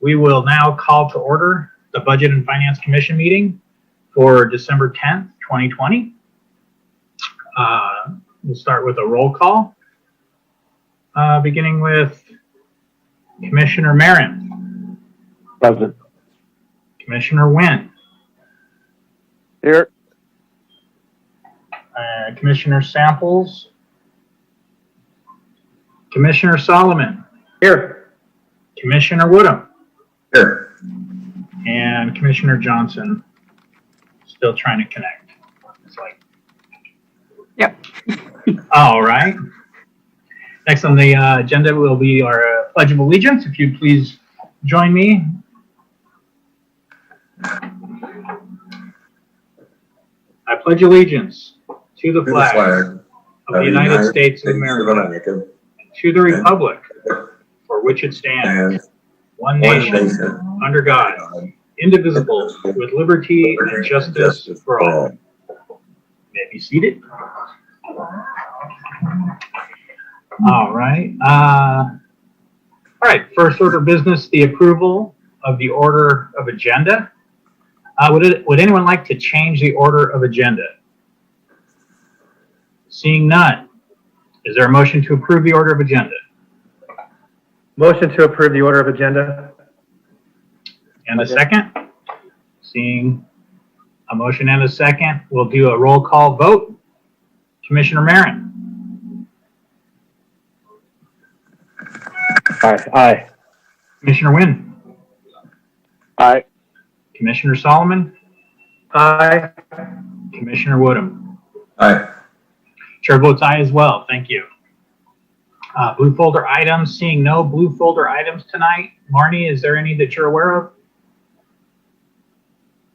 We will now call to order the Budget and Finance Commission meeting for December 10th, 2020. We'll start with a roll call, beginning with Commissioner Marin. Present. Commissioner Wynn. Here. Commissioner Samples. Commissioner Solomon. Here. Commissioner Woodham. Here. And Commissioner Johnson still trying to connect. It's like, yep. All right. Next on the agenda will be our Pledge of Allegiance. If you'd please join me. I pledge allegiance to the flag of the United States of America, and to the republic for which it stands, one nation, under God, indivisible, with liberty and justice for all. May be seated. All right. All right. First order of business, the approval of the order of agenda. Would anyone like to change the order of agenda? Seeing none, is there a motion to approve the order of agenda? Motion to approve the order of agenda. And a second? Seeing a motion and a second, we'll do a roll call vote. Commissioner Marin. Aye. Aye. Commissioner Wynn. Aye. Commissioner Solomon. Aye. Commissioner Woodham. Aye. Chair votes aye as well. Thank you. Blue folder items. Seeing no blue folder items tonight. Marnie, is there any that you're aware of?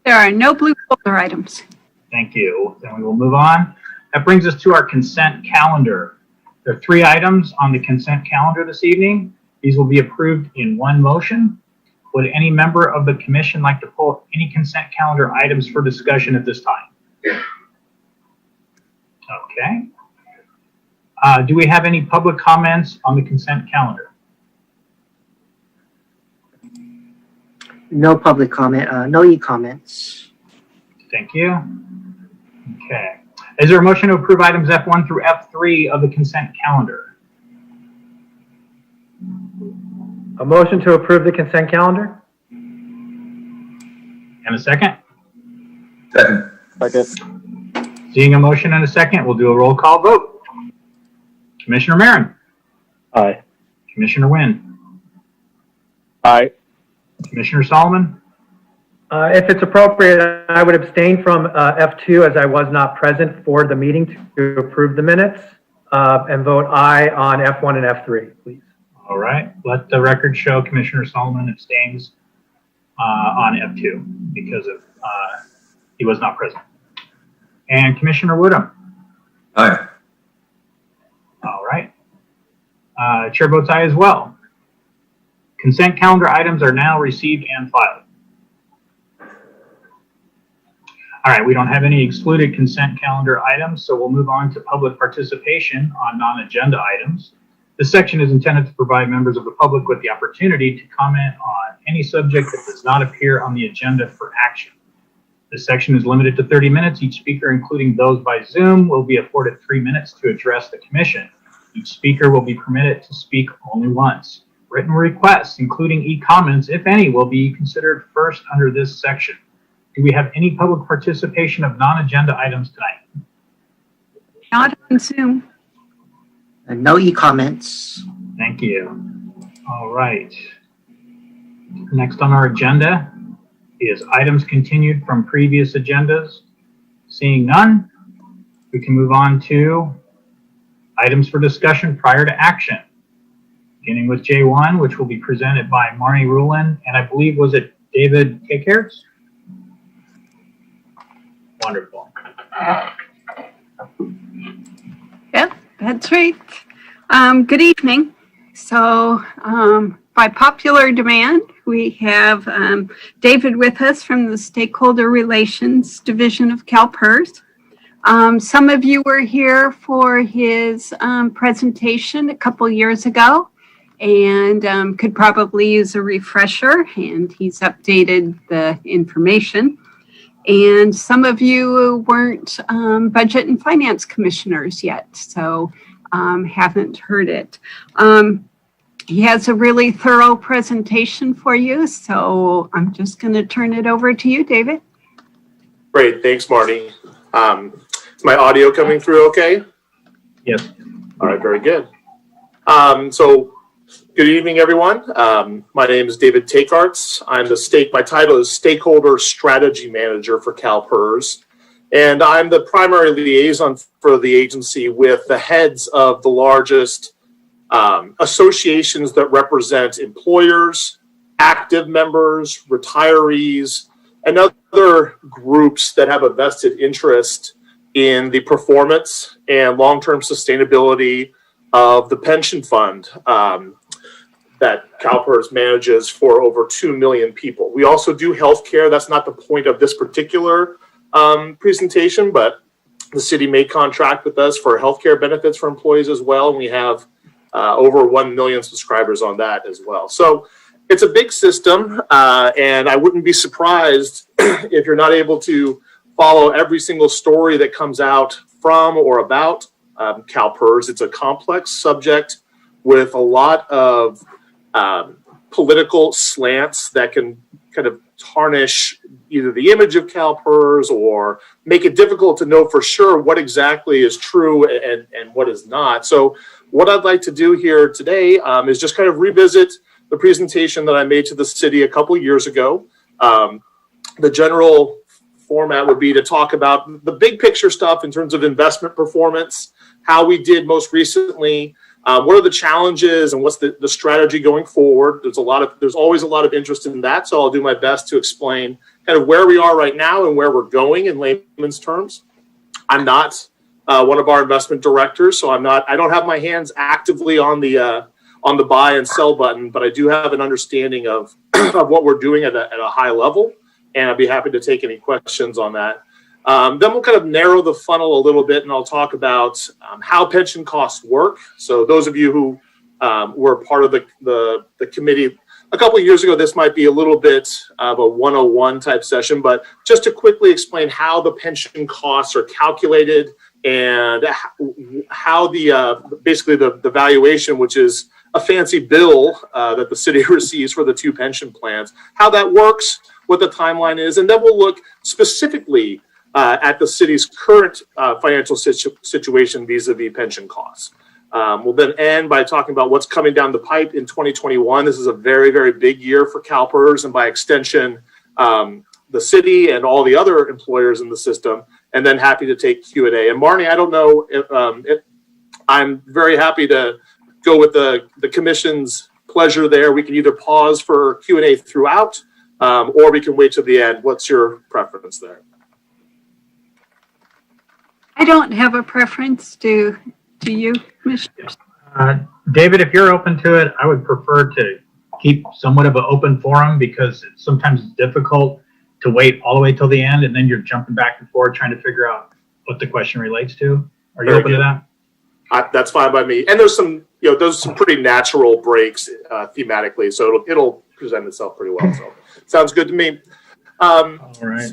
There are no blue folder items. Thank you. Then we will move on. That brings us to our consent calendar. There are 3 items on the consent calendar this evening. These will be approved in one motion. Would any member of the commission like to pull any consent calendar items for discussion at this time? Okay. Do we have any public comments on the consent calendar? No public comment, no e-comments. Thank you. Okay. Is there a motion to approve items F1 through F3 of the consent calendar? A motion to approve the consent calendar. And a second? Second. Second. Seeing a motion and a second, we'll do a roll call vote. Commissioner Marin. Aye. Commissioner Wynn. Aye. Commissioner Solomon. If it's appropriate, I would abstain from F2 as I was not present for the meeting to approve the minutes and vote aye on F1 and F3, please. All right. Let the record show Commissioner Solomon abstains on F2 because of he was not present. And Commissioner Woodham. Aye. All right. Chair votes aye as well. Consent calendar items are now received and filed. All right, we don't have any excluded consent calendar items, so we'll move on to public participation on non-agenda items. This section is intended to provide members of the public with the opportunity to comment on any subject that does not appear on the agenda for action. This section is limited to 30 minutes. Each speaker, including those by Zoom, will be afforded 3 minutes to address the commission. Each speaker will be permitted to speak only once. Written requests, including e-comments, if any, will be considered first under this section. Do we have any public participation of non-agenda items tonight? Not on Zoom. No e-comments. Thank you. All right. Next on our agenda is items continued from previous agendas. Seeing none, we can move on to items for discussion prior to action. Beginning with J1, which will be presented by Marnie Rulin, and I believe, was it David Cakeharts? Wonderful. Yep, that's right. Good evening. So by popular demand, we have David with us from the Stakeholder Relations Division of Calpers. Some of you were here for his presentation a couple years ago. and could probably use a refresher, and he's updated the information. And some of you weren't budget and finance commissioners yet, so haven't heard it. He has a really thorough presentation for you, so I'm just going to turn it over to you, David. Great, thanks, Marty. Is my audio coming through okay? Yes. All right, very good. So good evening, everyone. My name is David Takearts. My title is Stakeholder Strategy Manager for Calpers, and I'm the primary liaison for the agency with the heads of the largest associations that represent employers, active members, retirees, and other groups that have a vested interest in the performance and long-term sustainability of the pension fund that Calpers manages for over 2 million people. We also do healthcare. That's not the point of this particular presentation, but the city may contract with us for healthcare benefits for employees as well. And we have over 1 million subscribers on that as well. So it's a big system, and I wouldn't be surprised if you're not able to follow every single story that comes out from or about Calpers. It's a complex subject with a lot of political slants that can kind of tarnish either the image of Calpers or make it difficult to know for sure what exactly is true and what is not. So what I'd like to do here today is just kind of revisit the presentation that I made to the city a couple years ago. The general format would be to talk about the big picture stuff in terms of investment performance, how we did most recently, what are the challenges and what's the strategy going forward. There's always a lot of interest in that, so I'll do my best to explain kind of where we are right now and where we're going in layman's terms. I'm not one of our investment directors, so I don't have my hands actively on the buy and sell button, but I do have an understanding of what we're doing at a high level, and I'd be happy to take any questions on that. Then we'll kind of narrow the funnel a little bit, and I'll talk about how pension costs work. So those of you who were part of the committee a couple of years ago, this might be a little bit of a 101 type session, but just to quickly explain how the pension costs are calculated and how basically the valuation, which is a fancy bill that the city receives for the two pension plans, how that works, what the timeline is, and then we'll look specifically at the city's current financial situation vis-a-vis pension costs. We'll then end by talking about what's coming down the pipe in 2021. This is a very, very big year for Calpers and by extension, the city and all the other employers in the system, and then happy to take Q&A. And Marnie, I don't know if I'm very happy to go with the commission's pleasure there. We can either pause for Q&A throughout, or we can wait till the end. What's your preference there? I don't have a preference. Do you, commissioners? David, if you're open to it, I would prefer to keep somewhat of an open forum because sometimes it's difficult to wait all the way till the end and then you're jumping back and forth trying to figure out what the question relates to. Are you open to that? That's fine by me. And there's some pretty natural breaks thematically, so it'll present itself pretty well. So sounds good to me. All right.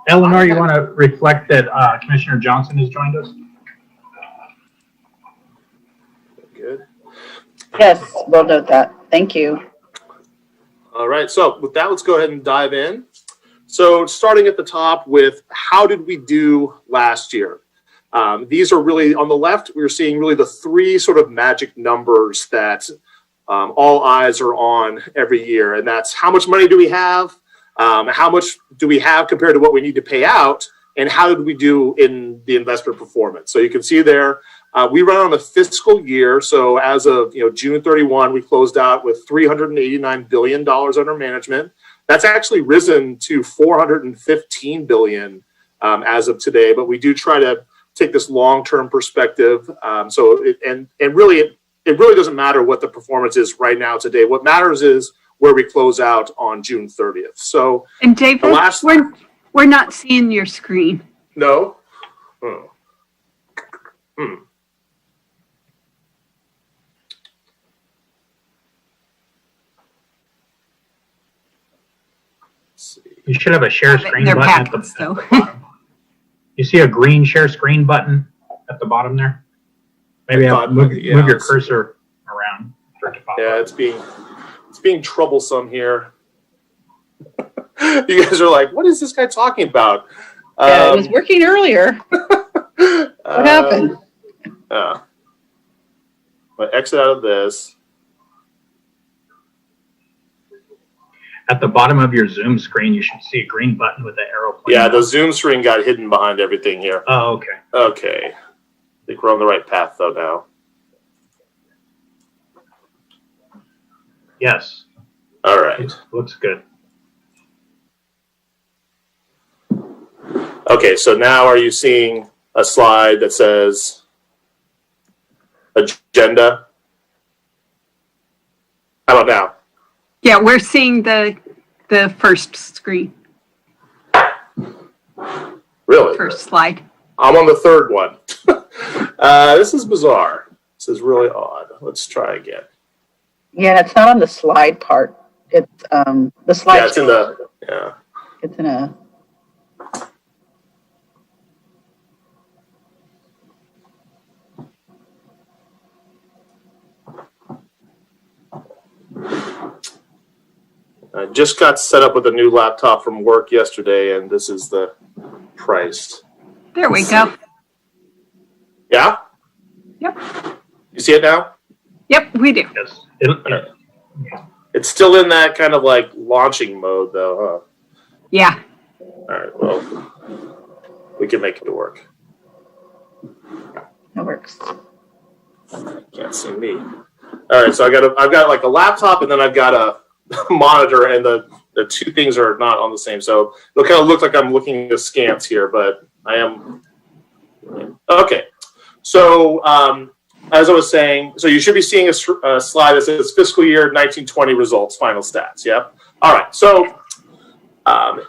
Eleanor, you want to reflect that Commissioner Johnson has joined us? Good. Yes, we'll note that. Thank you. All right. So with that, let's go ahead and dive in. So starting at the top with how did we do last year? These are really on the left. We're seeing really the three sort of magic numbers that all eyes are on every year. And that's how much money do we have? How much do we have compared to what we need to pay out? And how did we do in the investment performance? So you can see there, we run on a fiscal year. So as of June 31, we closed out with $389 billion under management. That's actually risen to $415 billion as of today. But we do try to take this long-term perspective. It really doesn't matter what the performance is right now today. What matters is where we close out on June 30th. So, and David, we're not seeing your screen. No. You should have a share Have it in screen their button at the, packets, though. at the bottom. You see a green share screen button at the bottom there? Maybe I thought, move yeah, your cursor around for it to pop Yeah, up. it's being troublesome here. You guys are like, what is this guy talking about? Yeah, it was working earlier. What happened? But exit out of this. At the bottom of your Zoom screen, you should see a green button with the arrow pointing Yeah, the up. Zoom screen got hidden behind everything here. Oh, okay. Okay. I think we're on the right path though now. Yes, All right. looks good. Okay, so now are you seeing a slide that says agenda? How about now? Yeah, we're seeing the first screen, Really? first slide. I'm on the third one. This is bizarre. This is really odd. Let's try again. Yeah, it's not on the slide part. It's the slide. Yeah, it's in the, yeah. It's in a. I just got set up with a new laptop from work yesterday, and this is the price. There we go. Yeah? Yep. You see it now? Yep, we do. Yes. It's still in that kind of like launching mode, though, Yeah. huh? All right, well, we can make it work. It works. Can't see me. All right, so I've got like a laptop, and then I've got a monitor, and the two things are not on the same. So it'll kind of look like I'm looking askance here, but I am. Okay. So as I was saying, so you should be seeing a slide that says fiscal year 1920 results, final stats. Yeah. All right. So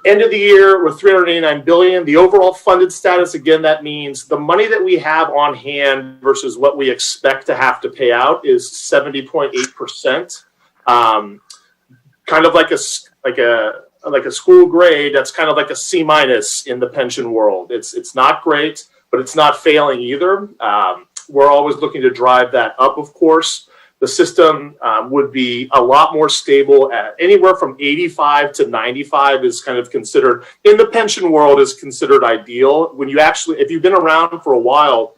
end of the year, we're $389 billion. The overall funded status, again, that means the money that we have on hand versus what we expect to have to pay out is 70.8%. Kind of like a school grade. That's kind of like a C- in the pension world. It's not great, but it's not failing either. We're always looking to drive that up, of course. The system would be a lot more stable at anywhere from 85 to 95 is kind of considered, in the pension world, is considered ideal. When you actually, if you've been around for a while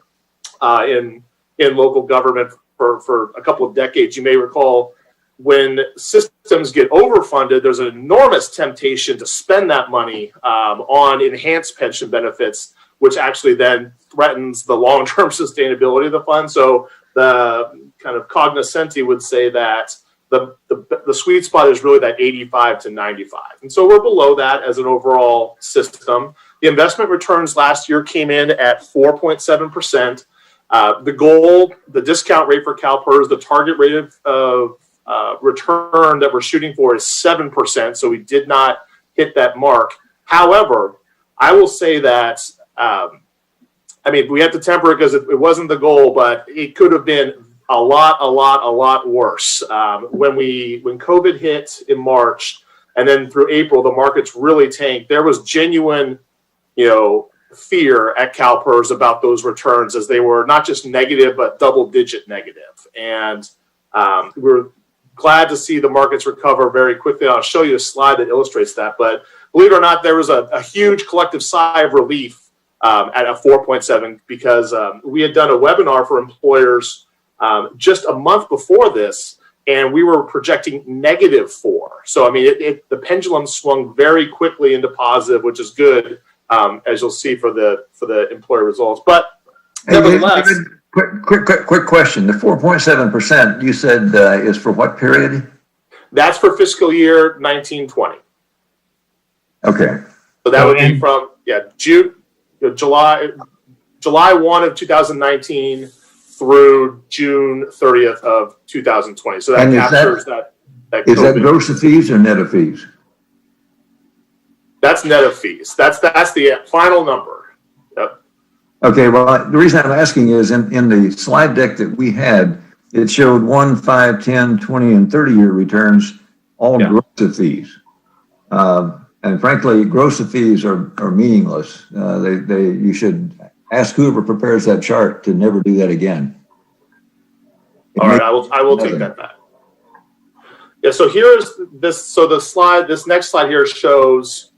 in local government for a couple of decades, you may recall when systems get overfunded, there's an enormous temptation to spend that money on enhanced pension benefits, which actually then threatens the long-term sustainability of the fund. So the kind of cognoscenti would say that the sweet spot is really that 85 to 95. And so we're below that as an overall system. The investment returns last year came in at 4.7%. The goal, the discount rate for Calpers, the target rate of return that we're shooting for is 7%. So we did not hit that mark. However, I will say that, we have to temper it because it wasn't the goal, but it could have been a lot worse. When COVID hit in March and then through April, the markets really tanked. There was genuine, fear at Calpers about those returns, as they were not just negative, but double-digit negative. And we're glad to see the markets recover very quickly. I'll show you a slide that illustrates that. But believe it or not, there was a huge collective sigh of relief at a 4.7 because we had done a webinar for employers just a month before this, and we were projecting -4. So, the pendulum swung very quickly into positive, which is good, as you'll see for the employer results. But nevertheless, quick question. The 4.7% you said is for what period? that's for fiscal year 1920. Okay. So that would be from July 1 of 2019 through June 30th of 2020. So that And captures that Is that COVID. gross of fees or net of fees? That's net of fees. That's the final number. Yep. Okay, well, the reason I'm asking is in the slide deck that we had, it showed 1, 5, 10, 20, and 30-year returns, all Yeah. gross of fees. And And frankly, gross fees are meaningless. You should ask whoever prepares that chart to never do that again. All right, I will take that back. Yeah, so here's this. So this next slide here shows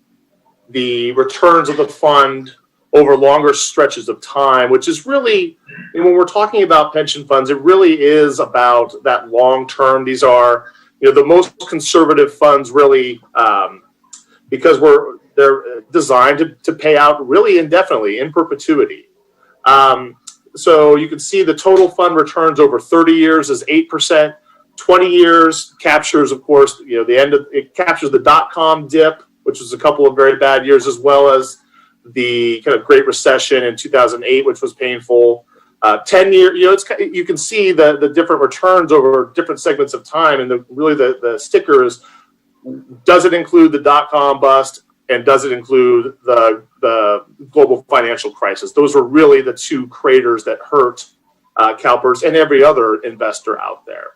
the returns of the fund over longer stretches of time, which is really, when we're talking about pension funds, it really is about that long term. These are, the most conservative funds really, because they're designed to pay out really indefinitely, in perpetuity. So you can see the total fund returns over 30 years is 8%. 20 years captures, of course, it captures the dot-com dip, which was a couple of very bad years, as well as the kind of Great Recession in 2008, which was painful. 10 year, you can see the different returns over different segments of time, and the sticker is, does it include the dot-com bust, and does it include the global financial crisis? Those were really the two craters that hurt Calpers and every other investor out there.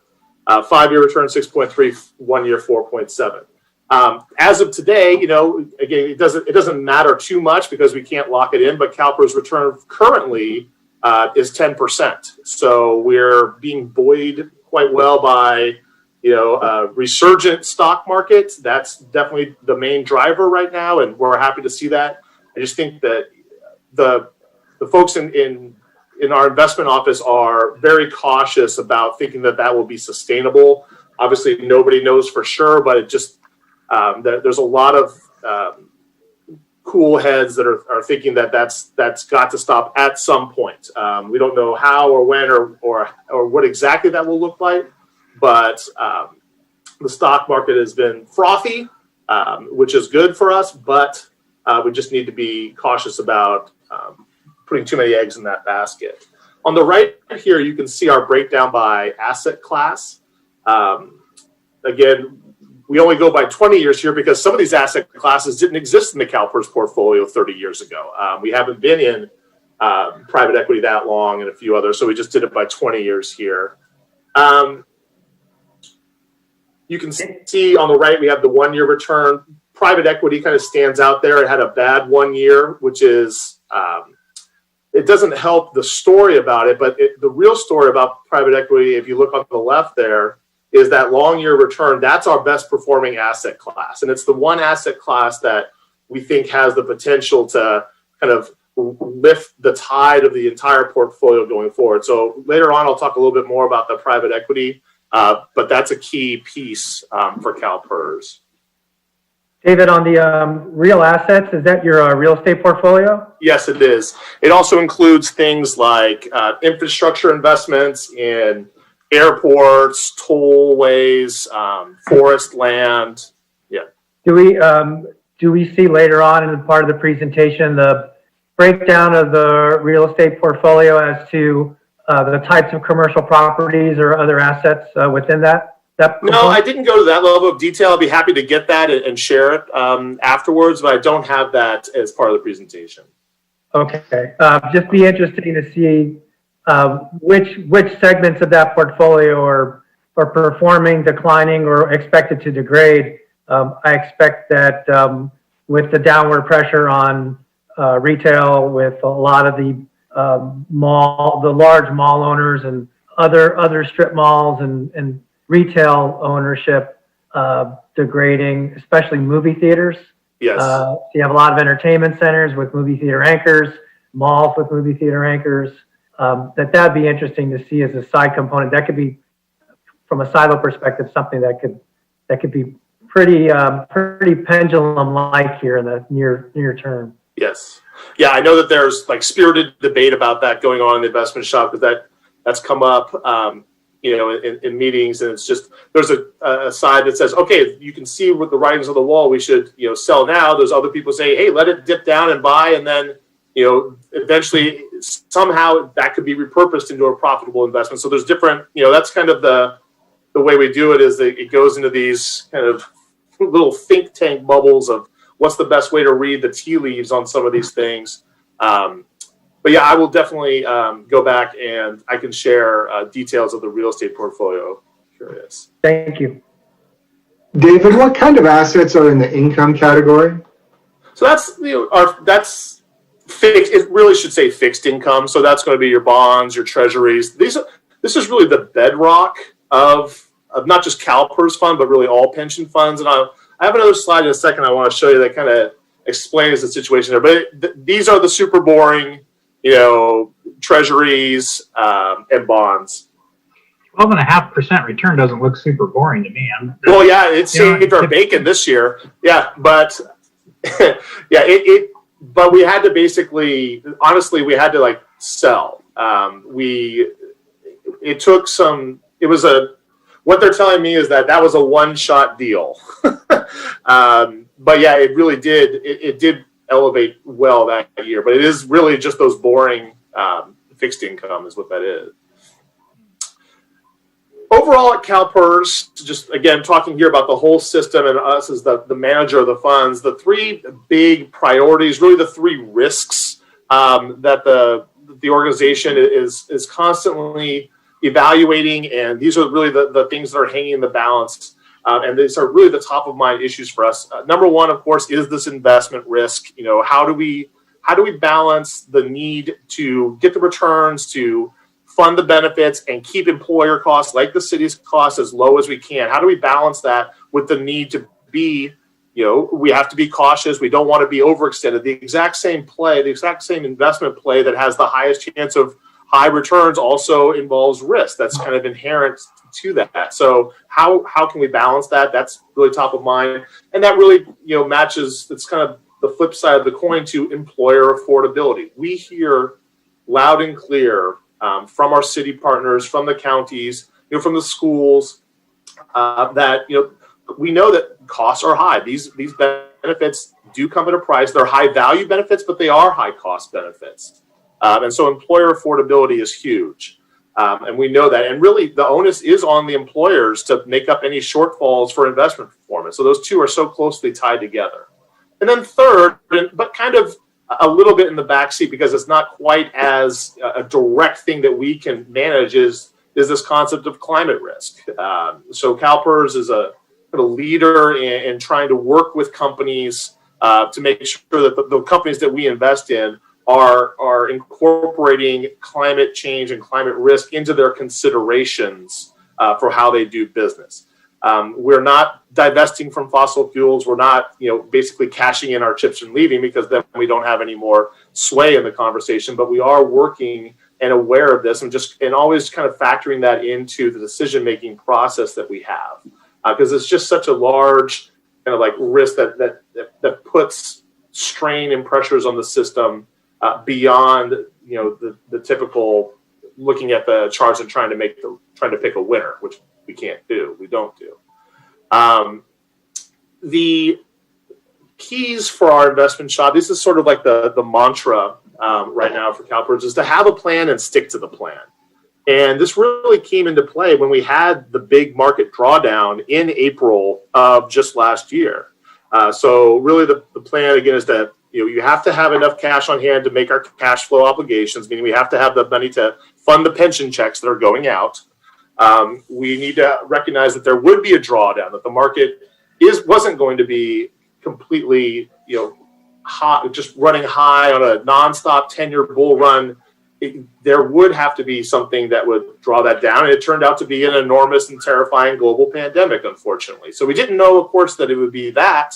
5-year return 6.3, 1 year 4.7. As of today, again, it doesn't matter too much because we can't lock it in, but Calpers' return currently is 10%. So we're being buoyed quite well by resurgent stock market. That's definitely the main driver right now, and we're happy to see that. I just think that the folks in our investment office are very cautious about thinking that will be sustainable. Obviously, nobody knows for sure, but it just there's a lot of cool heads that are thinking that's got to stop at some point. We don't know how or when or what exactly that will look like, but the stock market has been frothy, which is good for us, but we just need to be cautious about putting too many eggs in that basket. On the right here, you can see our breakdown by asset class. Again, we only go by 20 years here because some of these asset classes didn't exist in the Calpers portfolio 30 years ago. We haven't been in private equity that long and a few others, so we just did it by 20 years here. You can see on the right, we have the 1 year return. Private equity kind of stands out there. It had a bad 1 year, which is, it doesn't help the story about it, but the real story about private equity, if you look on the left there, is that long year return. That's our best performing asset class. And it's the one asset class that we think has the potential to kind of lift the tide of the entire portfolio going forward. So later on, I'll talk a little bit more about the private equity, but that's a key piece for Calpers. David, on the real assets, is that your real estate portfolio? Yes, it is. It also includes things like infrastructure investments in airports, tollways, forest land. Yeah. Do we see later on in the part of the presentation the breakdown of the real estate portfolio as to the types of commercial properties or other assets within that? No, I didn't go to that level of detail. I'd be happy to get that and share it afterwards, but I don't have that as part of the presentation. Okay. Just be interesting to see which segments of that portfolio are performing, declining, or expected to degrade. I expect that with the downward pressure on retail, with a lot of the large mall owners and other strip malls and retail ownership degrading, especially movie theaters. Yes. So you have a lot of entertainment centers with movie theater anchors, malls with movie theater anchors. That'd be interesting to see as a side component. That could be, from a silo perspective, something that could be pretty pendulum-like here in the near term. Yes. Yeah, I know that there's like spirited debate about that going on in the investment shop, because that's come up, in meetings, and it's just, there's a side that says, okay, you can see with the writings on the wall, we should, sell now. There's other people say, hey, let it dip down and buy, and then, eventually somehow that could be repurposed into a profitable investment. So there's different, that's kind of the way we do it, is that it goes into these kind of little think tank bubbles of what's the best way to read the tea leaves on some of these things. But yeah, I will definitely go back and I can share details of the real estate portfolio. Curious. Thank you. David, what kind of assets are in the income category? So that's that's fixed. It really should say fixed income. So that's going to be your bonds, your treasuries. This is really the bedrock of not just Calpers fund, but really all pension funds. And I have another slide in a second I want to show you that kind of explains the situation there. But these are the super boring, treasuries and bonds. 12.5% return doesn't look super boring to me. Well, yeah, it saved our bacon this year. Yeah, but but we had to basically, honestly, we had to sell. What they're telling me is that was a one-shot deal. But yeah, it really did. It did elevate well that year, but it is really just those boring fixed income is what that is. Overall at Calpers, just again talking here about the whole system and us as the manager of the funds, the three big priorities, really the three risks that the organization is constantly evaluating, and these are really the things that are hanging in the balance, and these are really the top of mind issues for us. Number one, of course, is this investment risk. How do we balance the need to get the returns, to fund the benefits, and keep employer costs like the city's costs as low as we can? How do we balance that with the need to be, we have to be cautious. We don't want to be overextended. The exact same play, the exact same investment play that has the highest chance of high returns also involves risk. That's kind of inherent to that. So how can we balance that? That's really top of mind. And that really, matches, it's kind of the flip side of the coin to employer affordability. We hear loud and clear from our city partners, from the counties, from the schools, that we know that costs are high. These benefits do come at a price. They're high value benefits, but they are high cost benefits, and so employer affordability is huge, and we know that. And really, the onus is on the employers to make up any shortfalls for investment performance. So those two are so closely tied together. And then third, but kind of a little bit in the backseat because it's not quite as a direct thing that we can manage is this concept of climate risk. So Calpers is a leader in trying to work with companies to make sure that the companies that we invest in are incorporating climate change and climate risk into their considerations for how they do business. We're not divesting from fossil fuels. We're not, basically cashing in our chips and leaving, because then we don't have any more sway in the conversation. But we are working and aware of this, and always kind of factoring that into the decision-making process that we have, because it's just such a large kind of risk that puts strain and pressures on the system beyond the typical looking at the charts and trying to pick a winner, which we can't do. We don't do. The keys for our investment shop, this is sort of like the mantra right now for Calpers, is to have a plan and stick to the plan. And this really came into play when we had the big market drawdown in April of just last year. So really the plan, again, is that you have to have enough cash on hand to make our cash flow obligations, meaning we have to have the money to fund the pension checks that are going out. We need to recognize that there would be a drawdown, that the market wasn't going to be completely, hot, just running high on a nonstop 10-year bull run. There would have to be something that would draw that down, and it turned out to be an enormous and terrifying global pandemic, unfortunately. So we didn't know, of course, that it would be that,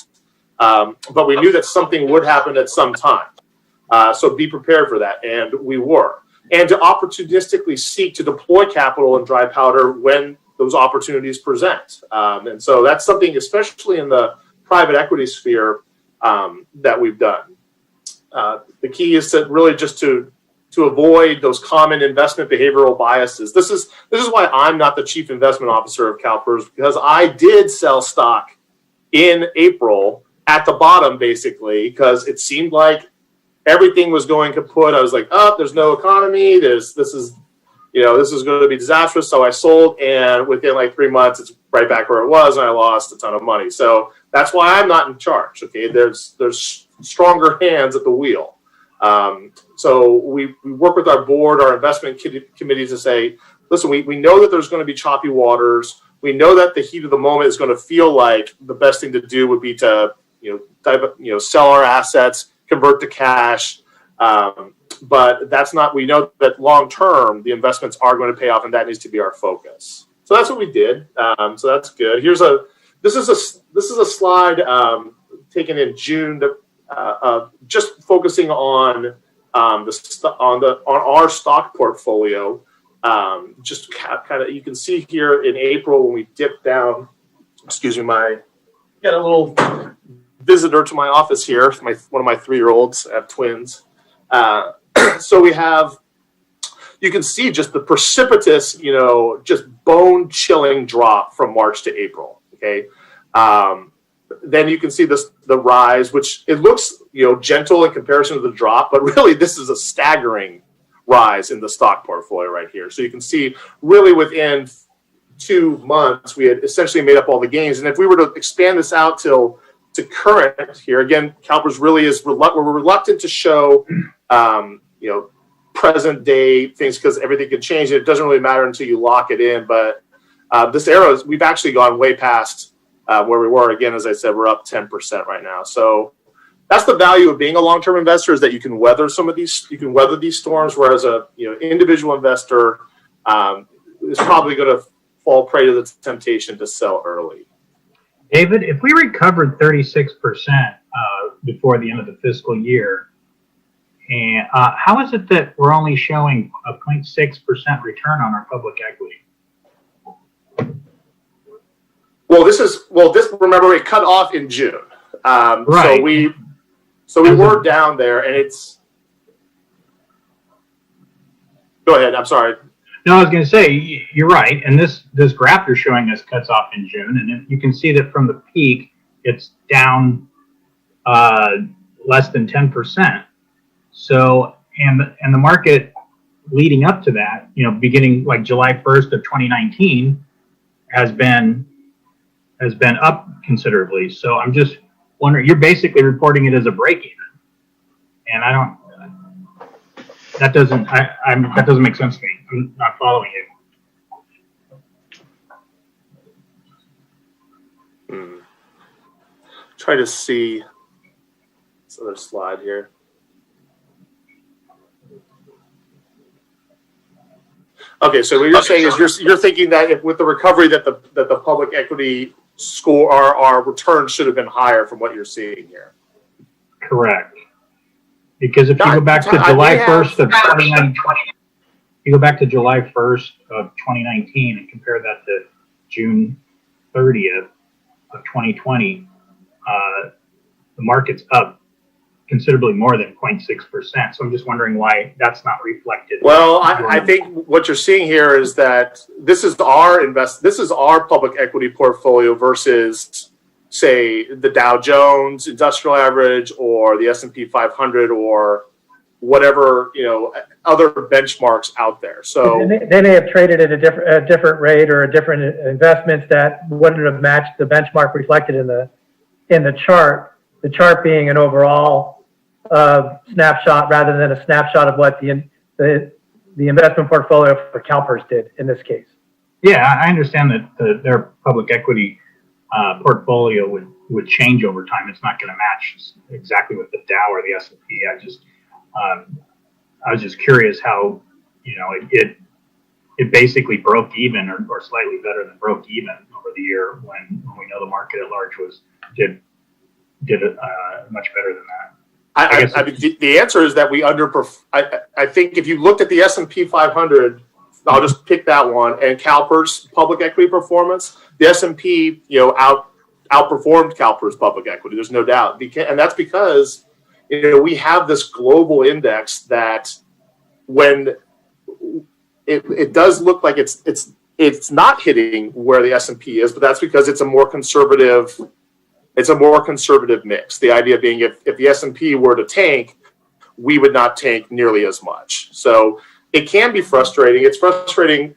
but we knew that something would happen at some time. So be prepared for that, and we were. And to opportunistically seek to deploy capital and dry powder when those opportunities present. And so that's something, especially in the private equity sphere, that we've done. The key is to really just to avoid those common investment behavioral biases. This is why I'm not the chief investment officer of Calpers, because I did sell stock in April at the bottom, basically, because it seemed like everything was going kaput. I was like, there's no economy. This is going to be disastrous. So I sold, and within 3 months, it's right back where it was, and I lost a ton of money. So that's why I'm not in charge. Okay, there's stronger hands at the wheel. So we work with our board, our investment committee, to say, listen, we know that there's going to be choppy waters. we know that the heat of the moment is going to feel like the best thing to do would be to, sell our assets, convert to cash. But that's not, we know that long term, the investments are going to pay off, and that needs to be our focus. So that's what we did. So that's good. This is a slide taken in June, just focusing on our stock portfolio. Just kind of, you can see here in April when we dipped down. Excuse me, got a little visitor to my office here. One of my 3-year-olds. I have twins. So you can see just the precipitous, just bone-chilling drop from March to April. Okay. Then you can see the rise, which it looks, gentle in comparison to the drop, but really this is a staggering rise in the stock portfolio right here. So you can see really within 2 months, we had essentially made up all the gains. And if we were to expand this out to current here, again, Calpers really we're reluctant to show, present day things because everything can change. It doesn't really matter until you lock it in. But this arrow, we've actually gone way past where we were. Again, as I said, we're up 10% right now. So that's the value of being a long-term investor, is that you can weather these storms, whereas a individual investor is probably going to fall prey to the temptation to sell early. David, if we recovered 36% before the end of the fiscal year, and how is it that we're only showing a 0.6% return on our public equity? Remember, it cut off in June. Right. So we were down there, and it's. Go ahead. I'm sorry. No, I was going to say, you're right. And this graph you're showing us cuts off in June. And you can see that from the peak, it's down less than 10%. So, and the market leading up to that, beginning like July 1st of 2019 has been up considerably. So I'm just wondering, you're basically reporting it as a break even. And that doesn't make sense to me. I'm not following you. Try to see this other slide here. Okay, so what you're saying is you're thinking that if with the recovery that the public equity score, our returns should have been higher from what you're seeing here. Correct. Because if you go back to July 1st of 2019, you go back to July 1st of 2019 and compare that to June 30th of 2020, the market's up considerably more than 0.6%. So I'm just wondering why that's not reflected. Well, I think what you're seeing here is that this is our public equity portfolio versus, say, the Dow Jones Industrial Average or the S&P 500 or whatever, other benchmarks out there. So they may have traded at a different rate or a different investments that wouldn't have matched the benchmark reflected in the chart. The chart being an overall snapshot rather than a snapshot of what the investment portfolio for Calpers did in this case. Yeah, I understand that their public equity portfolio would change over time. It's not going to match exactly with the Dow or the S&P. I was just curious how, it basically broke even or slightly better than broke even over the year when we know the market at large did much better than that. I mean, the answer is that we underperform. I think if you looked at the S&P 500, I'll just pick that one, and Calpers public equity performance, the S&P, outperformed Calpers public equity. There's no doubt, and that's because we have this global index that when it does look like it's not hitting where the S&P is, but that's because it's a more conservative. It's a more conservative mix. The idea being if the S&P were to tank, we would not tank nearly as much. So it can be frustrating. It's frustrating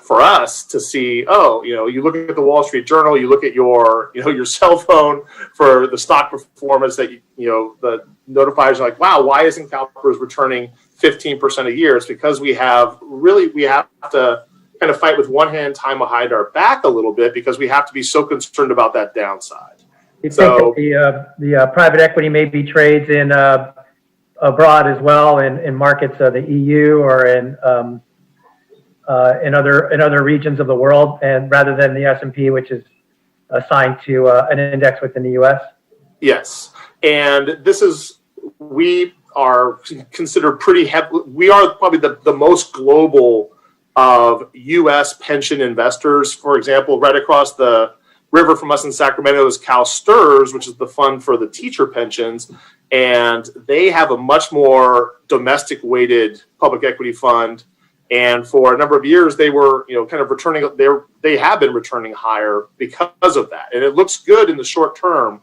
for us to see, you look at the Wall Street Journal, you look at your cell phone for the stock performance that, the notifiers are like, wow, why isn't Calpers returning 15% a year? It's because we have to kind of fight with one hand tied behind our back a little bit because we have to be so concerned about that downside. You So- think that the private equity maybe trades in abroad as well in markets of the EU or in other regions of the world, and rather than the S&P, which is assigned to an index within the U.S.? Yes, and we are considered pretty heavy. We are probably the most global of U.S. pension investors. For example, right across the river from us in Sacramento is CalSTRS, which is the fund for the teacher pensions, and they have a much more domestic weighted public equity fund. And for a number of years, they were, kind of returning. They have been returning higher because of that, and it looks good in the short term.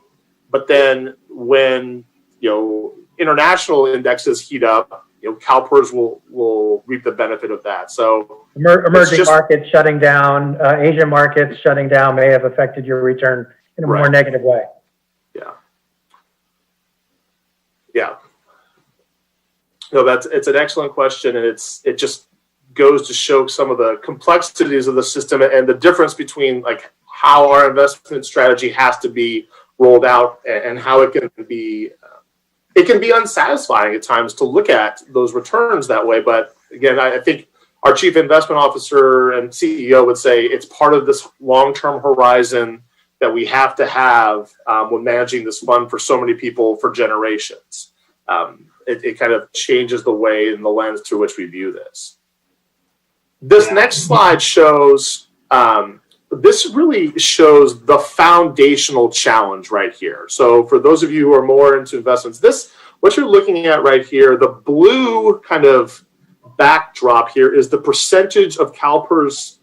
But then when international indexes heat up, Calpers will reap the benefit of that. So emerging markets shutting down, Asian markets shutting down may have affected your return in a more negative way. Yeah. No, it's an excellent question, and it just goes to show some of the complexities of the system and the difference between like how our investment strategy has to be rolled out and how it can be unsatisfying at times to look at those returns that way. But again, I think our chief investment officer and CEO would say it's part of this long-term horizon that we have to have when managing this fund for so many people for generations. It kind of changes the way and the lens through which we view this. This next slide shows, this really shows the foundational challenge right here. So for those of you who are more into investments, what you're looking at right here, the blue kind of backdrop here is the percentage of Calpers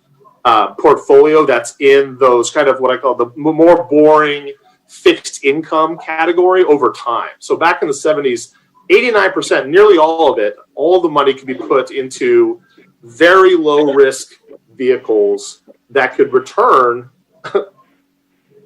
portfolio that's in those kind of what I call the more boring fixed income category over time. So back in the 70s, 89%, nearly all of it, all the money could be put into very low risk vehicles that could return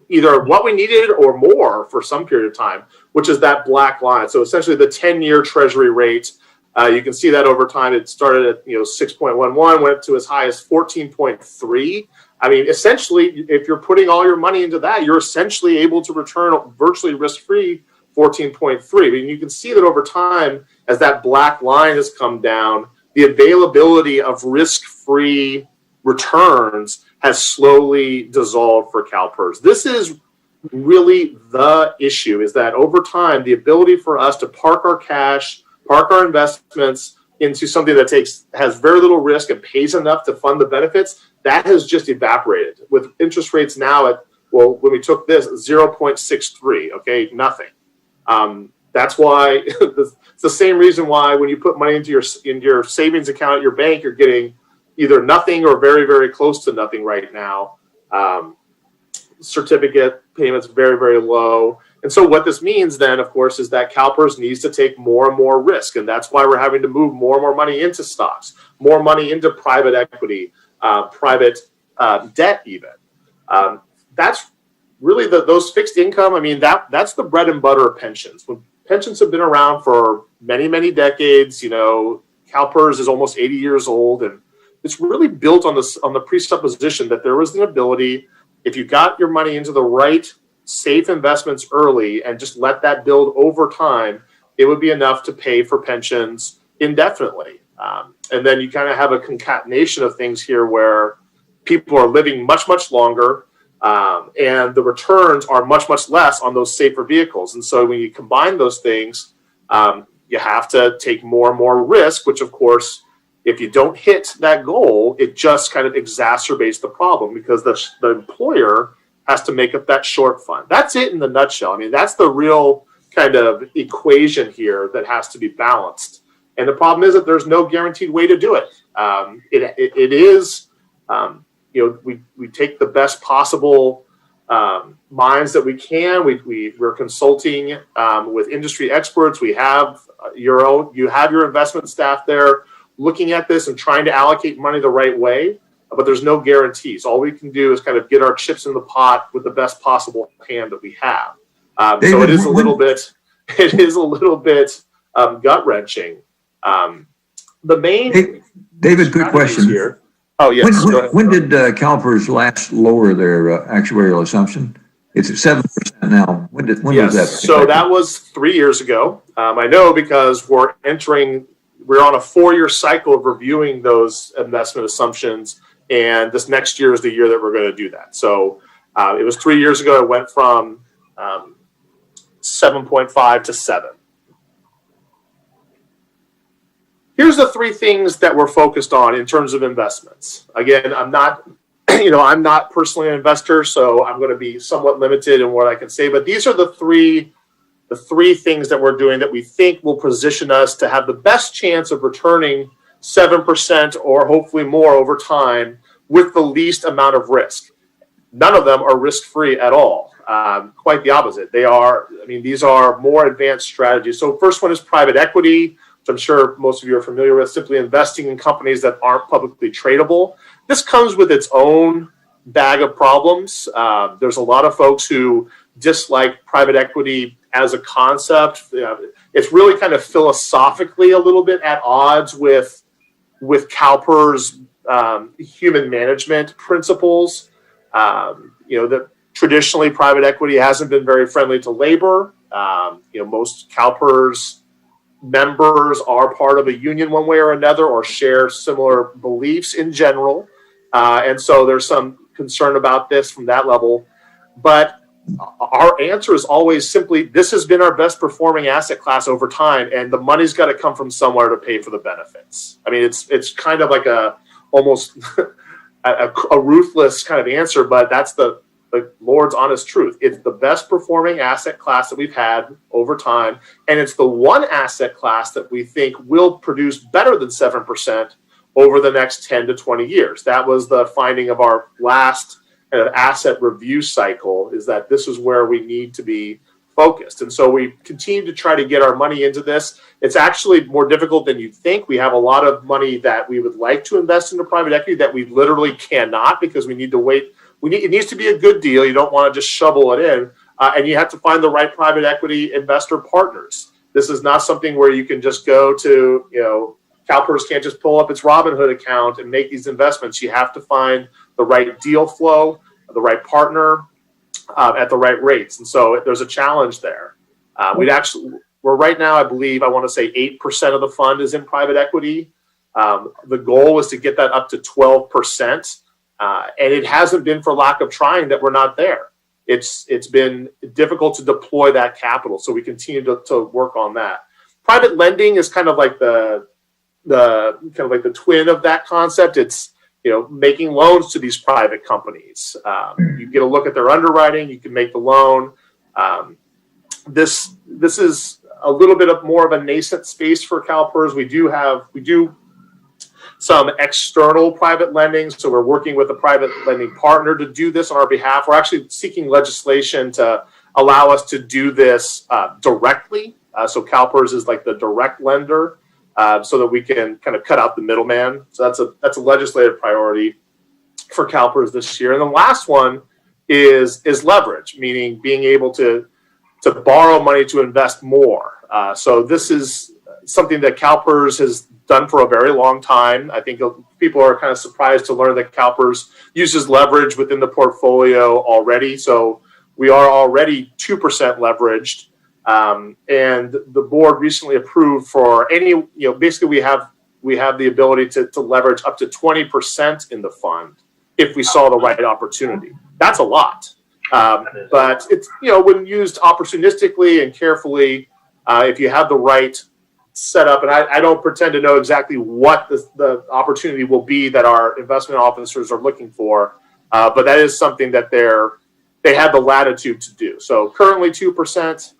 either what we needed or more for some period of time, which is that black line. So essentially the 10-year treasury rate, you can see that over time, it started at 6.11, went to as high as 14.3. I mean, essentially, if you're putting all your money into that, you're essentially able to return virtually risk-free 14.3. I mean, you can see that over time, as that black line has come down, the availability of risk-free returns has slowly dissolved for Calpers. This is really the issue, is that over time, the ability for us to park our cash, park our investments into something that has very little risk and pays enough to fund the benefits, that has just evaporated. With interest rates now at, when we took this, 0.63, okay, nothing. That's why it's the same reason why when you put money into your savings account at your bank, you're getting either nothing or very, very close to nothing right now. Certificate payments very, very low. And so what this means then, of course, is that Calpers needs to take more and more risk. And that's why we're having to move more and more money into stocks, more money into private equity, private debt even. That's really those fixed income. I mean, that's the bread and butter of pensions. When pensions have been around for many, many decades, Calpers is almost 80 years old, and it's really built on the presupposition that there was an ability, if you got your money into the right safe investments early and just let that build over time, it would be enough to pay for pensions indefinitely. And then you kind of have a concatenation of things here where people are living much, much longer, and the returns are much, much less on those safer vehicles. And so when you combine those things, you have to take more and more risk, which of course, if you don't hit that goal, it just kind of exacerbates the problem because the employer has to make up that short fund. That's it in the nutshell. I mean, that's the real kind of equation here that has to be balanced. And the problem is that there's no guaranteed way to do it. It is, we take the best possible minds that we can. We're consulting with industry experts. You have your investment staff there looking at this and trying to allocate money the right way, but there's no guarantees. All we can do is kind of get our chips in the pot with the best possible hand that we have. David, so it is a little bit gut wrenching. The main David, good question here. Oh, yes. Go ahead. When did Calpers last lower their actuarial assumption? It's at 7% now. When was that? Yes, so that was 3 years ago. I know because we're on a 4-year cycle of reviewing those investment assumptions, and this next year is the year that we're going to do that. So it was 3 years ago. It went from 7.5 to 7. Here's the 3 things that we're focused on in terms of investments. Again, I'm not personally an investor, so I'm going to be somewhat limited in what I can say, but these are the three things that we're doing that we think will position us to have the best chance of returning 7% or hopefully more over time with the least amount of risk. None of them are risk-free at all. Quite the opposite. These are more advanced strategies. So first one is private equity, which I'm sure most of you are familiar with, simply investing in companies that aren't publicly tradable. This comes with its own bag of problems. There's a lot of folks who dislike private equity as a concept. It's really kind of philosophically a little bit at odds with Calpers' human management principles. That traditionally private equity hasn't been very friendly to labor. Most Calpers members are part of a union one way or another or share similar beliefs in general. And so there's some concern about this from that level. But our answer is always simply, this has been our best performing asset class over time, and the money's got to come from somewhere to pay for the benefits. I mean, it's kind of like almost a ruthless kind of answer, but that's the Lord's honest truth. It's the best performing asset class that we've had over time, and it's the one asset class that we think will produce better than 7% over the next 10 to 20 years. That was the finding of our last asset review cycle, is that this is where we need to be focused. And so we continue to try to get our money into this. It's actually more difficult than you'd think. We have a lot of money that we would like to invest into private equity that we literally cannot, because we need to wait. It needs to be a good deal. You don't want to just shovel it in. And you have to find the right private equity investor partners. This is not something where you can just go to, Calpers can't just pull up its Robinhood account and make these investments. You have to find the right deal flow, the right partner, at the right rates. And so there's a challenge there. We're right now, I believe, I want to say 8% of the fund is in private equity. The goal is to get that up to 12%. And it hasn't been for lack of trying that we're not there. It's been difficult to deploy that capital. So we continue to work on that. Private lending is kind of like the twin of that concept. It's, making loans to these private companies. You get a look at their underwriting, you can make the loan. This is a little bit more of a nascent space for Calpers. We do some external private lending. So we're working with a private lending partner to do this on our behalf. We're actually seeking legislation to allow us to do this directly. So Calpers is like the direct lender. So that we can kind of cut out the middleman. So that's a legislative priority for Calpers this year. And the last one is leverage, meaning being able to borrow money to invest more. So this is something that Calpers has done for a very long time. I think people are kind of surprised to learn that Calpers uses leverage within the portfolio already. So we are already 2% leveraged. And the board recently approved for basically we have the ability to leverage up to 20% in the fund if we saw the right opportunity. That's a lot. But it's, when used opportunistically and carefully, if you have the right setup, and I don't pretend to know exactly what the opportunity will be that our investment officers are looking for, but that is something that they have the latitude to do. So currently 2%.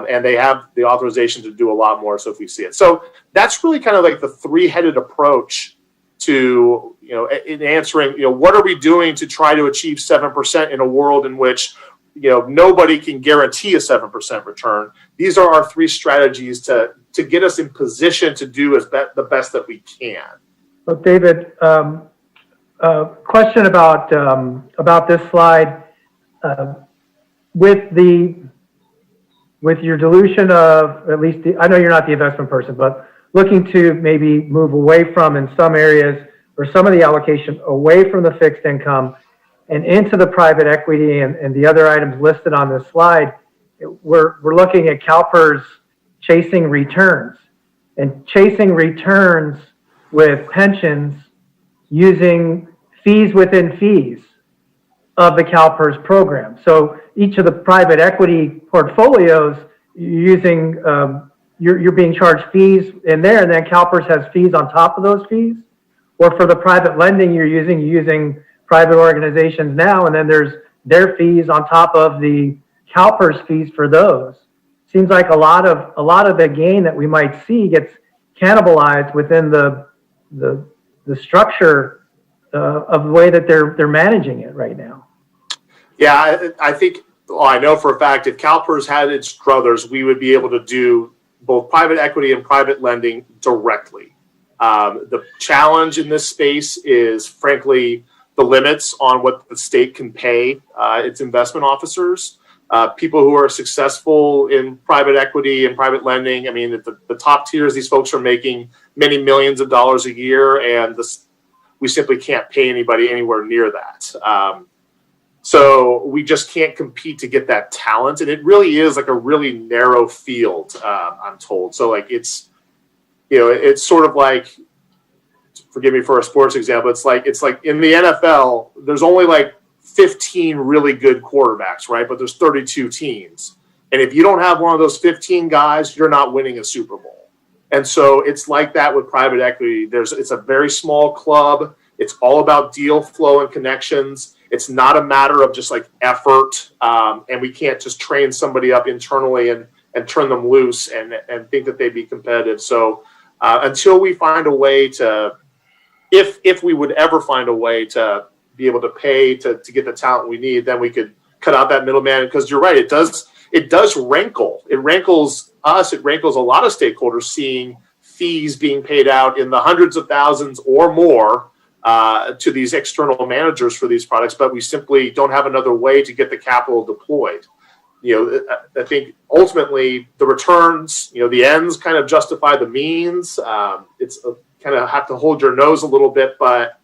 And they have the authorization to do a lot more. So if we see it, so that's really kind of like the three-headed approach to, in answering, what are we doing to try to achieve 7% in a world in which, nobody can guarantee a 7% return. These are our three strategies to get us in position to do the best that we can. Well, David, question about this slide. With your dilution of at least I know you're not the investment person, but looking to maybe move away from in some areas or some of the allocation away from the fixed income and into the private equity and the other items listed on this slide, we're looking at Calpers chasing returns and chasing returns with pensions using fees within fees of the Calpers program. So each of the private equity portfolios using, you're being charged fees in there, and then Calpers has fees on top of those fees. Or for the private lending you're using private organizations now, and then there's their fees on top of the Calpers fees for those. Seems like a lot of the gain that we might see gets cannibalized within the structure of the way that they're managing it right now. Yeah, I think, well, I know for a fact if Calpers had its druthers, we would be able to do both private equity and private lending directly. The challenge in this space is, frankly, the limits on what the state can pay its investment officers. People who are successful in private equity and private lending, I mean, the top tiers, these folks are making many millions of dollars a year, and we simply can't pay anybody anywhere near that. So we just can't compete to get that talent. And it really is like a really narrow field, I'm told. So like it's sort of like, forgive me for a sports example, it's like in the NFL, there's only like 15 really good quarterbacks, right? But there's 32 teams. And if you don't have one of those 15 guys, you're not winning a Super Bowl. And so it's like that with private equity. It's a very small club. It's all about deal flow and connections. It's not a matter of just like effort. And we can't just train somebody up internally and turn them loose and think that they'd be competitive. So until we find a way to, if we would ever find a way to be able to pay to get the talent we need, then we could cut out that middleman. Because you're right, it does rankle. It rankles us. It rankles a lot of stakeholders seeing fees being paid out in the hundreds of thousands or more to these external managers for these products, but we simply don't have another way to get the capital deployed. I think ultimately the returns, the ends kind of justify the means. It's kind of have to hold your nose a little bit, but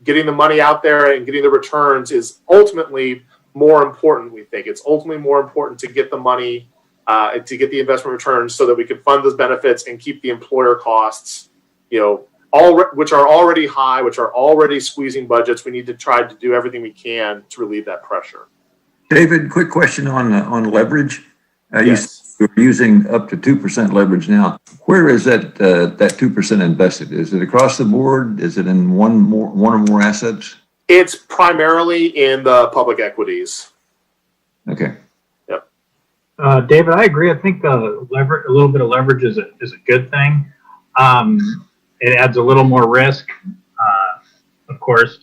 getting the money out there and getting the returns is ultimately more important, we think. It's ultimately more important to get the money, to get the investment returns so that we can fund those benefits and keep the employer costs, which are already high, which are already squeezing budgets. We need to try to do everything we can to relieve that pressure. David, quick question on leverage. Yes. You're using up to 2% leverage now. Where is that 2% invested? Is it across the board? Is it in one or more assets? It's primarily in the public equities. Okay. Yep. David, I agree. I think a little bit of leverage is a good thing. It adds a little more risk, of course.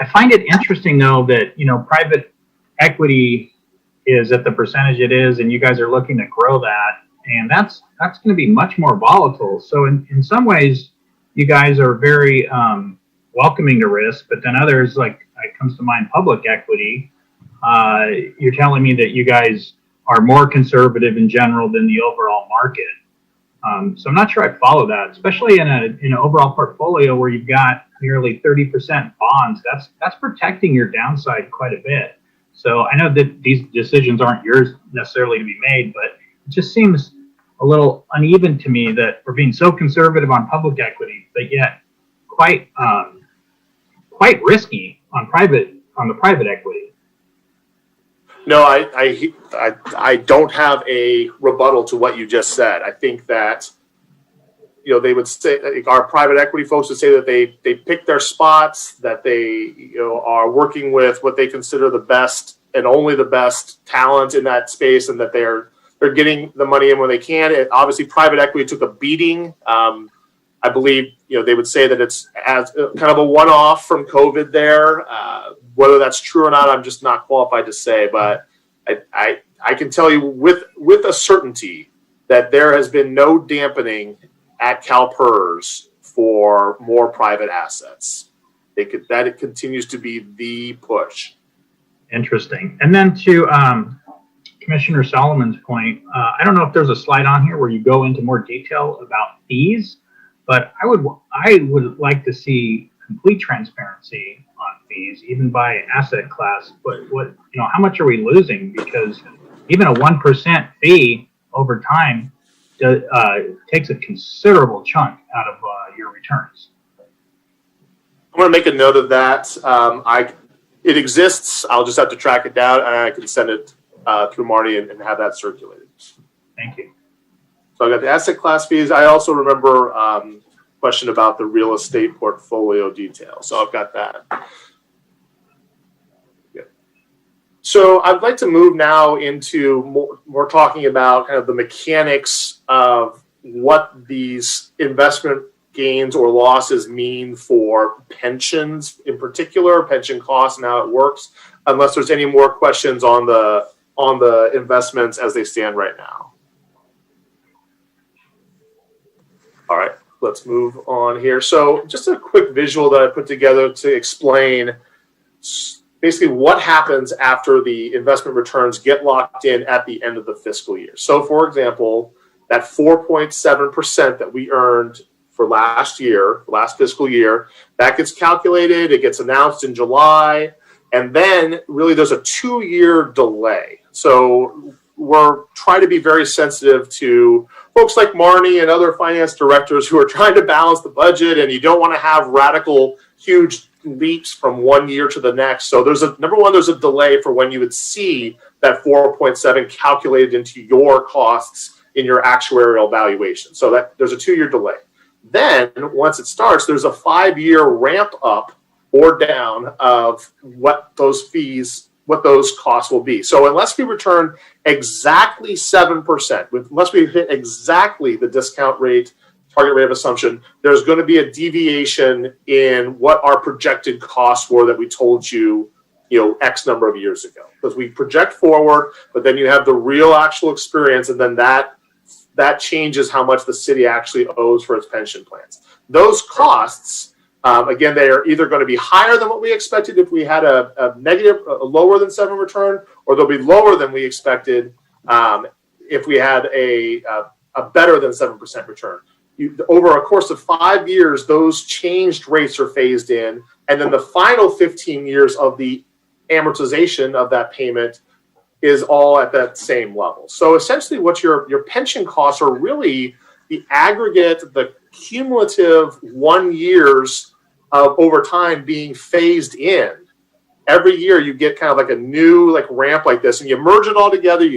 I find it interesting, though, that private equity is at the percentage it is, and you guys are looking to grow that, and that's going to be much more volatile. So in some ways, you guys are very welcoming to risk, but then others, like it comes to mind, public equity. You're telling me that you guys are more conservative in general than the overall market. So I'm not sure I follow that, especially in an overall portfolio where you've got nearly 30% bonds. That's protecting your downside quite a bit. So I know that these decisions aren't yours necessarily to be made, but it just seems a little uneven to me that we're being so conservative on public equity, but yet quite risky on the private equity. No, I don't have a rebuttal to what you just said. I think that, they would say, our private equity folks would say that they pick their spots, that they, are working with what they consider the best and only the best talent in that space, and that they're getting the money in when they can. Obviously, private equity took a beating. I believe, they would say that it's as kind of a one-off from COVID there. Whether that's true or not, I'm just not qualified to say. But I can tell you with a certainty that there has been no dampening at Calpers for more private assets. It continues to be the push. Interesting. And then to Commissioner Solomon's point, I don't know if there's a slide on here where you go into more detail about fees. But I would like to see complete transparency on fees, even by asset class. But how much are we losing? Because even a 1% fee over time takes a considerable chunk out of your returns. I'm going to make a note of that. It exists. I'll just have to track it down, and I can send it through Marty and have that circulated. Thank you. So I got the asset class fees. I also remember question about the real estate portfolio details. So I've got that. Yeah. So I'd like to move now into more talking about kind of the mechanics of what these investment gains or losses mean for pensions, in particular, pension costs and how it works, unless there's any more questions on the investments as they stand right now. All right, let's move on here. So just a quick visual that I put together to explain basically what happens after the investment returns get locked in at the end of the fiscal year. So for example, that 4.7% that we earned for last fiscal year, that gets calculated, it gets announced in July, and then really there's a 2-year delay. So we're trying to be very sensitive to folks like Marnie and other finance directors who are trying to balance the budget, and you don't want to have radical, huge leaps from one year to the next. So there's a delay for when you would see that 4.7 calculated into your costs in your actuarial valuation. So that there's a 2-year delay. Then once it starts, there's a 5-year ramp up or down of what those costs will be. So unless we return exactly 7%, unless we hit exactly the discount rate, target rate of assumption, there's going to be a deviation in what our projected costs were that we told you, X number of years ago. Because we project forward, but then you have the real actual experience, and then that changes how much the city actually owes for its pension plans. Those costs, again, they are either going to be higher than what we expected if we had a lower than 7 return, or they'll be lower than we expected if we had a better than 7% return. Over a course of 5 years, those changed rates are phased in, and then the final 15 years of the amortization of that payment is all at that same level. So essentially what your pension costs are really the aggregate, the cumulative 1 years of over time being phased in. Every year you get kind of like a new ramp like this, and you merge it all together.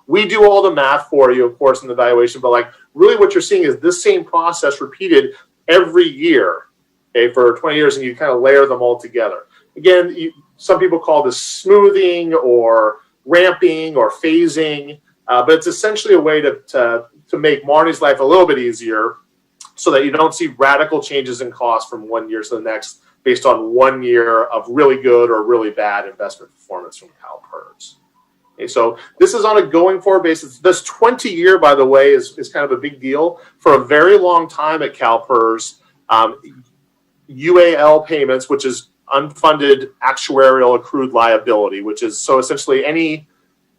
We do all the math for you, of course, in the valuation, but really what you're seeing is this same process repeated every year, okay, for 20 years, and you kind of layer them all together. Again, some people call this smoothing or ramping or phasing, but it's essentially a way to make Marnie's life a little bit easier so that you don't see radical changes in cost from 1 year to the next based on 1 year of really good or really bad investment performance from Calpers. Okay, so this is on a going forward basis. This 20-year, by the way, is kind of a big deal. For a very long time at Calpers, UAL payments, which is unfunded actuarial accrued liability, which is so essentially any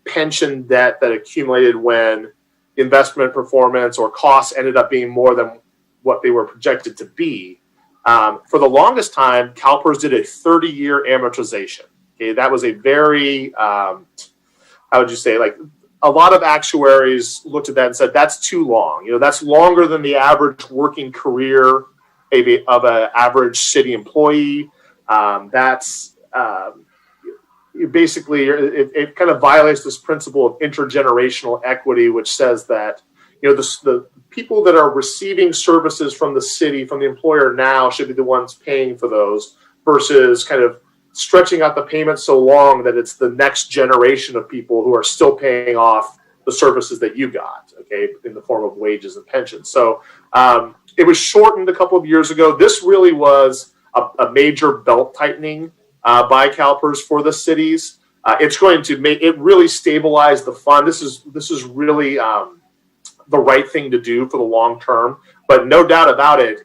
pension debt that accumulated when investment performance or costs ended up being more than what they were projected to be. For the longest time, Calpers did a 30-year amortization. Okay, that was a very, how would you say, a lot of actuaries looked at that and said, that's too long. That's longer than the average working career of an average city employee. Basically, it kind of violates this principle of intergenerational equity, which says that the people that are receiving services from the city, from the employer now, should be the ones paying for those, versus kind of stretching out the payment so long that it's the next generation of people who are still paying off the services that you got, okay, in the form of wages and pensions. So it was shortened a couple of years ago. This really was a major belt tightening by Calpers for the cities. It's going to make it really stabilize the fund. This is really the right thing to do for the long term. But no doubt about it,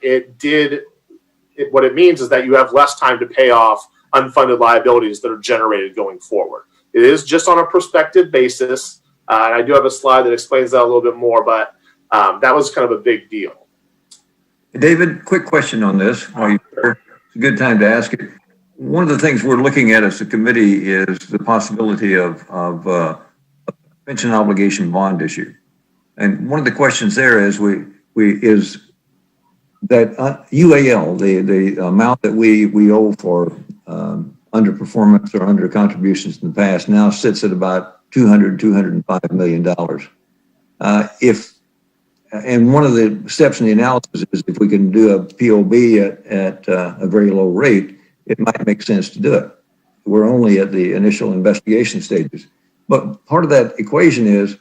what it means is that you have less time to pay off unfunded liabilities that are generated going forward. It is just on a prospective basis. And I do have a slide that explains that a little bit more, but that was kind of a big deal. David, quick question on this. While you're here. It's a good time to ask it. One of the things we're looking at as a committee is the possibility of a pension obligation bond issue. And one of the questions there is is that UAL, the amount that we owe for underperformance or under contributions in the past now sits at about $205 million. And one of the steps in the analysis is if we can do a POB at a very low rate, it might make sense to do it. We're only at the initial investigation stages. But part of that equation is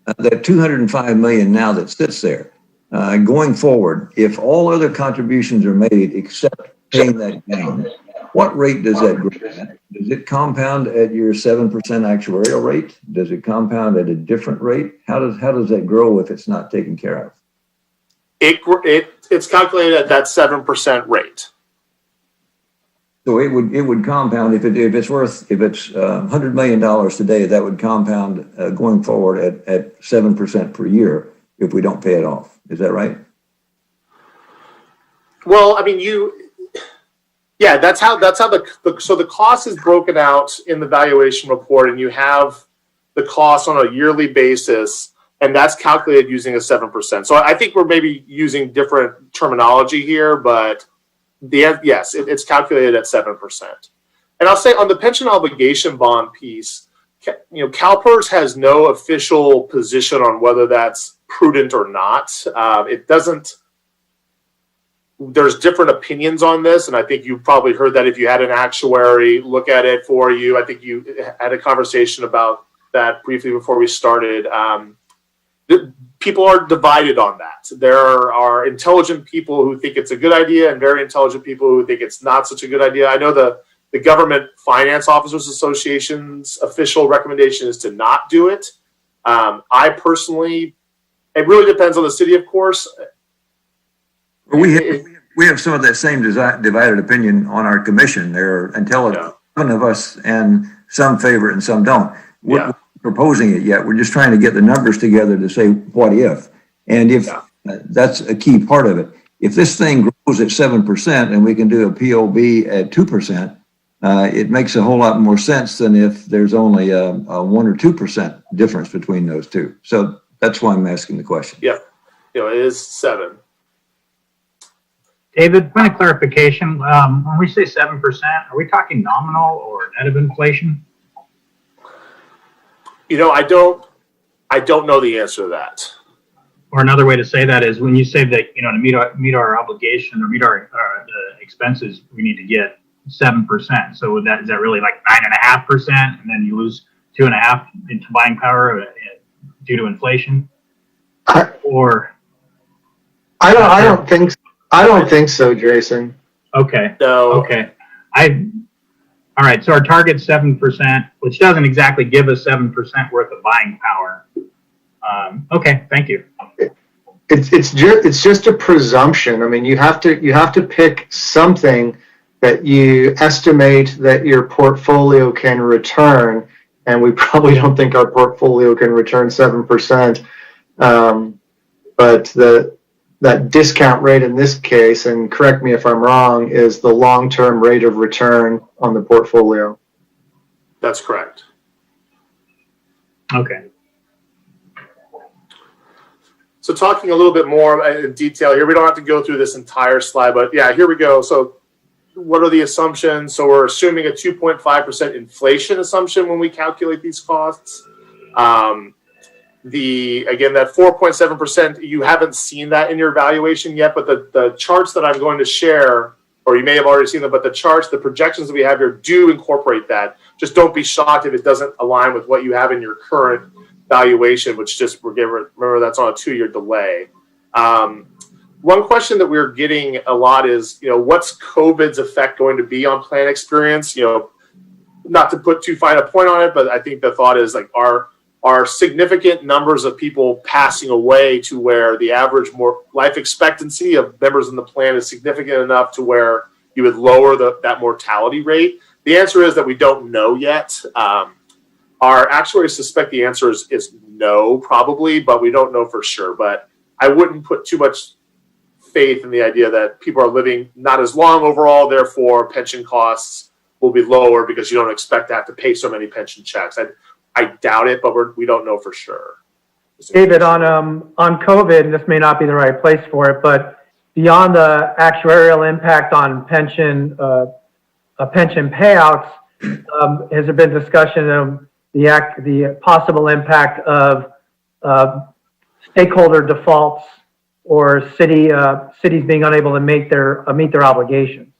that $205 million now that sits there. Going forward, if all other contributions are made except paying that down, what rate does that grow at? Does it compound at your 7% actuarial rate? Does it compound at a different rate? How does that grow if it's not taken care of? It's calculated at that 7% rate. So it would compound if it's $100 million today, that would compound going forward at 7% per year if we don't pay it off. Is that right? Well, I mean, that's how so the cost is broken out in the valuation report, and you have the cost on a yearly basis, and that's calculated using a 7%. So I think we're maybe using different terminology here, but yes, it's calculated at 7%. And I'll say on the pension obligation bond piece, Calpers has no official position on whether that's prudent or not. It doesn't. There's different opinions on this, and I think you probably heard that if you had an actuary look at it for you. I think you had a conversation about that briefly before we started. People are divided on that. There are intelligent people who think it's a good idea and very intelligent people who think it's not such a good idea. I know the Government Finance Officers Association's official recommendation is to not do it. I personally, it really depends on the city, of course. We have some of that same divided opinion on our commission. There are intelligent of us, and some favor it and some don't. We're not proposing it yet. We're just trying to get the numbers together to say what if. And if that's a key part of it. If this thing grows at 7% and we can do a POB at 2%, it makes a whole lot more sense than if there's only a 1 or 2% difference between those two. So that's why I'm asking the question. Yeah, it is 7. David, point of clarification, when we say 7%, are we talking nominal or net of inflation? I don't know the answer to that. Or another way to say that is when you say that, to meet our obligation or meet our expenses, we need to get 7%. So is that really like 9.5%, and then you lose 2.5% into buying power due to inflation? Or I don't think so. I don't think so, Jason. Okay. No. Okay. All right. So our target's 7%, which doesn't exactly give us 7% worth of buying power. Okay. Thank you. It's just a presumption. I mean, you have to pick something that you estimate that your portfolio can return, and we probably don't think our portfolio can return 7%. But that discount rate in this case, and correct me if I'm wrong, is the long-term rate of return on the portfolio. That's correct. Okay. So talking a little bit more in detail here, we don't have to go through this entire slide, but here we go. So what are the assumptions? So we're assuming a 2.5% inflation assumption when we calculate these costs. Again, that 4.7%, you haven't seen that in your evaluation yet, but the charts that I'm going to share, or you may have already seen them, but the projections that we have here do incorporate that. Just don't be shocked if it doesn't align with what you have in your current valuation, which remember that's on a 2-year delay. One question that we're getting a lot is, what's COVID's effect going to be on plan experience? Not to put too fine a point on it, but I think the thought is like, are significant numbers of people passing away to where the average life expectancy of members in the plan is significant enough to where you would lower that mortality rate? The answer is that we don't know yet. Our actuaries suspect the answer is no, probably, but we don't know for sure. But I wouldn't put too much faith in the idea that people are living not as long overall, therefore pension costs will be lower because you don't expect to have to pay so many pension checks. I doubt it, but we don't know for sure. David, on COVID, and this may not be the right place for it, but beyond the actuarial impact on pension payouts, has there been discussion of the possible impact of stakeholder defaults or cities being unable to meet their obligations?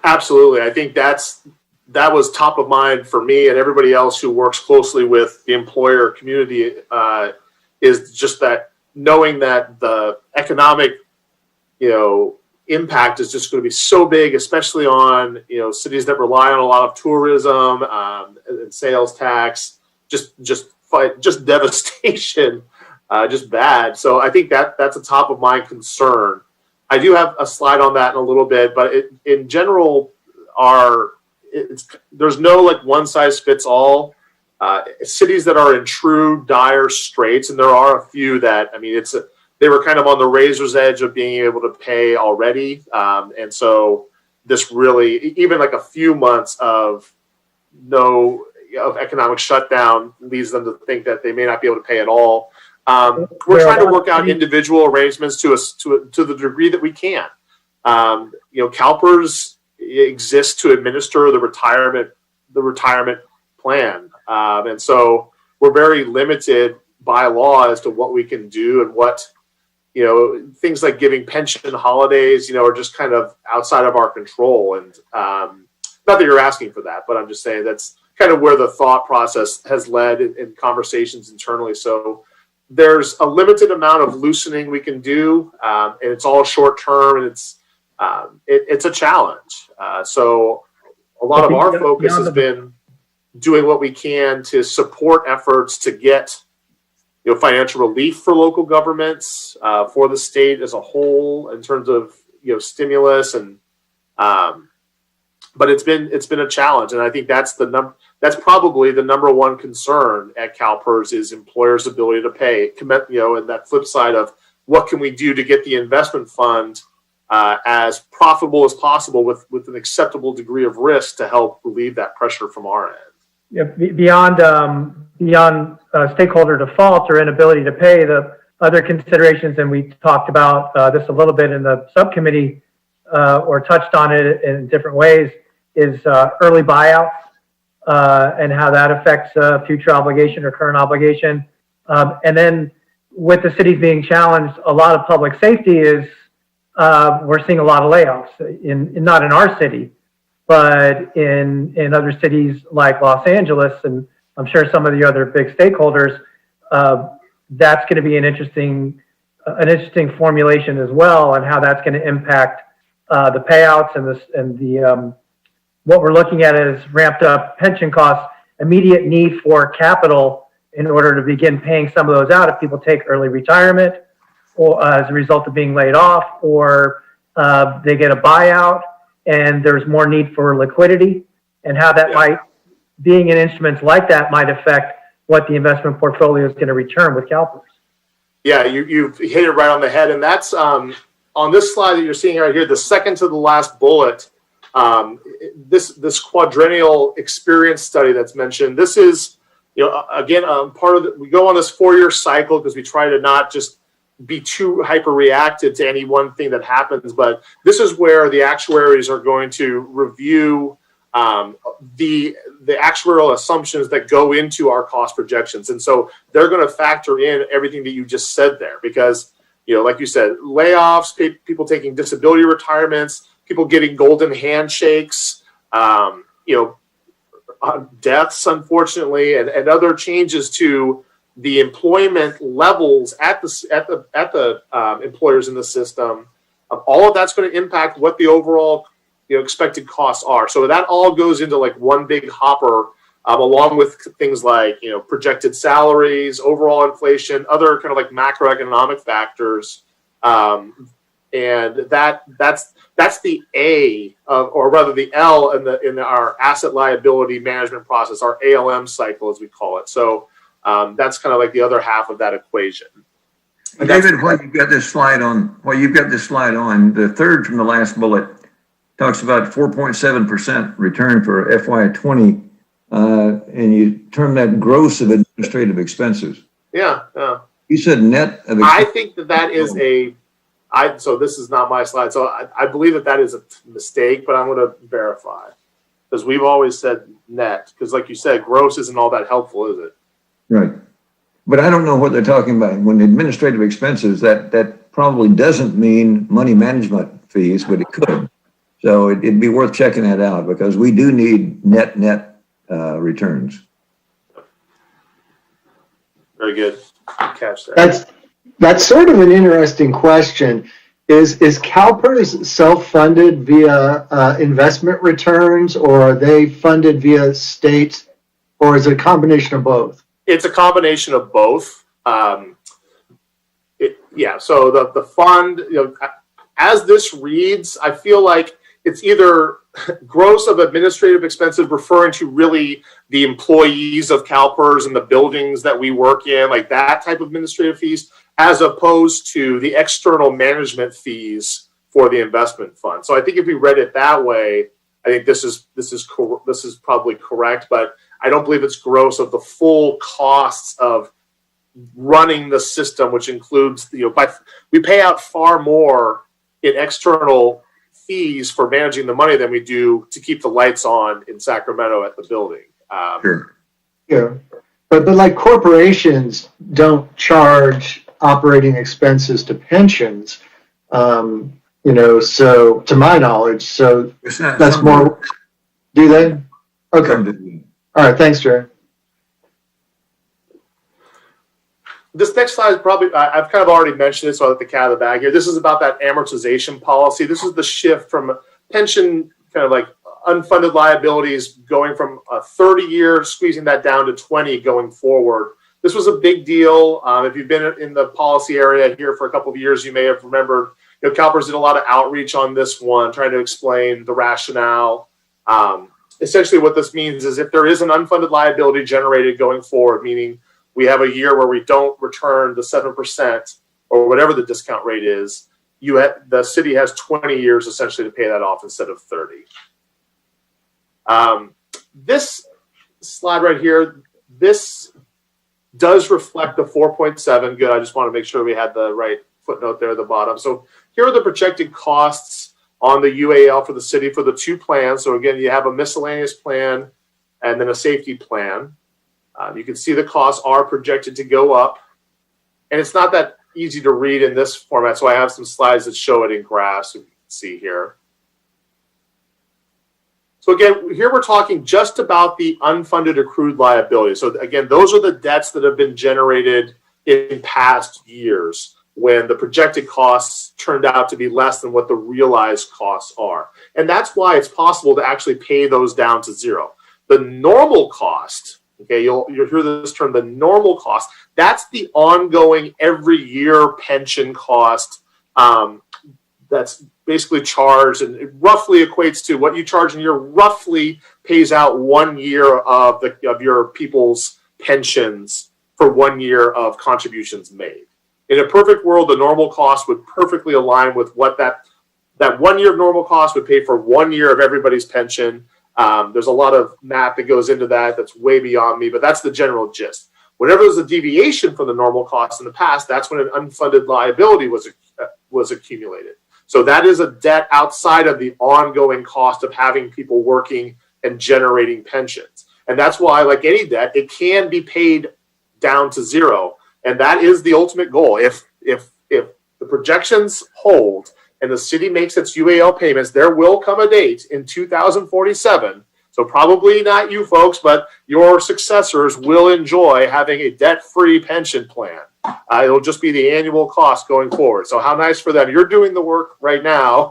Absolutely. I think that was top of mind for me and everybody else who works closely with the employer community, is just that knowing that the economic, impact is just going to be so big, especially on, cities that rely on a lot of tourism, and sales tax, just devastation, just bad. So I think that's a top of mind concern. I do have a slide on that in a little bit, but in general, there's no like one size fits all. Cities that are in true dire straits, and there are a few that, they were kind of on the razor's edge of being able to pay already. And so this really, even like a few months of economic shutdown leads them to think that they may not be able to pay at all. We're trying to work out individual arrangements to the degree that we can. Calpers exists to administer the retirement plan. And so we're very limited by law as to what we can do and what, things like giving pension holidays, are just kind of outside of our control. And not that you're asking for that, but I'm just saying that's kind of where the thought process has led in conversations internally. So there's a limited amount of loosening we can do, and it's all short term, and it's a challenge. So a lot of our focus has been doing what we can to support efforts to get financial relief for local governments, for the state as a whole in terms of stimulus, and but it's been a challenge, and I think that's probably the number one concern at Calpers is employers' ability to pay. And that flip side of what can we do to get the investment fund as profitable as possible with an acceptable degree of risk to help relieve that pressure from our end. Yeah, beyond stakeholder default or inability to pay, the other considerations, and we talked about this a little bit in the subcommittee, or touched on it in different ways, is early buyouts and how that affects future obligation or current obligation. And then with the cities being challenged, a lot of public safety is, we're seeing a lot of layoffs, not in our city, but in other cities like Los Angeles, and I'm sure some of the other big stakeholders. That's going to be an interesting formulation as well, and how that's going to impact the payouts and the what we're looking at is ramped up pension costs, immediate need for capital in order to begin paying some of those out if people take early retirement, or as a result of being laid off, or they get a buyout and there's more need for liquidity, and how that might, being in instruments like that, might affect what the investment portfolio is going to return with Calpers. Yeah, you've hit it right on the head, and that's on this slide that you're seeing right here, the second to the last bullet. This quadrennial experience study that's mentioned. This is, again, part of we go on this 4-year cycle because we try to not just be too hyper reactive to any one thing that happens, but this is where the actuaries are going to review the actuarial assumptions that go into our cost projections. And so they're going to factor in everything that you just said there, because, like you said, layoffs, people taking disability retirements, people getting golden handshakes, deaths, unfortunately, and other changes to the employment levels at the employers in the system. All of that's going to impact what the overall expected costs are. So that all goes into like one big hopper, along with things like projected salaries, overall inflation, other kind of like macroeconomic factors, and that's the A of, or rather the L in our asset liability management process, our ALM cycle as we call it. So that's kind of like the other half of that equation. David, while you've got this slide on, the third from the last bullet talks about 4.7% return for FY20, and you term that gross of administrative expenses. Yeah. You said net of I think that is so this is not my slide. So I believe that is a mistake, but I'm going to verify because we've always said net because like you said, gross isn't all that helpful, is it? Right. But I don't know what they're talking about. When administrative expenses, that probably doesn't mean money management fees, but it could. So it'd be worth checking that out because we do need net returns. Very good. Catch that. That's sort of an interesting question. Is Calpers self-funded via investment returns, or are they funded via state, or is it a combination of both? It's a combination of both. So the fund, as this reads, I feel like it's either gross of administrative expenses referring to really the employees of Calpers and the buildings that we work in, like that type of administrative fees, as opposed to the external management fees for the investment fund. So I think if we read it that way, I think this is probably correct, but I don't believe it's gross of the full costs of running the system, which includes we pay out far more in external fees for managing the money than we do to keep the lights on in Sacramento at the building. Sure. Yeah, but like corporations don't charge operating expenses to pensions, so to my knowledge, so that's more. Do they? Okay. All right. Thanks, Jerry. This next slide is probably, I've kind of already mentioned it, so I'll let the cat out of the bag here. This is about that amortization policy. This is the shift from pension, kind of like unfunded liabilities going from a 30-year, squeezing that down to 20 going forward. This was a big deal. If you've been in the policy area here for a couple of years, you may have remembered, Calpers did a lot of outreach on this one, trying to explain the rationale. Essentially what this means is if there is an unfunded liability generated going forward, meaning we have a year where we don't return the 7% or whatever the discount rate is, the city has 20 years essentially to pay that off instead of 30. This slide right here, this does reflect the 4.7. Good. I just want to make sure we had the right footnote there at the bottom. So here are the projected costs on the UAL for the city for the two plans. So again, you have a miscellaneous plan and then a safety plan. You can see the costs are projected to go up. And it's not that easy to read in this format, so I have some slides that show it in graphs, so you can see here. So again, here we're talking just about the unfunded accrued liability. So again, those are the debts that have been generated in past years when the projected costs turned out to be less than what the realized costs are. And that's why it's possible to actually pay those down to zero. The normal cost, okay, you'll hear this term, the normal cost, that's the ongoing every year pension cost that's basically charged, and it roughly equates to what you charge in a year, roughly pays out 1 year of your people's pensions for 1 year of contributions made. In a perfect world, the normal cost would perfectly align with what that 1 year of normal cost would pay for 1 year of everybody's pension. There's a lot of math that goes into that that's way beyond me, but that's the general gist. Whenever there's a deviation from the normal cost in the past, that's when an unfunded liability was accumulated. So that is a debt outside of the ongoing cost of having people working and generating pensions. And that's why, like any debt, it can be paid down to zero. And that is the ultimate goal. If the projections hold and the city makes its UAL payments, there will come a date in 2047. So probably not you folks, but your successors will enjoy having a debt-free pension plan. It'll just be the annual cost going forward. So how nice for them. You're doing the work right now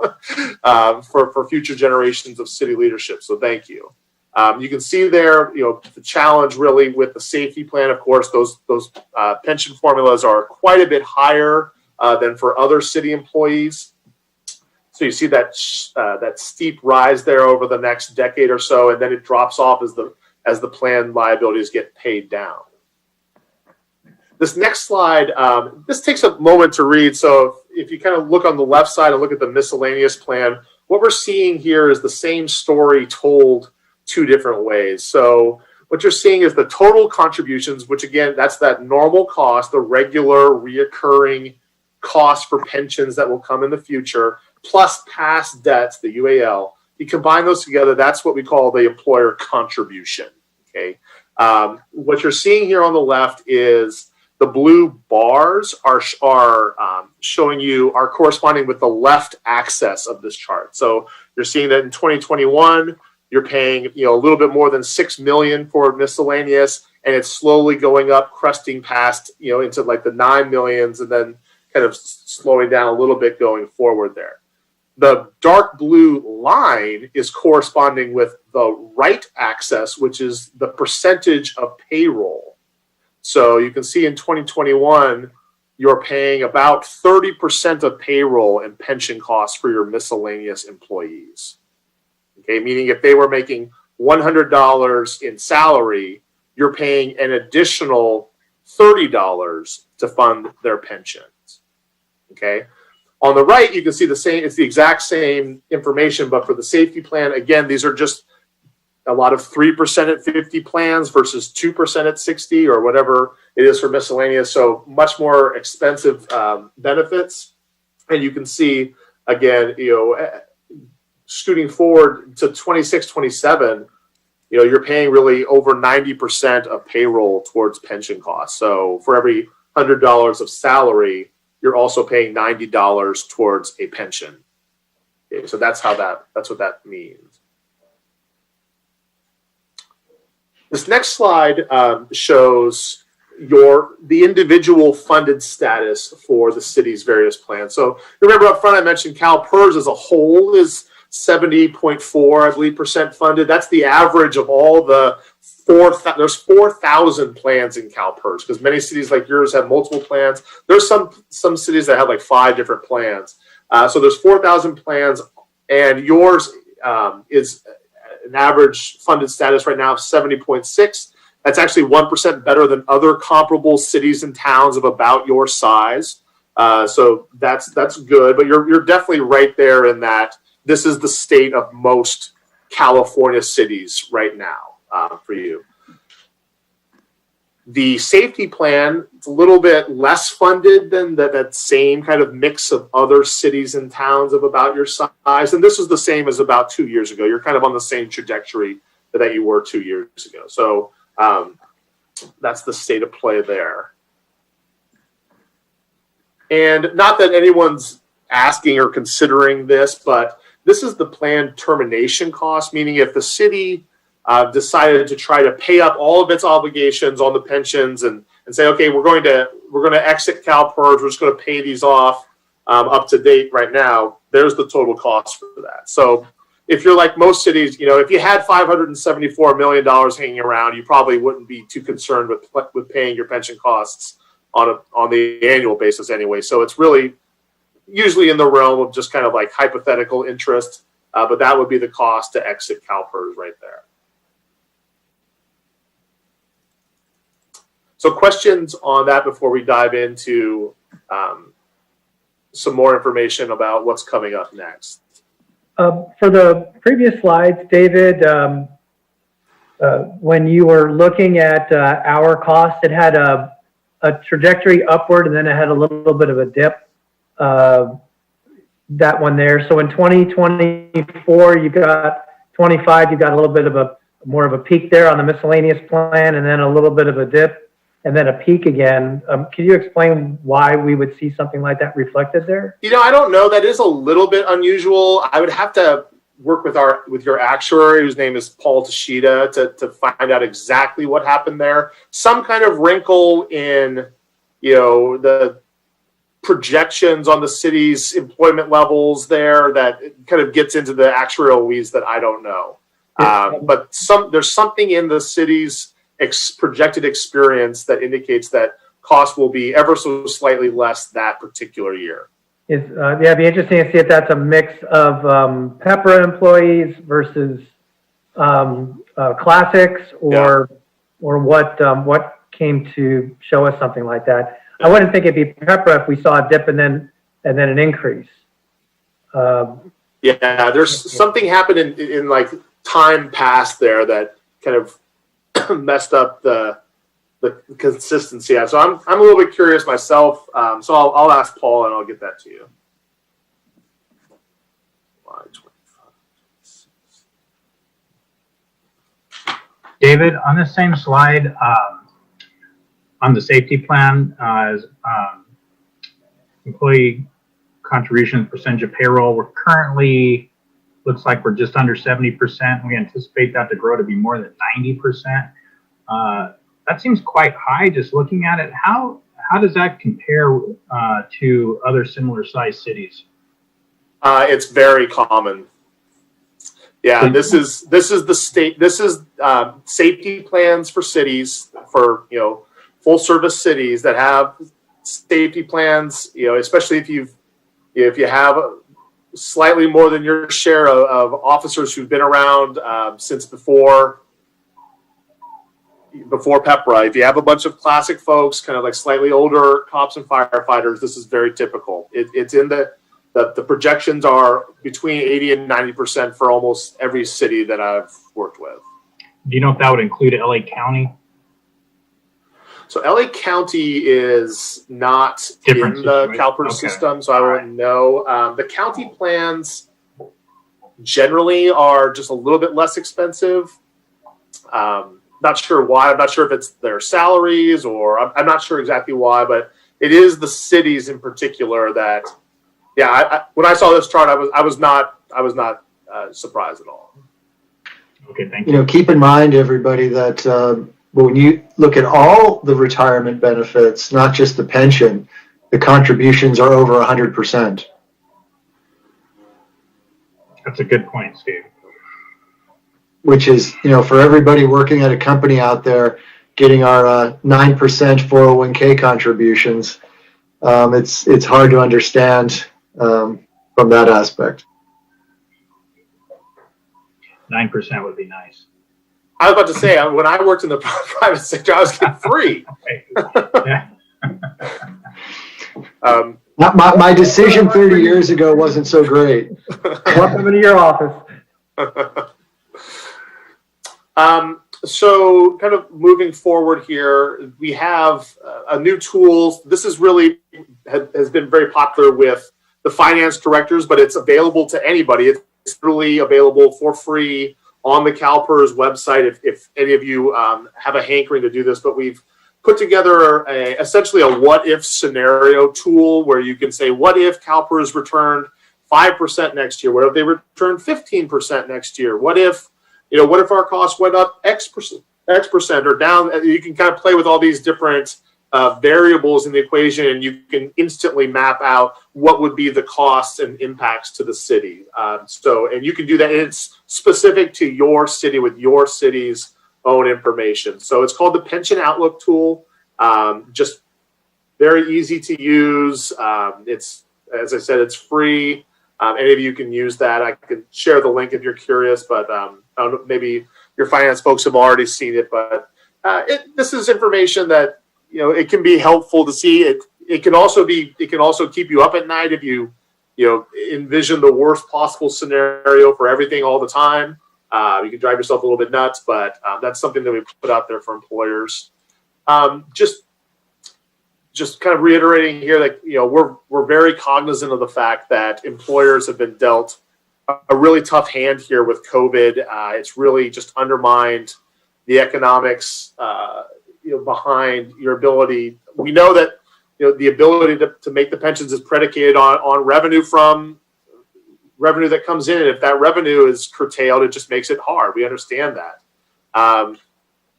for future generations of city leadership. So thank you. You can see there, the challenge really with the safety plan. Of course, those pension formulas are quite a bit higher than for other city employees. So you see that steep rise there over the next decade or so, and then it drops off as the plan liabilities get paid down. This next slide, this takes a moment to read. So if you kind of look on the left side and look at the miscellaneous plan, what we're seeing here is the same story told two different ways. So what you're seeing is the total contributions, which again, that's that normal cost, the regular reoccurring cost for pensions that will come in the future, plus past debts, the UAL. You combine those together, that's what we call the employer contribution. Okay. What you're seeing here on the left is the blue bars are showing you are corresponding with the left axis of this chart. So you're seeing that in 2021, you're paying a little bit more than $6 million for miscellaneous, and it's slowly going up, cresting past into like the 9 millions, and then kind of slowing down a little bit going forward there. The dark blue line is corresponding with the right axis, which is the percentage of payroll. So you can see in 2021, you're paying about 30% of payroll and pension costs for your miscellaneous employees. Okay, meaning if they were making $100 in salary, you're paying an additional $30 to fund their pensions. Okay. On the right, you can see the same, it's the exact same information, but for the safety plan, again, these are just a lot of 3% at 50 plans versus 2% at 60 or whatever it is for miscellaneous. So much more expensive benefits. And you can see, again, scooting forward to 26, 27, you're paying really over 90% of payroll towards pension costs. So for every $100 of salary, you're also paying $90 towards a pension. Okay, so that's what that means. This next slide shows the individual funded status for the city's various plans. So remember up front I mentioned Calpers as a whole is 70.4, I believe, percent funded. That's the average of all the there's 4,000 plans in Calpers, because many cities like yours have multiple plans. There's some cities that have like 5 different plans. So there's 4,000 plans, and yours is an average funded status right now of 70.6. That's actually 1% better than other comparable cities and towns of about your size. So that's good, but you're definitely right there in that this is the state of most California cities right now for you. The safety plan is a little bit less funded than that same kind of mix of other cities and towns of about your size. And this is the same as about 2 years ago. You're kind of on the same trajectory that you were 2 years ago. So that's the state of play there. And not that anyone's asking or considering this, but this is the planned termination cost, meaning if the city decided to try to pay up all of its obligations on the pensions and say, okay, we're going to exit Calpers, we're just going to pay these off up to date right now, there's the total cost for that. So if you're like most cities, if you had $574 million hanging around, you probably wouldn't be too concerned with paying your pension costs on the annual basis anyway. So it's really usually in the realm of just kind of like hypothetical interest, but that would be the cost to exit Calpers right there. So questions on that before we dive into some more information about what's coming up next? For the previous slides, David, when you were looking at our cost, it had a trajectory upward, and then it had a little bit of a dip. That one there. So in 2024, you got 25, you got a little bit of more of a peak there on the miscellaneous plan, and then a little bit of a dip, and then a peak again. Can you explain why we would see something like that reflected there? I don't know. That is a little bit unusual. I would have to work with your actuary, whose name is Paul Tashida, to find out exactly what happened there. Some kind of wrinkle in, the projections on the city's employment levels there that kind of gets into the actuarial weeds that I don't know. But there's something in the city's projected experience that indicates that cost will be ever so slightly less that particular year. It'd be interesting to see if that's a mix of PEPRA employees versus classics, or what came to show us something like that. I wouldn't think it'd be PEPRA if we saw a dip and then an increase. Yeah, there's something happened in like time past there that kind of messed up the consistency. So I'm a little bit curious myself. So I'll ask Paul and I'll get that to you. David, on the same slide, on the safety plan, as employee contribution percentage of payroll, we're currently, looks like we're just under 70%. We anticipate that to grow to be more than 90%. That seems quite high just looking at it. How does that compare to other similar sized cities? It's very common. Yeah, this is the state. This is safety plans for cities, for full service cities that have safety plans. Especially if you have slightly more than your share of officers who've been around since before PEPRA. If you have a bunch of classic folks, kind of like slightly older cops and firefighters, this is very typical. It's in the projections are between 80 and 90% for almost every city that I've worked with. Do you know if that would include LA County? So LA County is not Different in the situation. Calpers Okay. system, so I wouldn't know. The county plans generally are just a little bit less expensive. Not sure why. I'm not sure if it's their salaries or I'm not sure exactly why, but it is the cities in particular that. Yeah, when I saw this chart, I was not surprised at all. Okay, thank you. Keep in mind, everybody, that when you look at all the retirement benefits, not just the pension, the contributions are over 100%. That's a good point, Steve. Which is, for everybody working at a company out there, getting our 9% 401k contributions, it's hard to understand from that aspect. 9% would be nice. I was about to say, when I worked in the private sector, I was getting free. Yeah. My decision 30 years ago wasn't so great. Welcome into your office. So kind of moving forward here, we have a new tool. This is really has been very popular with the finance directors, but it's available to anybody. It's really available for free on the Calpers website if any of you have a hankering to do this. But we've put together essentially a what-if scenario tool where you can say, what if Calpers returned 5% next year? What if they returned 15% next year? What if our costs went up X percent or down? You can kind of play with all these different variables in the equation, and you can instantly map out what would be the costs and impacts to the city. And you can do that, and it's specific to your city with your city's own information. So it's called the Pension Outlook tool. Just very easy to use. It's, as I said, it's free. Any of you can use that. I can share the link if you're curious, but I don't know, maybe your finance folks have already seen it. But this is information that it can be helpful to see. It can also keep you up at night if you envision the worst possible scenario for everything all the time. You can drive yourself a little bit nuts, but that's something that we put out there for employers. Just kind of reiterating here that we're very cognizant of the fact that employers have been dealt a really tough hand here with COVID. It's really just undermined the economics behind your ability. We know that the ability to make the pensions is predicated on revenue from revenue that comes in. And if that revenue is curtailed, it just makes it hard. We understand that.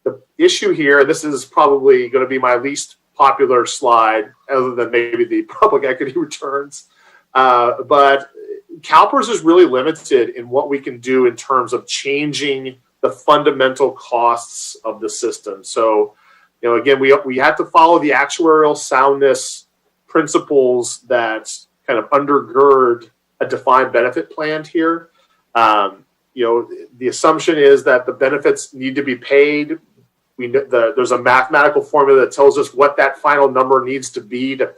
The issue here, and this is probably going to be my least popular slide, other than maybe the public equity returns, but Calpers is really limited in what we can do in terms of changing the fundamental costs of the system. So, again, we have to follow the actuarial soundness principles that kind of undergird a defined benefit plan here. The assumption is that the benefits need to be paid there's a mathematical formula that tells us what that final number needs to be to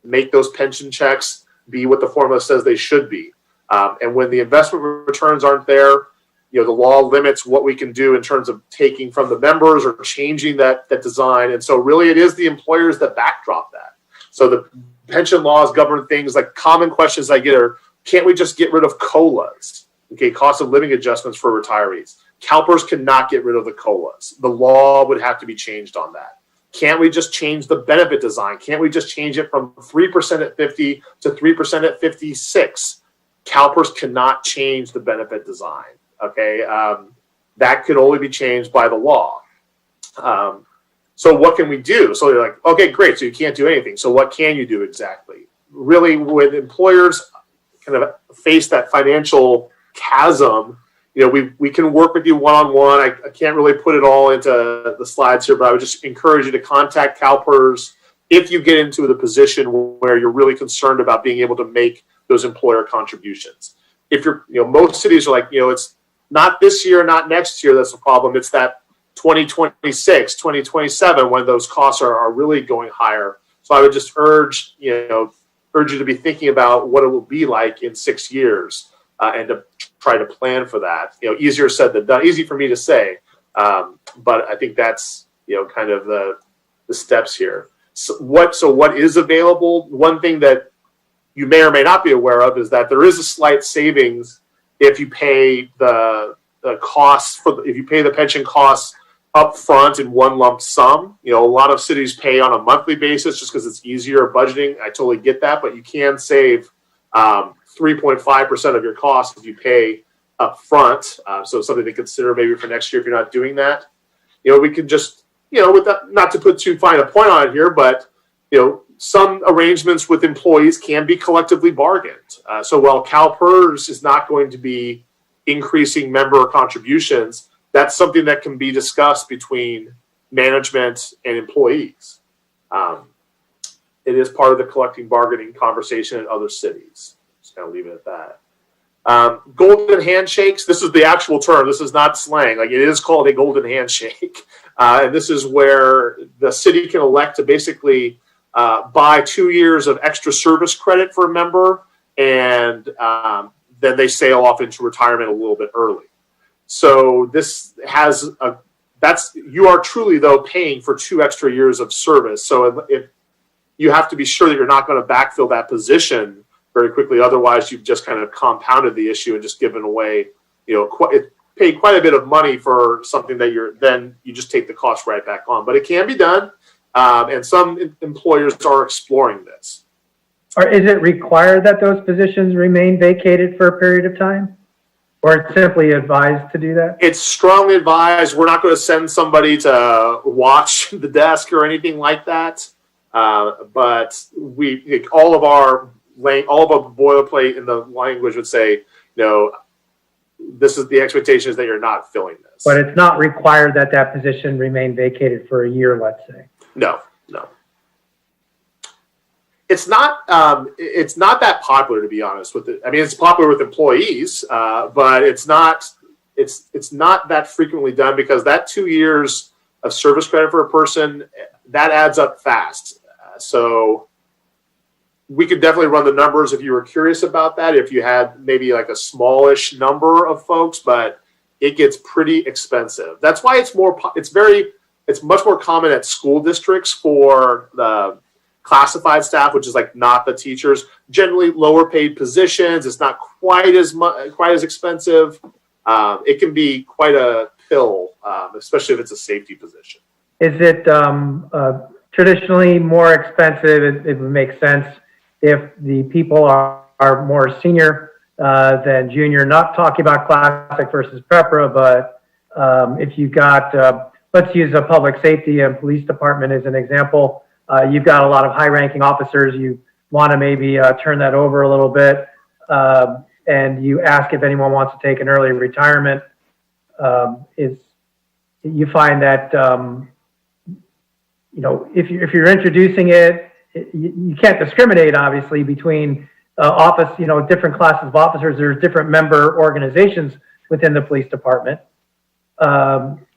make those pension checks be what the formula says they should be. And when the investment returns aren't there, the law limits what we can do in terms of taking from the members or changing that design. And so really it is the employers that backdrop that. So the pension laws govern things like common questions I get are, can't we just get rid of COLAs? Okay, cost of living adjustments for retirees. Calpers cannot get rid of the COLAs. The law would have to be changed on that. Can't we just change the benefit design? Can't we just change it from 3% at 50 to 3% at 56? Calpers cannot change the benefit design. Okay, that could only be changed by the law. So what can we do? So they're like, okay, great. So you can't do anything. So what can you do exactly? Really, when employers kind of face that financial chasm, we can work with you one-on-one. I can't really put it all into the slides here, but I would just encourage you to contact Calpers if you get into the position where you're really concerned about being able to make those employer contributions. If you're, most cities are like, it's not this year, not next year, that's the problem. It's that 2026, 2027, when those costs are really going higher. So I would just urge you to be thinking about what it will be like in 6 years and to try to plan for that. Easier said than done. Easy for me to say, but I think that's kind of the steps here. So what is available? One thing that you may or may not be aware of is that there is a slight savings if you pay the costs if you pay the pension costs up front in one lump sum. A lot of cities pay on a monthly basis just because it's easier budgeting. I totally get that, but you can save 3.5% of your costs if you pay up front. So something to consider maybe for next year if you're not doing that. We could just, with that, not to put too fine a point on it here, but some arrangements with employees can be collectively bargained. So while Calpers is not going to be increasing member contributions, that's something that can be discussed between management and employees. It is part of the collective bargaining conversation in other cities. Just kind of leave it at that. Golden handshakes. This is the actual term. This is not slang. Like, it is called a golden handshake. And this is where the city can elect to basically buy 2 years of extra service credit for a member, and then they sail off into retirement a little bit early. So this has you are truly though paying for 2 extra years of service. So if you have to be sure that you're not going to backfill that position very quickly, otherwise you've just kind of compounded the issue and just given away, paid quite a bit of money for something that you just take the cost right back on. But it can be done. And some employers are exploring this. Or is it required that those positions remain vacated for a period of time? Or it's simply advised to do that? It's strongly advised. We're not going to send somebody to watch the desk or anything like that. But all of our boilerplate in the language would say, this is the expectation is that you're not filling this. But it's not required that that position remain vacated for a year, let's say. No. It's not that popular, to be honest with it. I mean, it's popular with employees, but it's not that frequently done, because that 2 years of service credit for a person, that adds up fast. So we could definitely run the numbers if you were curious about that, if you had maybe like a smallish number of folks, but it gets pretty expensive. That's why it's much more common at school districts for the classified staff, which is like not the teachers. Generally lower paid positions. It's not quite as expensive. It can be quite a pill, especially if it's a safety position. Is it traditionally more expensive? It would make sense if the people are more senior than junior. Not talking about classic versus PREPRA, but if you've got, let's use a public safety and police department as an example. You've got a lot of high-ranking officers. You want to maybe turn that over a little bit, and you ask if anyone wants to take an early retirement. You find that if you're introducing it, you can't discriminate obviously between different classes of officers. There's different member organizations within the police department.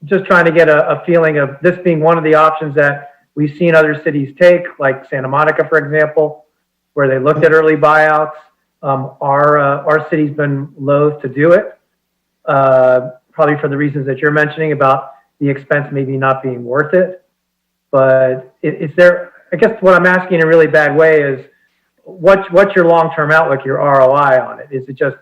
Just trying to get a feeling of this being one of the options that we've seen other cities take, like Santa Monica, for example, where they looked at early buyouts. Our city's been loath to do it, probably for the reasons that you're mentioning about the expense maybe not being worth it. But is there, I guess what I'm asking in a really bad way is, what's your long-term outlook, your ROI on it? Is it just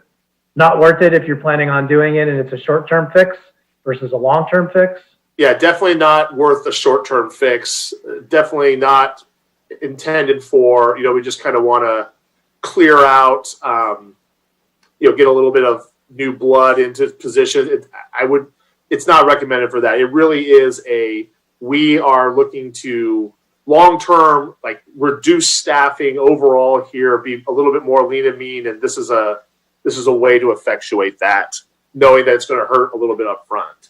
not worth it if you're planning on doing it and it's a short-term fix versus a long-term fix? Yeah, definitely not worth a short-term fix. Definitely not intended for, we just kind of want to clear out, get a little bit of new blood into position. It's not recommended for that. It really is we are looking to long-term, like, reduce staffing overall here, be a little bit more lean and mean, and this is a way to effectuate that, knowing that it's going to hurt a little bit up front.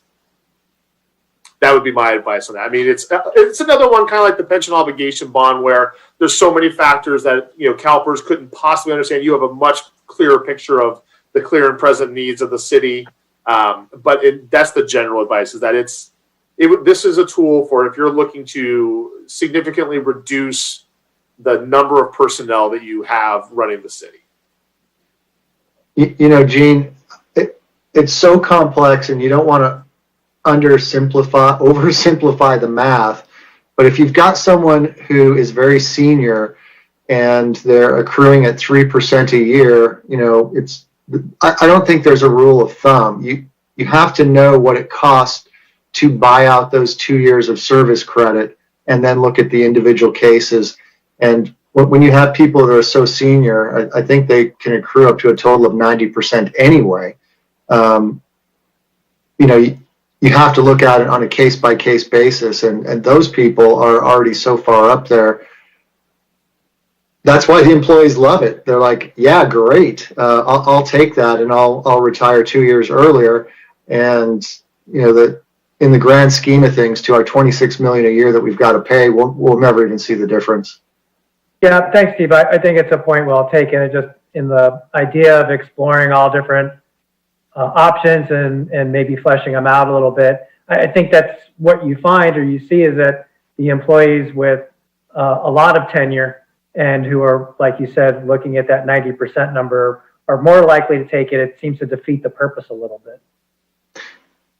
That would be my advice on that. I mean, it's another one kind of like the pension obligation bond, where there's so many factors that Calpers couldn't possibly understand. You have a much clearer picture of the clear and present needs of the city, but that's the general advice: is that this is a tool for if you're looking to significantly reduce the number of personnel that you have running the city. Gene, it's so complex, and you don't want to oversimplify the math. But if you've got someone who is very senior and they're accruing at 3% a year, I don't think there's a rule of thumb. You have to know what it costs to buy out those 2 years of service credit, and then look at the individual cases. And when you have people that are so senior, I think they can accrue up to a total of 90% anyway. You have to look at it on a case-by-case basis, and those people are already so far up there. That's why the employees love it. They're like, yeah, great. I'll take that, and I'll retire 2 years earlier. And that in the grand scheme of things, to our $26 million a year that we've got to pay, we'll never even see the difference. Yeah, thanks, Steve. I think it's a point well taken. It just in the idea of exploring all different options and maybe fleshing them out a little bit. I think that's what you find or you see, is that the employees with a lot of tenure and who are, like you said, looking at that 90% number are more likely to take it. It seems to defeat the purpose a little bit.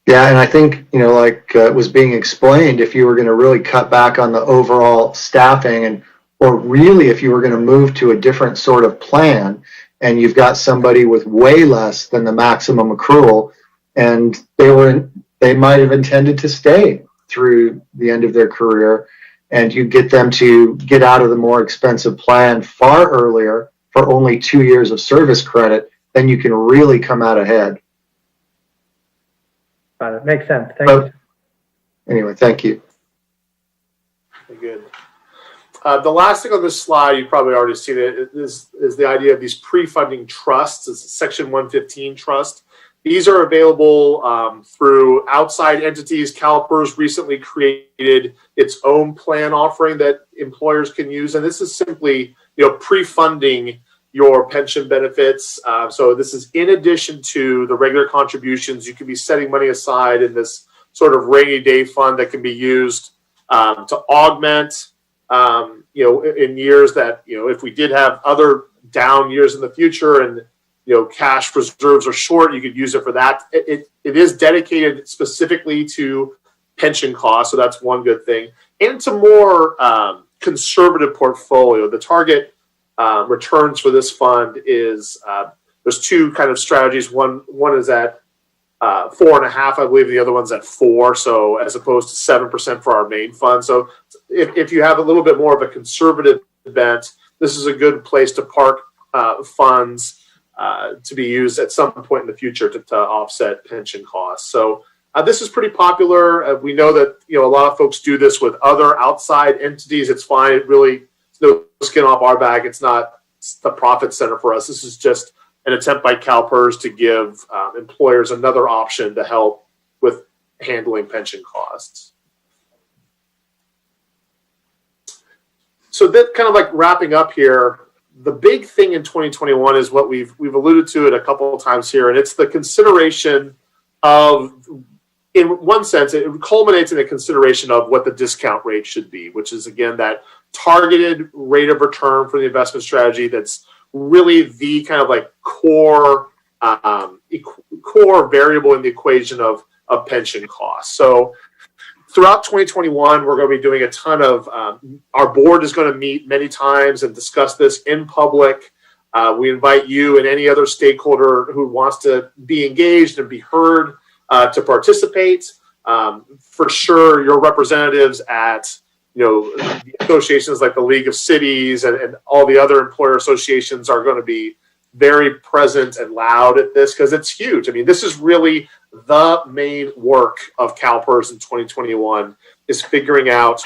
Yeah, and I think, like it was being explained, if you were going to really cut back on the overall staffing, or really if you were going to move to a different sort of plan, and you've got somebody with way less than the maximum accrual, and they might have intended to stay through the end of their career, and you get them to get out of the more expensive plan far earlier for only 2 years of service credit, then you can really come out ahead. Got it. Makes sense. Thank you. Anyway, thank you. Very good. The last thing on this slide, you've probably already seen it, is the idea of these pre-funding trusts. It's Section 115 trust. These are available through outside entities. Calpers recently created its own plan offering that employers can use, and this is simply pre-funding your pension benefits. So this is in addition to the regular contributions. You can be setting money aside in this sort of rainy day fund that can be used to augment. In years that, if we did have other down years in the future and, cash reserves are short, you could use it for that. It is dedicated specifically to pension costs, so that's one good thing. And it's a more conservative portfolio. The target returns for this fund is, there's two kind of strategies. One is at 4.5, I believe. The other one's at 4. So as opposed to 7% for our main fund. So if you have a little bit more of a conservative bent, this is a good place to park funds to be used at some point in the future to offset pension costs. So this is pretty popular. We know that a lot of folks do this with other outside entities. It's fine. It really, it's no skin off our back. It's not the profit center for us. This is just an attempt by Calpers to give employers another option to help with handling pension costs. So that kind of like wrapping up here, the big thing in 2021 is what we've alluded to it a couple of times here, and it's the consideration of in one sense, it culminates in a consideration of what the discount rate should be, which is, again, that targeted rate of return for the investment strategy that's really the kind of like core variable in the equation of pension costs. So throughout 2021, we're going to be doing a ton of, our board is going to meet many times and discuss this in public. We invite you and any other stakeholder who wants to be engaged and be heard to participate. For sure, your representatives at the associations like the League of Cities and all the other employer associations are going to be very present and loud at this because it's huge. I mean, this is really the main work of Calpers in 2021 is figuring out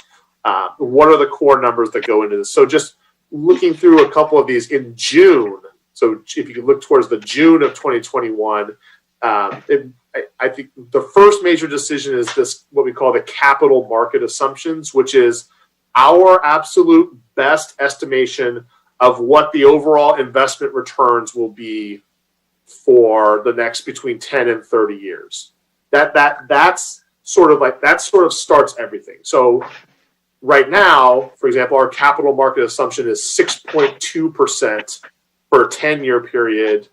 what are the core numbers that go into this. So just looking through a couple of these in June. So if you can look towards the June of 2021, I think the first major decision is this, what we call the capital market assumptions, which is our absolute best estimation of what the overall investment returns will be for the next between 10 and 30 years. That's sort of starts everything. So right now, for example, our capital market assumption is 6.2% for a 10-year period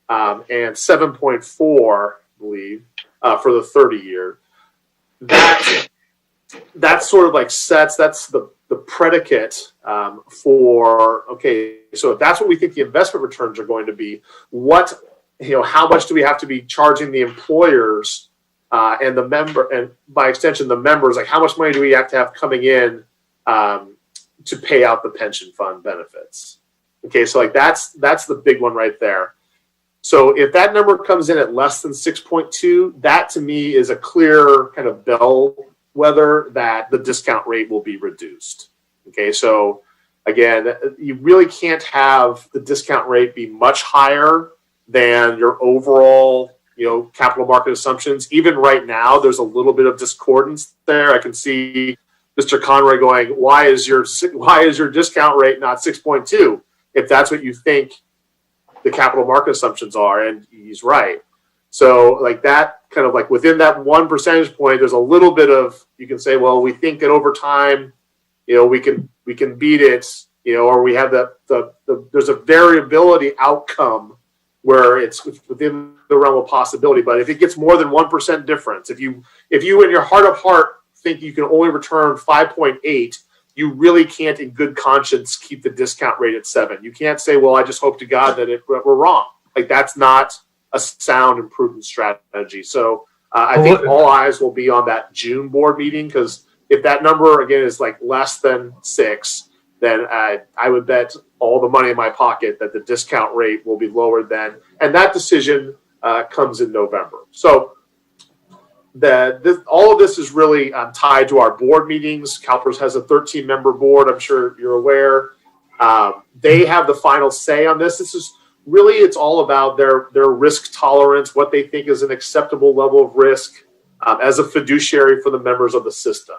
and 7.4%, I believe, for the 30-year. That's sort of like that's the predicate for, okay, so if that's what we think the investment returns are going to be, how much do we have to be charging the employers and the member, and by extension the members, like how much money do we have to have coming in to pay out the pension fund benefits? Okay, so like that's the big one right there. So if that number comes in at less than 6.2, that to me is a clear kind of bellwether that the discount rate will be reduced. Okay, so again, you really can't have the discount rate be much higher than your overall, capital market assumptions. Even right now, there's a little bit of discordance there. I can see Mr. Conroy going, why is your discount rate not 6.2 if that's what you think the capital market assumptions are? And he's right. So like that kind of like within that 1 percentage point, there's a little bit of, you can say, well, we think that over time, we can beat it, or we have there's a variability outcome where it's within the realm of possibility. But if it gets more than 1% difference, if you in your heart of heart think you can only return 5.8, you really can't in good conscience keep the discount rate at 7. You can't say, well, I just hope to God that we're wrong. Like that's not a sound and prudent strategy. So I think all eyes will be on that June board meeting, because if that number again is like less than 6, then I would bet all the money in my pocket that the discount rate will be lower then. And that decision comes in November. So all of this is really tied to our board meetings. Calpers has a 13-member board. I'm sure you're aware. They have the final say on this. This is really, it's all about their risk tolerance, what they think is an acceptable level of risk as a fiduciary for the members of the system.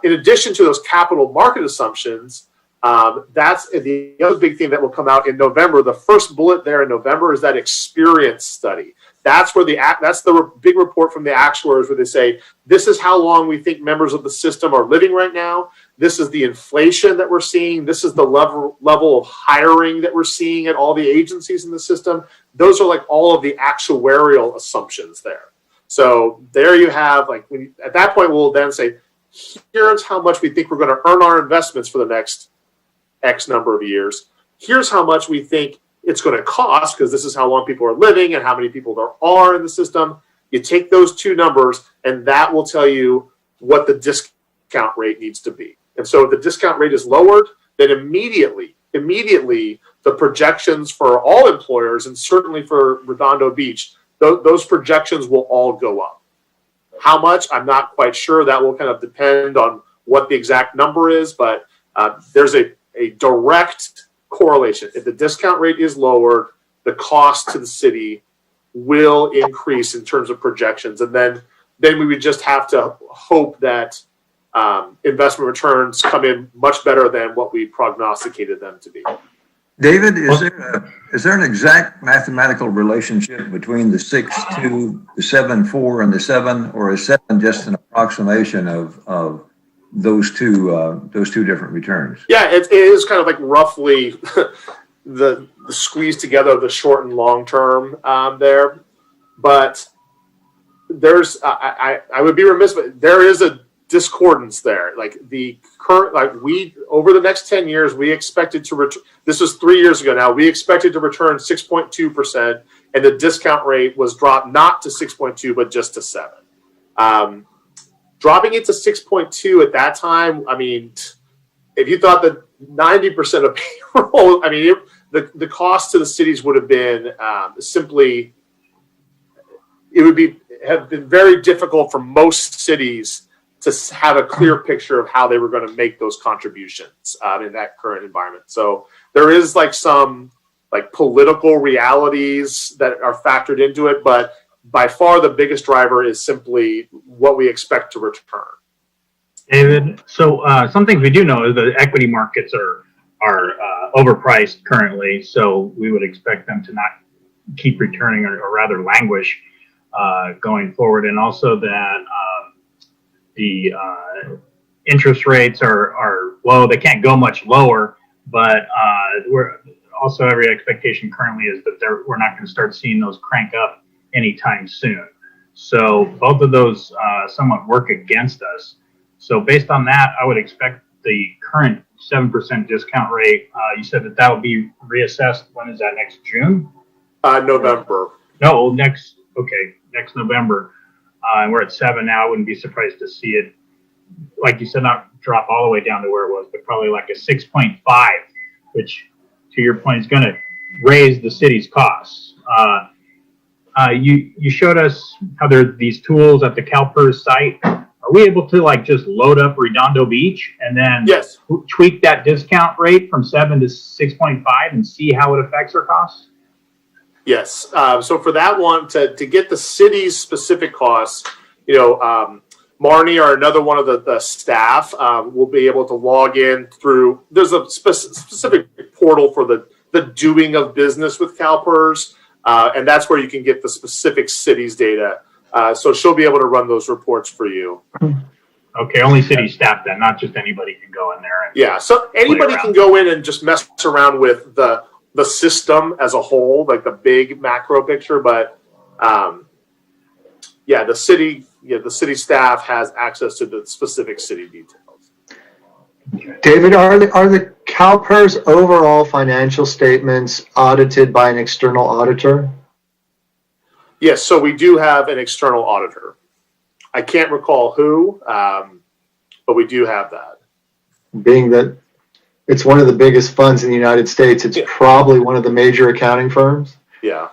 In addition to those capital market assumptions, that's the other big thing that will come out in November. The first bullet there in November is that experience study. That's where that's the big report from the actuaries where they say, this is how long we think members of the system are living right now. This is the inflation that we're seeing. This is the level of hiring that we're seeing at all the agencies in the system. Those are like all of the actuarial assumptions there. So there you have, like, at that point, we'll then say, here's how much we think we're going to earn our investments for the next X number of years. Here's how much we think it's going to cost, because this is how long people are living and how many people there are in the system. You take those two numbers, and that will tell you what the discount rate needs to be. And so if the discount rate is lowered, then immediately, the projections for all employers, and certainly for Redondo Beach, those projections will all go up. How much? I'm not quite sure. That will kind of depend on what the exact number is, but there's a direct correlation. If the discount rate is lowered, the cost to the city will increase in terms of projections. And then we would just have to hope that investment returns come in much better than what we prognosticated them to be. David, is there an exact mathematical relationship between the 6.2, the 7.4, and the 7, or is 7 just an approximation of those two different returns? Yeah, it is kind of like roughly the squeeze together of the short and long term there, but there's I would be remiss, but there is a discordance there. Like the current, we over the next 10 years, we expected to return. This was 3 years ago now. We expected to return 6.2%, and the discount rate was dropped not to 6.2, but just to 7. Dropping it to 6.2 at that time, I mean, if you thought that 90% of payroll, I mean, the cost to the cities would have been simply, it would have been very difficult for most cities to have a clear picture of how they were going to make those contributions in that current environment. So there is like some like political realities that are factored into it, but by far the biggest driver is simply what we expect to return. David, so some things we do know is the equity markets are overpriced currently, so we would expect them to not keep returning or rather languish going forward, and also that the interest rates are low. They can't go much lower, but we're also every expectation currently is that we're not going to start seeing those crank up anytime soon. So both of those somewhat work against us. So based on that, I would expect the current 7% discount rate. You said that will be reassessed. When is that? Next June? November. No, next November. And we're at 7 now. I wouldn't be surprised to see it, like you said, not drop all the way down to where it was, but probably like a 6.5, which, to your point, is going to raise the city's costs. You showed us how there are these tools at the Calpers site. Are we able to like just load up Redondo Beach and then Yes. tweak that discount rate from 7 to 6.5 and see how it affects our costs? Yes. So for that one, to get the city's specific costs, Marnie or another one of the staff will be able to log in through. There's a specific portal for the doing of business with Calpers, and that's where you can get the specific city's data. So she'll be able to run those reports for you. Okay, only city staff then, not just anybody can go in there. Yeah, so anybody can go in and just mess around with the system as a whole, like the big macro picture, but the city staff has access to the specific city details. David, are the Calpers overall financial statements audited by an external auditor? Yes, so we do have an external auditor. I can't recall who, but we do have that. Being that it's one of the biggest funds in the United States, it's probably one of the major accounting firms. Yeah.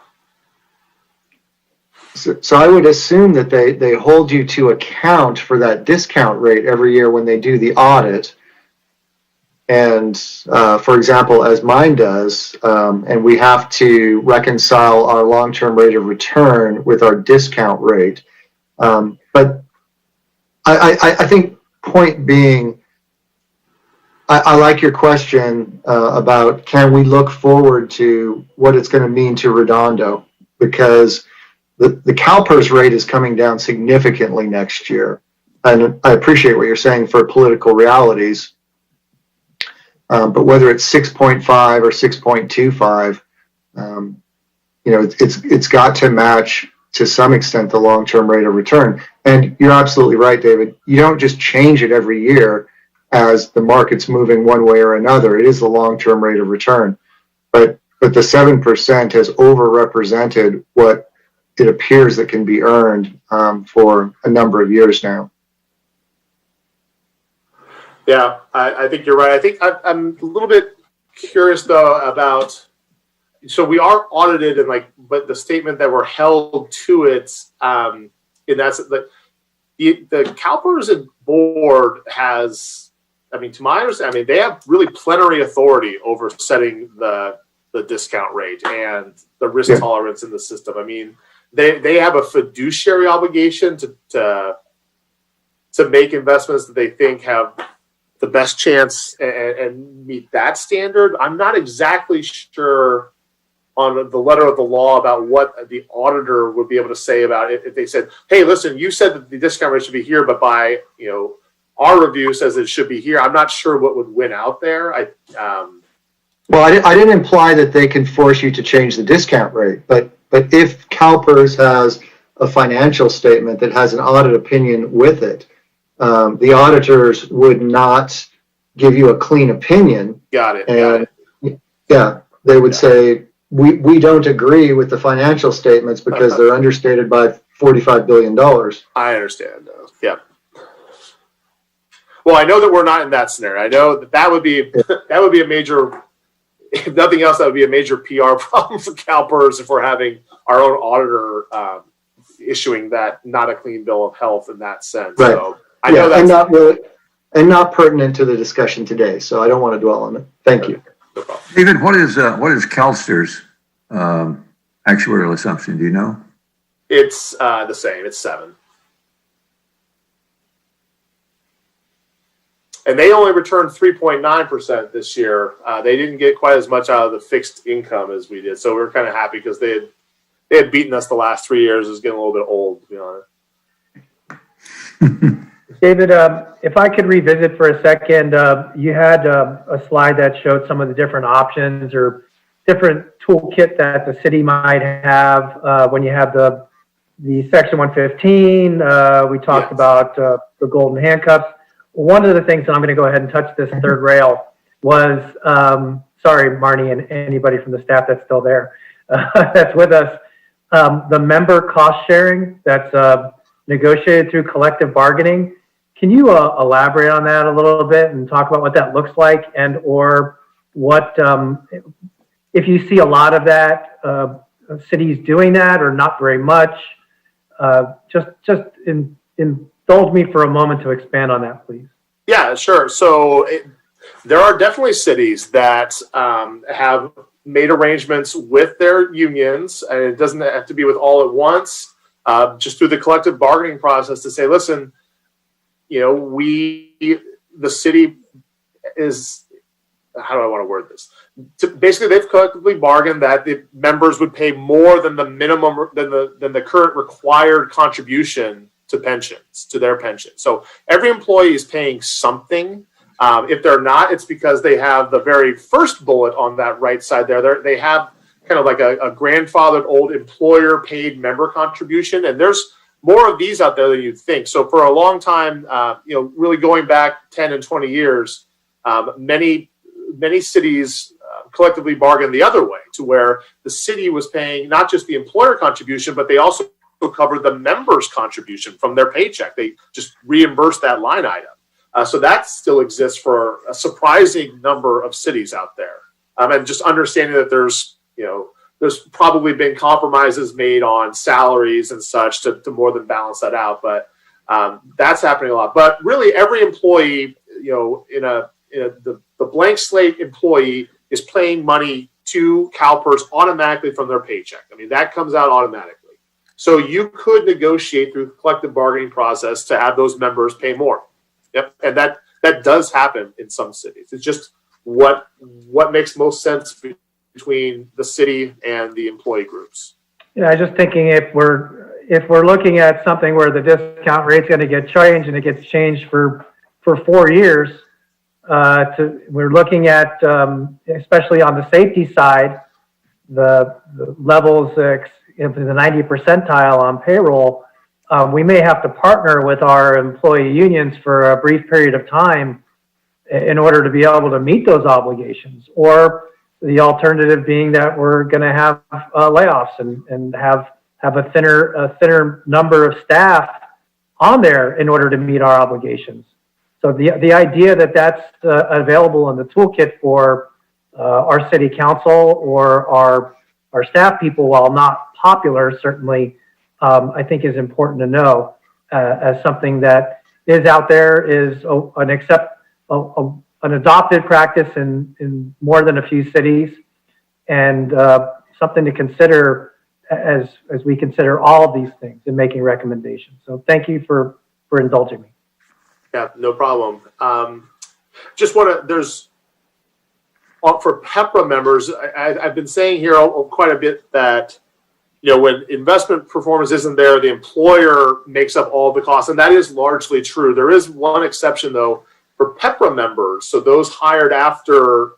So I would assume that they hold you to account for that discount rate every year when they do the audit. And for example, as mine does, and we have to reconcile our long-term rate of return with our discount rate. But I think point being, I like your question about can we look forward to what it's going to mean to Redondo, because the Calpers rate is coming down significantly next year. And I appreciate what you're saying for political realities. But whether it's 6.5 or 6.25, it's got to match to some extent the long-term rate of return. And you're absolutely right, David. You don't just change it every year as the market's moving one way or another. It is the long-term rate of return. But the 7% has overrepresented what it appears that can be earned for a number of years now. Yeah, I think you're right. I think I'm a little bit curious though about. So we are audited, and but the statement that we're held to it, and that's the Calpers board has. I mean, to my understanding, they have really plenary authority over setting the discount rate and the risk tolerance in the system. I mean, they have a fiduciary obligation to make investments that they think have the best chance and meet that standard. I'm not exactly sure on the letter of the law about what the auditor would be able to say about it if they said, hey, listen, you said that the discount rate should be here, but by, our review says it should be here. I'm not sure what would win out there. Well, I didn't imply that they can force you to change the discount rate, but if Calpers has a financial statement that has an audit opinion with it, the auditors would not give you a clean opinion. Got it. And yeah, they would say, we don't agree with the financial statements because they're understated by $45 billion. I understand. Yeah. Well, I know that we're not in that scenario. I know that would be a major, if nothing else, that would be a major PR problem for Calpers if we're having our own auditor issuing that not a clean bill of health in that sense. Right. So I know that's not pertinent to the discussion today. So I don't want to dwell on it. Thank you. no problem. David, what is CalSTR's actuarial assumption? Do you know? It's the same. It's 7. And they only returned 3.9% this year. They didn't get quite as much out of the fixed income as we did. So we're kind of happy because they had beaten us the last 3 years. It was getting a little bit old, to be honest. David, if I could revisit for a second, you had a slide that showed some of the different options or different toolkit that the city might have when you have the Section 115. We talked about the golden handcuffs. One of the things, and I'm going to go ahead and touch this third rail, was, sorry, Marnie, and anybody from the staff that's still there, that's with us, the member cost sharing that's negotiated through collective bargaining. Can you elaborate on that a little bit and talk about what that looks like, and or what, if you see a lot of that, cities doing that or not very much? Just indulge me for a moment to expand on that, please. Yeah, sure. So there are definitely cities that have made arrangements with their unions, and it doesn't have to be with all at once, just through the collective bargaining process to say, listen, the city is, how do I want to word this? Basically, they've collectively bargained that the members would pay more than the minimum, than the current required contribution to pensions, to their pension. So every employee is paying something. If they're not, it's because they have the very first bullet on that right side there. They have kind of like a grandfathered old employer paid member contribution. And there's more of these out there than you'd think. So for a long time, really going back 10 and 20 years, many cities collectively bargained the other way, to where the city was paying not just the employer contribution, but they also covered the members' contribution from their paycheck. They just reimbursed that line item. So that still exists for a surprising number of cities out there. And just understanding that there's probably been compromises made on salaries and such to more than balance that out. But that's happening a lot. But really, every employee, the blank slate employee is paying money to Calpers automatically from their paycheck. I mean, that comes out automatically. So you could negotiate through the collective bargaining process to have those members pay more. Yep, and that does happen in some cities. It's just what makes most sense between the city and the employee groups. Yeah, I'm just thinking if we're looking at something where the discount rate's going to get changed and it gets changed for 4 years, we're looking at, especially on the safety side, the levels in the 90 percentile on payroll, we may have to partner with our employee unions for a brief period of time in order to be able to meet those obligations. Or the alternative being that we're going to have layoffs and have a thinner number of staff on there in order to meet our obligations. So the idea that that's available in the toolkit for our city council or our staff people, while not popular, certainly I think is important to know as something that is out there, is an adopted practice in more than a few cities, and something to consider as we consider all of these things in making recommendations. So thank you for indulging me. Yeah, no problem. Just want to, for PEPRA members, I've been saying here quite a bit that, when investment performance isn't there, the employer makes up all the costs, and that is largely true. There is one exception, though, for PEPRA members, so those hired after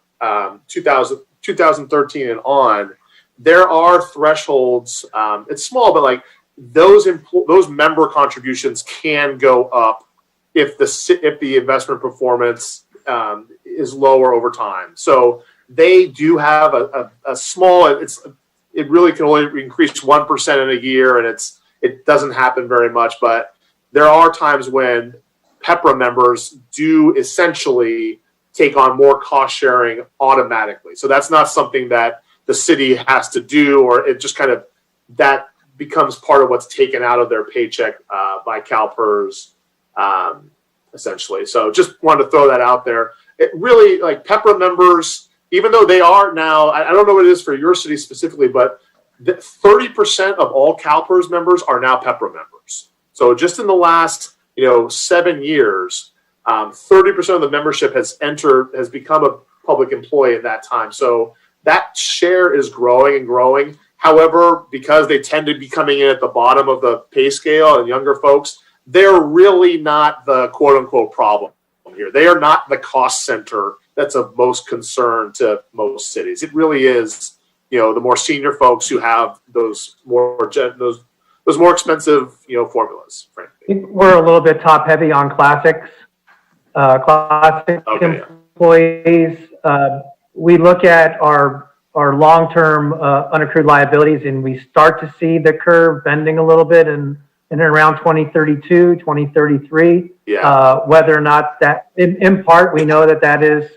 2013 and on, there are thresholds. It's small, but like those member contributions can go up if the investment performance is lower over time. So they do have a small. It really can only increase 1% in a year, and it doesn't happen very much. But there are times when PEPRA members do essentially take on more cost sharing automatically. So that's not something that the city has to do, or it just kind of that becomes part of what's taken out of their paycheck by Calpers, essentially. So just wanted to throw that out there. It really, like PEPRA members, even though they are now, I don't know what it is for your city specifically, but 30% of all Calpers members are now PEPRA members. So just in the last 7 years, 30% of the membership has become a public employee at that time. So that share is growing and growing. However, because they tend to be coming in at the bottom of the pay scale and younger folks, they're really not the quote unquote problem here. They are not the cost center that's of most concern to most cities. It really is, the more senior folks who have those more expensive, formulas, frankly. I think we're a little bit top heavy on classics. Classic Okay. employees. We look at our long-term unaccrued liabilities, and we start to see the curve bending a little bit in around 2032, 2033. Yeah. Whether or not that, in part, we know that is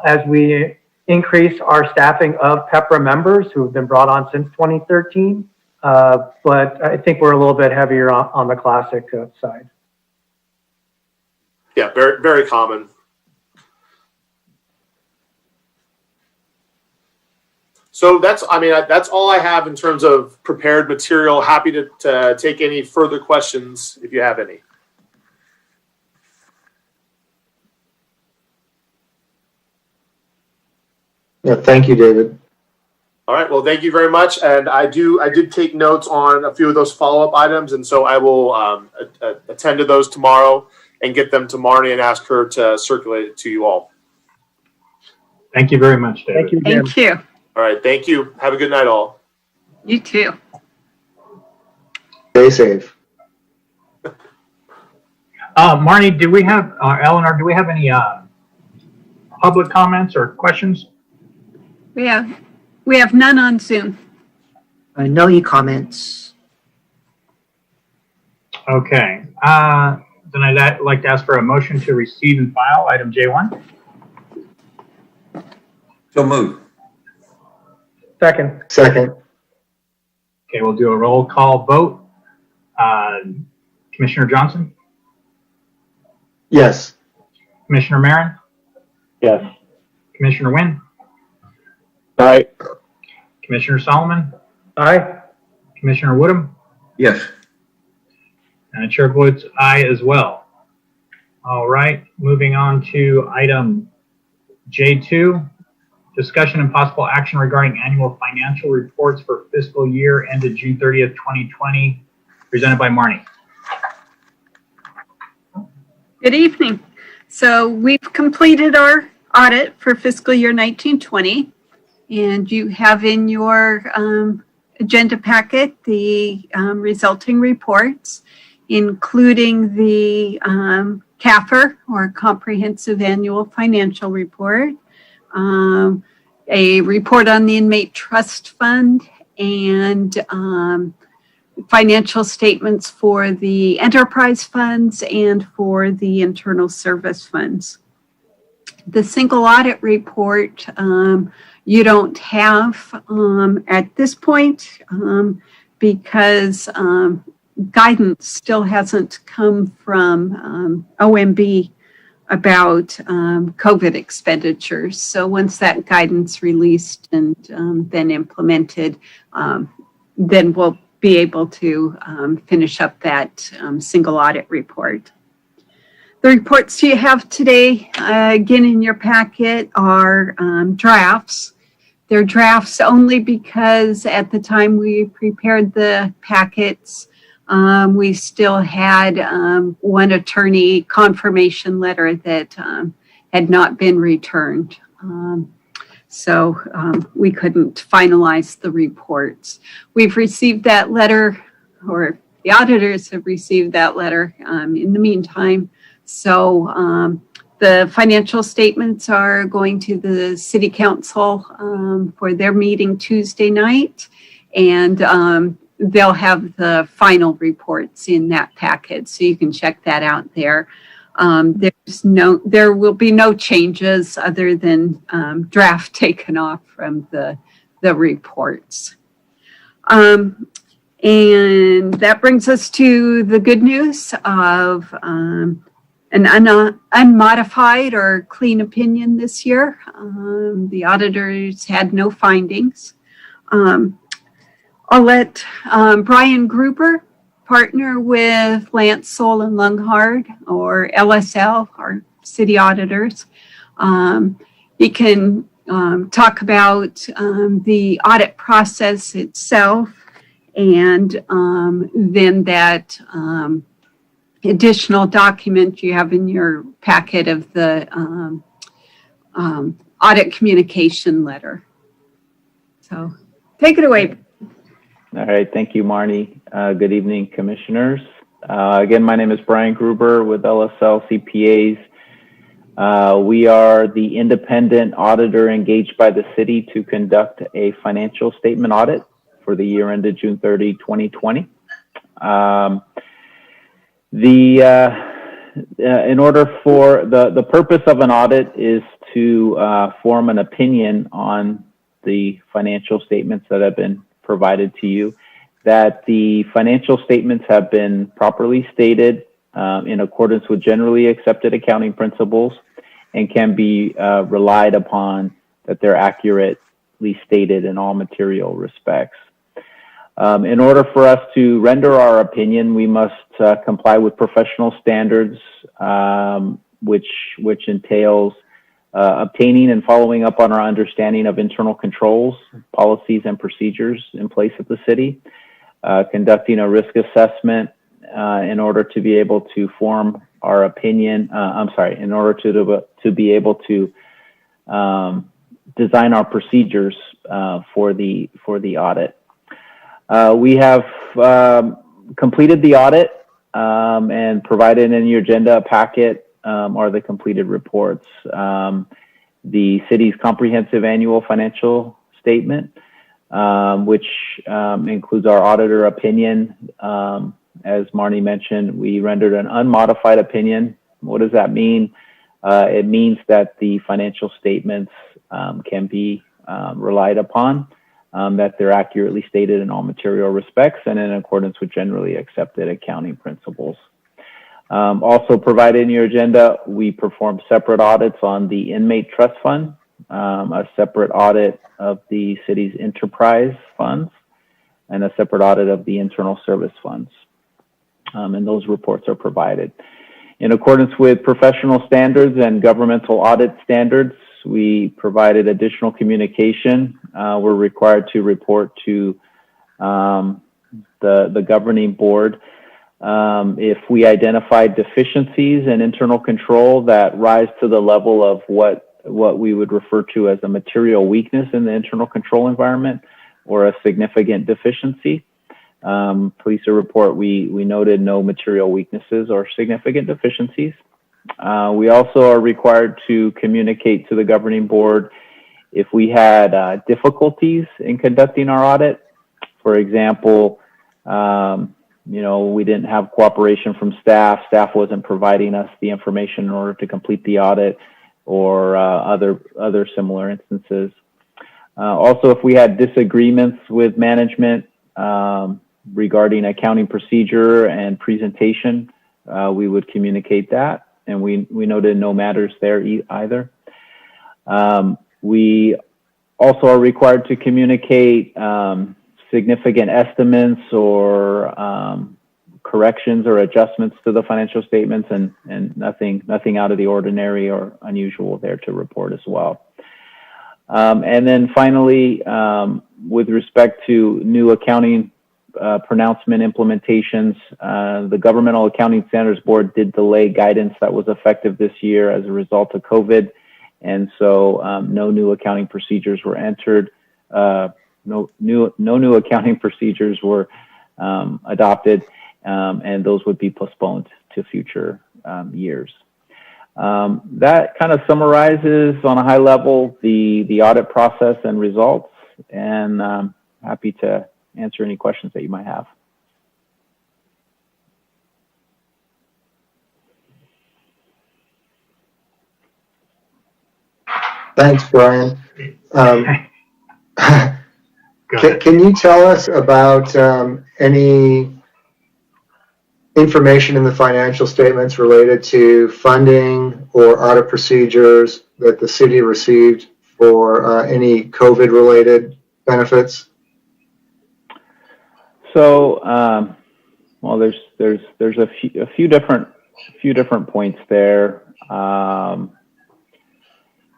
as we increase our staffing of PEPRA members who have been brought on since 2013. But I think we're a little bit heavier on the classic side. Yeah, very, very common. So that's all I have in terms of prepared material. Happy to take any further questions if you have any. Yeah, thank you, David. All right. Well, thank you very much. And I did take notes on a few of those follow-up items, and so I will attend to those tomorrow and get them to Marnie and ask her to circulate it to you all. Thank you very much, David. Thank you, Jim. Thank you. All right. Thank you. Have a good night, all. You too. Stay safe. Marnie, do we have, Eleanor, do we have any public comments or questions? We have none on Zoom. No e-comments. Okay. Then I'd like to ask for a motion to receive and file item J1. So moved. Second. Okay, we'll do a roll call vote. Commissioner Johnson? Yes. Commissioner Marin? Yes. Commissioner Wynn? Aye. Commissioner Solomon? Aye. Commissioner Woodham? Yes. And the chair votes aye as well. All right, moving on to item J2, discussion and possible action regarding annual financial reports for fiscal year ended June 30th, 2020, presented by Marnie. Good evening. So we've completed our audit for fiscal year 1920, and you have in your agenda packet the resulting reports, including the CAFR, or Comprehensive Annual Financial Report, a report on the Inmate Trust Fund, and financial statements for the enterprise funds and for the internal service funds. The single audit report you don't have at this point because guidance still hasn't come from OMB about COVID expenditures. So once that guidance released and then implemented, then we'll be able to finish up that single audit report. The reports you have today, again in your packet, are drafts. They're drafts only because at the time we prepared the packets, we still had one attorney confirmation letter that had not been returned. So we couldn't finalize the reports. We've received that letter, or the auditors have received that letter in the meantime. So the financial statements are going to the city council for their meeting Tuesday night, and they'll have the final reports in that packet, so you can check that out there. There will be no changes other than draft taken off from the reports. And that brings us to the good news of an unmodified or clean opinion this year. The auditors had no findings. I'll let Brian Gruber partner with Lance Soul and Lunghard, or LSL, our city auditors. He can talk about the audit process itself, and then that additional document you have in your packet of the audit communication letter. So take it away. All right, thank you, Marnie. Good evening, commissioners. Again, my name is Brian Gruber with LSL CPAs. We are the independent auditor engaged by the city to conduct a financial statement audit for the year ended June 30, 2020. In order for the purpose of an audit is to form an opinion on the financial statements that have been provided to you, that the financial statements have been properly stated in accordance with generally accepted accounting principles and can be relied upon, that they're accurately stated in all material respects. In order for us to render our opinion, we must comply with professional standards, which entails obtaining and following up on our understanding of internal controls, policies, and procedures in place at the city, conducting a risk assessment in order to be able to form our opinion. In order to be able to design our procedures for the audit. We have completed the audit and provided in your agenda packet are the completed reports. The city's comprehensive annual financial statement, which includes our auditor opinion. As Marnie mentioned, we rendered an unmodified opinion. What does that mean? It means that the financial statements can be relied upon, that they're accurately stated in all material respects and in accordance with generally accepted accounting principles. Also provided in your agenda, we performed separate audits on the inmate trust fund, a separate audit of the city's enterprise funds, and a separate audit of the internal service funds. And those reports are provided. In accordance with professional standards and governmental audit standards, we provided additional communication. We're required to report to the governing board if we identify deficiencies in internal control that rise to the level of what we would refer to as a material weakness in the internal control environment or a significant deficiency. Pleased to report we noted no material weaknesses or significant deficiencies. We also are required to communicate to the governing board if we had difficulties in conducting our audit. For example, we didn't have cooperation from staff. Staff wasn't providing us the information in order to complete the audit, or other similar instances. Also, if we had disagreements with management regarding accounting procedure and presentation, we would communicate that, and we noted no matters there either. We also are required to communicate significant estimates or corrections or adjustments to the financial statements, and nothing out of the ordinary or unusual there to report as well. And then finally, with respect to new accounting pronouncement implementations, the Governmental Accounting Standards Board did delay guidance that was effective this year as a result of COVID. And so no new accounting procedures were entered. No new accounting procedures were adopted, and those would be postponed to future years. That kind of summarizes on a high level the audit process and results, and happy to answer any questions that you might have. Thanks, Brian. Can you tell us about any information in the financial statements related to funding or audit procedures that the city received for any COVID-related benefits? So, well, there's a few different points there.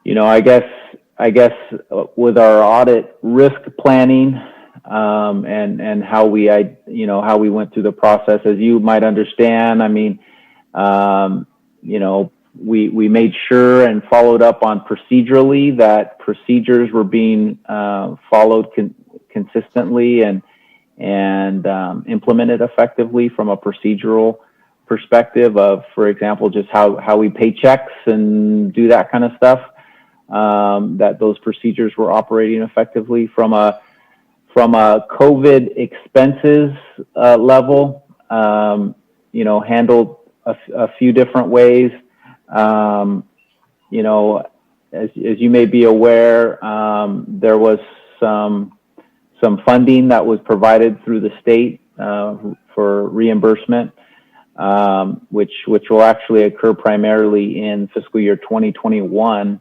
You know, I guess with our audit risk planning and how we went through the process, as you might understand, I mean, you know, we made sure and followed up on procedurally that procedures were being followed consistently and implemented effectively from a procedural perspective of, for example, just how we pay checks and do that kind of stuff. That those procedures were operating effectively from a COVID expenses level, you know, handled a few different ways. You know, as you may be aware, there was some funding that was provided through the state for reimbursement, which will actually occur primarily in fiscal year 2021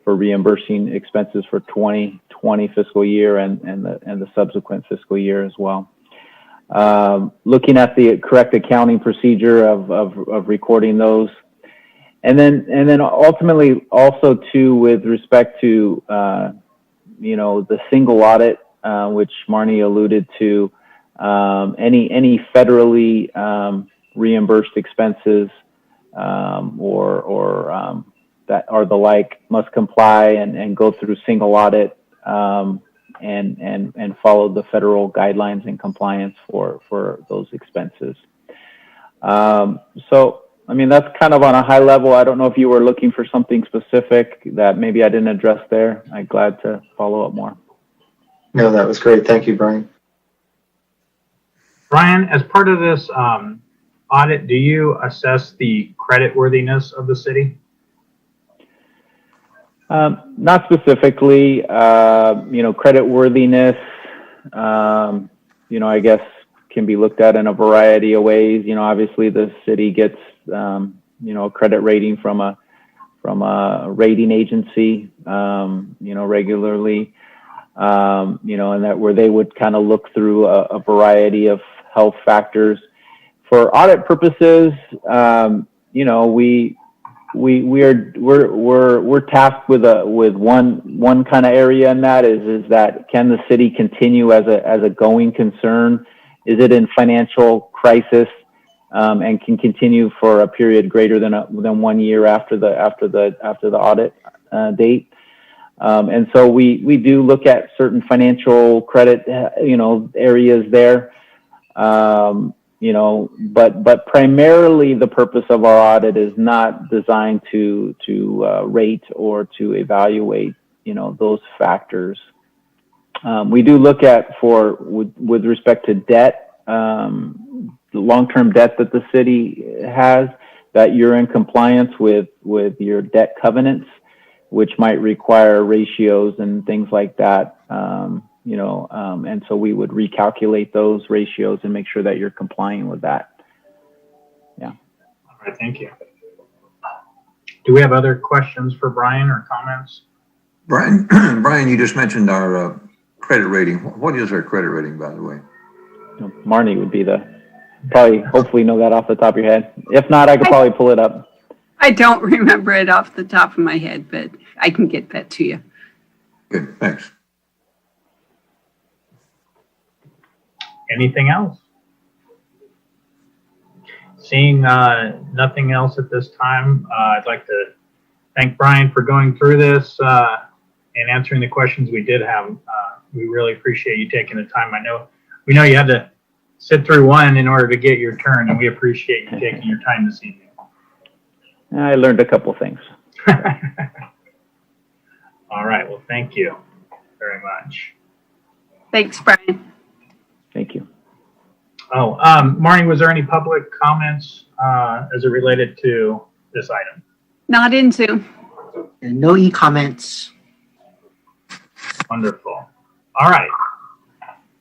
for reimbursing expenses for 2020 fiscal year and the subsequent fiscal year as well. Looking at the correct accounting procedure of recording those. And then ultimately also too, with respect to, you know, the single audit, which Marnie alluded to, any federally reimbursed expenses or that are the like must comply and go through single audit and follow the federal guidelines and compliance for those expenses. So, I mean, that's kind of on a high level. I don't know if you were looking for something specific that maybe I didn't address there. I'm glad to follow up more. No, that was great. Thank you, Brian. Brian, as part of this audit, do you assess the creditworthiness of the city? Not specifically. You know, creditworthiness, you know, I guess can be looked at in a variety of ways. You know, obviously the city gets, you know, a credit rating from a rating agency, you know, regularly, you know, and that where they would kind of look through a variety of health factors. For audit purposes, you know, we're tasked with one kind of area in that is that can the city continue as a going concern? Is it in financial crisis and can continue for a period greater than 1 year after the audit date? And so we do look at certain financial credit, you know, areas there. You know, but primarily the purpose of our audit is not designed to rate or to evaluate, you know, those factors. We do look at with respect to debt, the long-term debt that the city has, that you're in compliance with your debt covenants, which might require ratios and things like that. You know, and so we would recalculate those ratios and make sure that you're complying with that. Yeah. All right, thank you. Do we have other questions for Brian or comments? Brian, you just mentioned our credit rating. What is our credit rating, by the way? Marnie would be the Probably, hopefully know that off the top of your head. If not, I could probably pull it up. I don't remember it off the top of my head, but I can get that to you. Good, thanks. Anything else? Seeing nothing else at this time, I'd like to thank Brian for going through this and answering the questions we did have. We really appreciate you taking the time. We know you had to sit through one in order to get your turn, and we appreciate you taking your time this evening. I learned a couple things. All right. Well, thank you very much. Thanks, Brian. Thank you. Oh, Marnie, was there any public comments as it related to this item? Not in Zoom. And no e-comments. Wonderful. All right.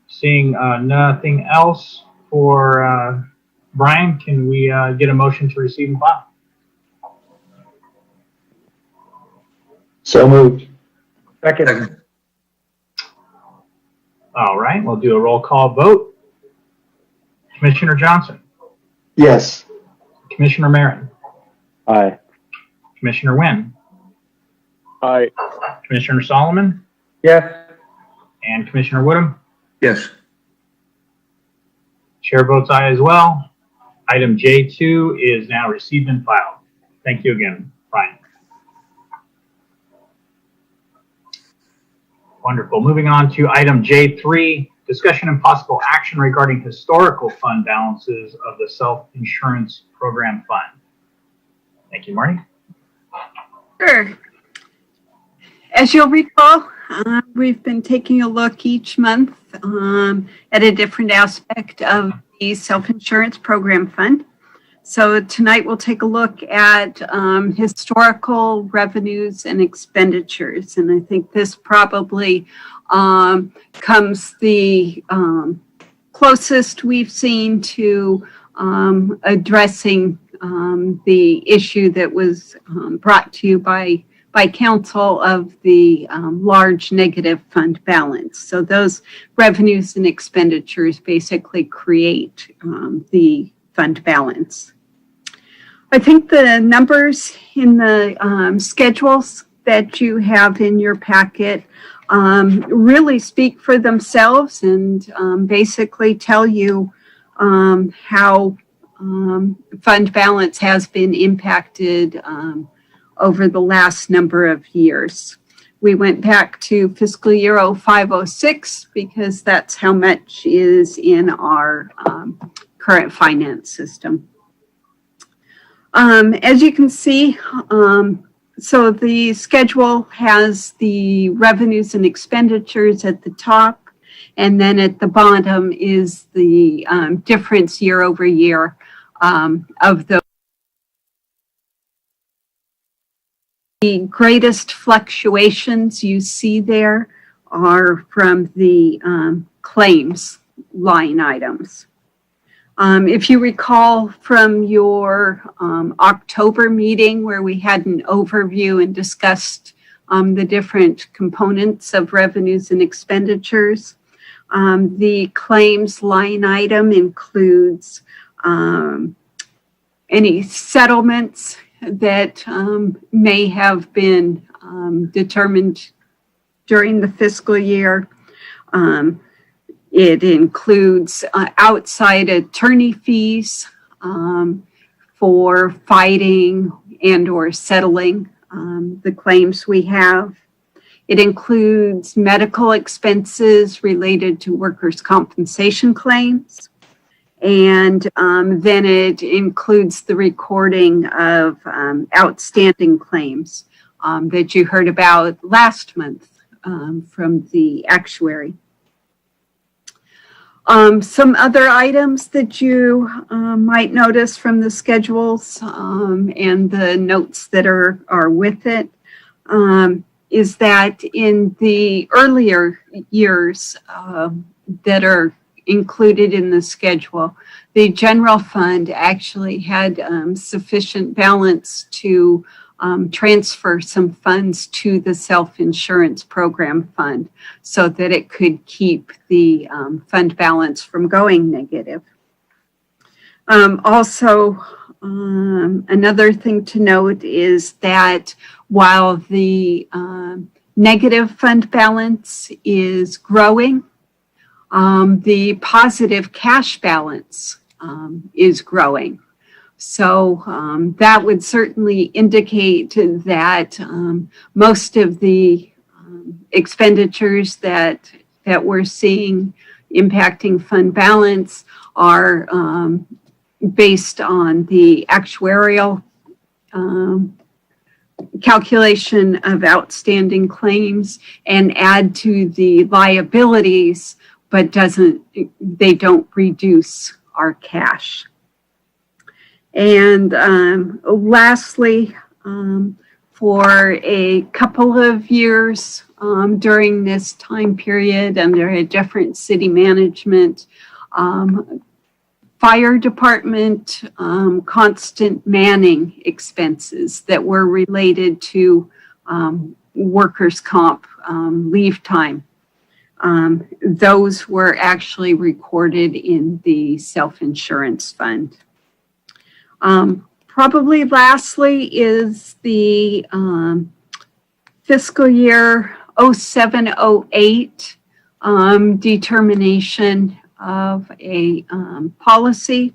Seeing nothing else for Brian, can we get a motion to receive and file? So moved. Second. All right, we'll do a roll call vote. Commissioner Johnson, Yes. Commissioner Marin, Aye. Commissioner Wynn, Aye. Commissioner Solomon, Yes. and Commissioner Woodham. Yes, Chair votes aye as well. Item J2 is now received and filed. Thank you again, Brian. Wonderful. Moving on to item J3, discussion and possible action regarding historical fund balances of the Self-Insurance Program Fund. Thank you, Marty. Sure. As you'll recall, we've been taking a look each month at a different aspect of the Self-Insurance Program Fund. So tonight we'll take a look at historical revenues and expenditures. And I think this probably comes the closest we've seen to addressing the issue that was brought to you by council of the large negative fund balance. So those revenues and expenditures basically create the fund balance. I think the numbers in the schedules that you have in your packet really speak for themselves and basically tell you how fund balance has been impacted over the last number of years. We went back to fiscal year 05-06 because that's how much is in our current finance system. As you can see, so the schedule has the revenues and expenditures at the top, and then at the bottom is the difference year over year of those. The greatest fluctuations you see there are from the claims line items. If you recall from your October meeting where we had an overview and discussed the different components of revenues and expenditures, the claims line item includes any settlements that may have been determined during the fiscal year. It includes outside attorney fees for fighting and or settling the claims we have. It includes medical expenses related to workers' compensation claims. And then it includes the recording of outstanding claims that you heard about last month from the actuary. Some other items that you might notice from the schedules and the notes that are with it is that in the earlier years that are included in the schedule, the general fund actually had sufficient balance to transfer some funds to the self-insurance program fund so that it could keep the fund balance from going negative. Also, another thing to note is that while the negative fund balance is growing, the positive cash balance is growing. So that would certainly indicate that most of the expenditures that we're seeing impacting fund balance are based on the actuarial calculation of outstanding claims and add to the liabilities, but they don't reduce our cash. And lastly, for a couple of years during this time period under a different city management, fire department constant manning expenses that were related to workers' comp leave time. Those were actually recorded in the self-insurance fund. Probably lastly is the fiscal year 07-08 determination of a policy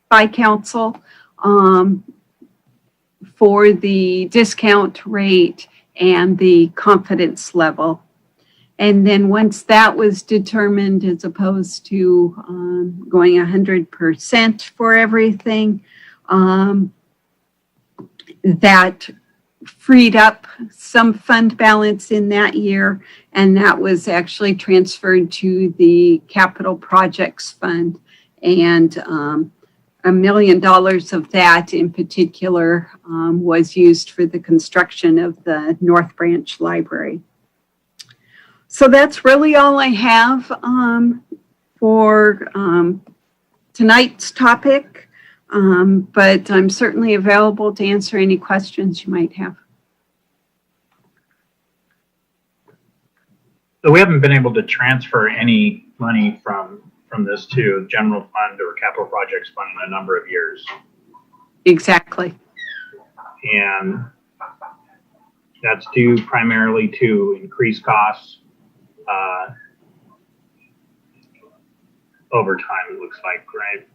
by council for the discount rate and the confidence level. And then once that was determined, as opposed to going 100% for everything, that freed up some fund balance in that year, and that was actually transferred to the capital projects fund. And $1 million of that in particular was used for the construction of the North Branch Library. So that's really all I have for tonight's topic. But I'm certainly available to answer any questions you might have. So we haven't been able to transfer any money from this to general fund or capital projects fund in a number of years. Exactly. And that's due primarily to increased costs over time, it looks like, right?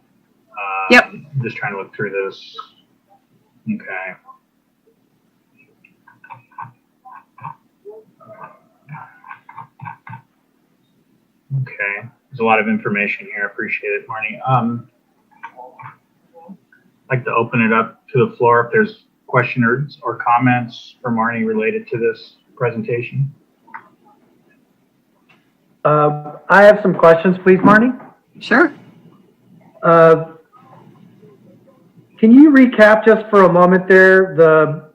Yep. Just trying to look through this. Okay. Okay. There's a lot of information here. I appreciate it, Marnie. I'd like to open it up to the floor if there's questions or comments for Marnie related to this presentation. I have some questions, please, Marnie. Sure. Can you recap just for a moment there, the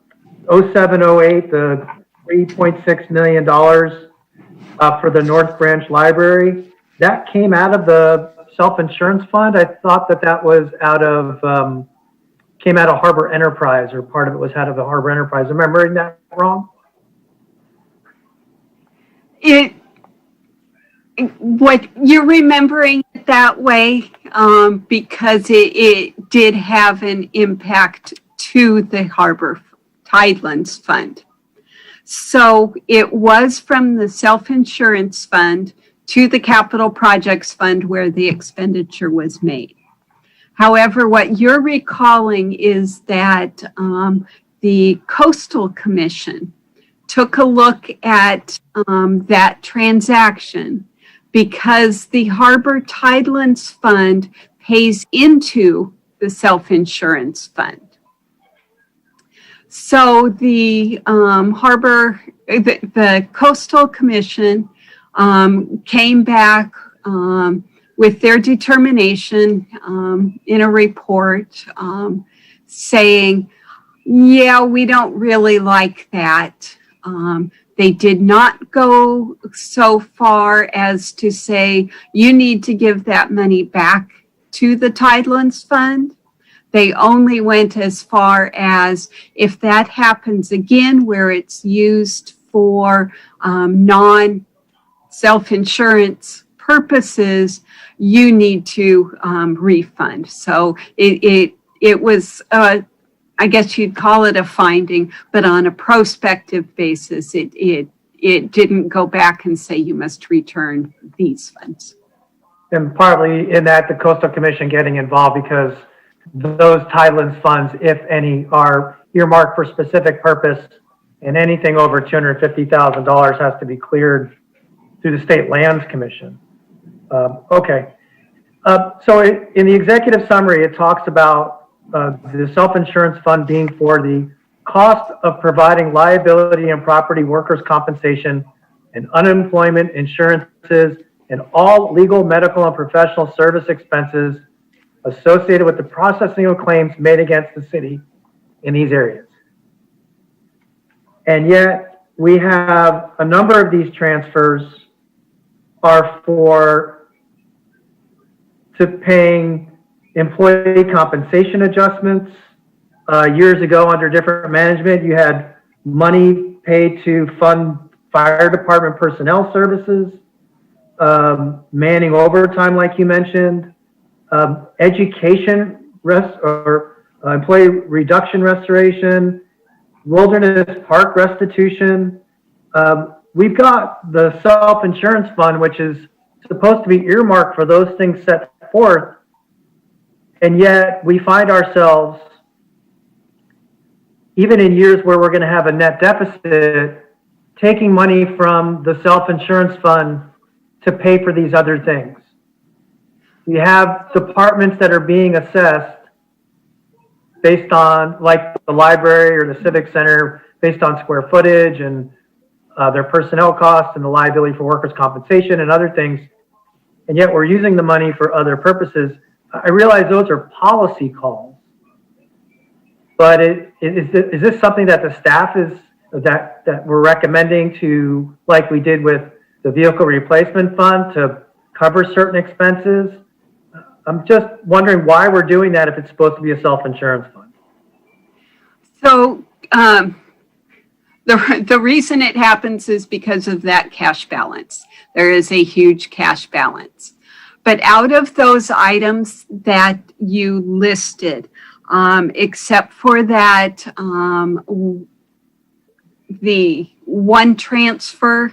07-08, the $3.6 million for the North Branch Library? That came out of the self-insurance fund? I thought that was came out of Harbor Enterprise, or part of it was out of the Harbor Enterprise. Am I remembering that wrong? What you're remembering it that way because it did have an impact to the Harbor Tidelands Fund. So it was from the self-insurance fund to the capital projects fund where the expenditure was made. However, what you're recalling is that the Coastal Commission took a look at that transaction because the Harbor Tidelands Fund pays into the self-insurance fund. So the the Coastal Commission came back with their determination in a report saying, yeah, we don't really like that. They did not go so far as to say, you need to give that money back to the Tidelands Fund. They only went as far as if that happens again, where it's used for non-self-insurance purposes, you need to refund. So it was, I guess you'd call it a finding, but on a prospective basis, it didn't go back and say you must return these funds. And partly in that, the Coastal Commission getting involved because those tidelands funds, if any, are earmarked for specific purpose, and anything over $250,000 has to be cleared through the State Lands Commission. Okay. So in the executive summary, it talks about the self-insurance fund being for the cost of providing liability and property workers' compensation and unemployment insurances and all legal, medical, and professional service expenses associated with the processing of claims made against the city in these areas. And yet we have a number of these transfers are to paying employee compensation adjustments. Years ago, under different management, you had money paid to fund fire department personnel services, manning overtime, like you mentioned, education employee reduction restoration, wilderness park restitution. We've got the self-insurance fund, which is supposed to be earmarked for those things set forth, and yet we find ourselves, even in years where we're going to have a net deficit, taking money from the self-insurance fund to pay for these other things. We have departments that are being assessed based on, like the library or the civic center, based on square footage and their personnel costs and the liability for workers' compensation and other things. And yet we're using the money for other purposes. I realize those are policy calls, but is this something that the staff that we're recommending to, like we did with the vehicle replacement fund, to cover certain expenses? I'm just wondering why we're doing that if it's supposed to be a self-insurance fund. So the reason it happens is because of that cash balance. There is a huge cash balance. But out of those items that you listed, except for that, the one transfer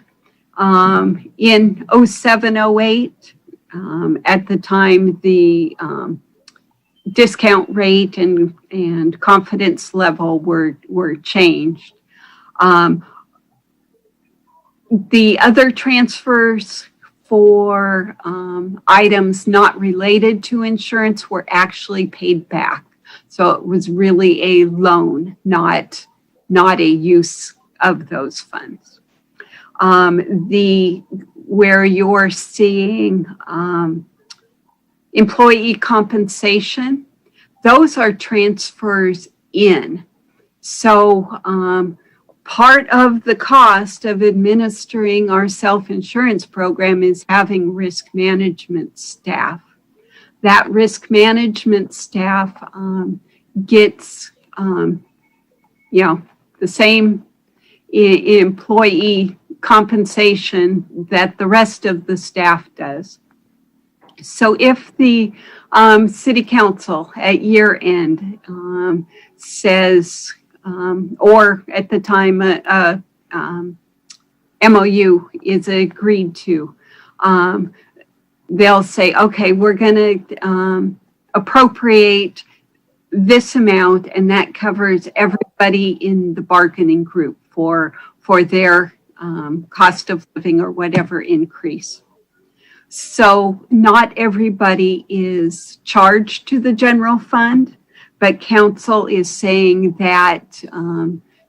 in 0708, at the time the discount rate and confidence level were changed. The other transfers for items not related to insurance were actually paid back. So it was really a loan, not a use of those funds. Where you're seeing employee compensation, those are transfers in. So part of the cost of administering our self-insurance program is having risk management staff. That risk management staff gets, the same employee compensation that the rest of the staff does. So if the city council at year end says, or at the time MOU is agreed to, they'll say, okay, we're going to appropriate this amount, and that covers everybody in the bargaining group for their cost of living or whatever increase. So not everybody is charged to the general fund, but council is saying that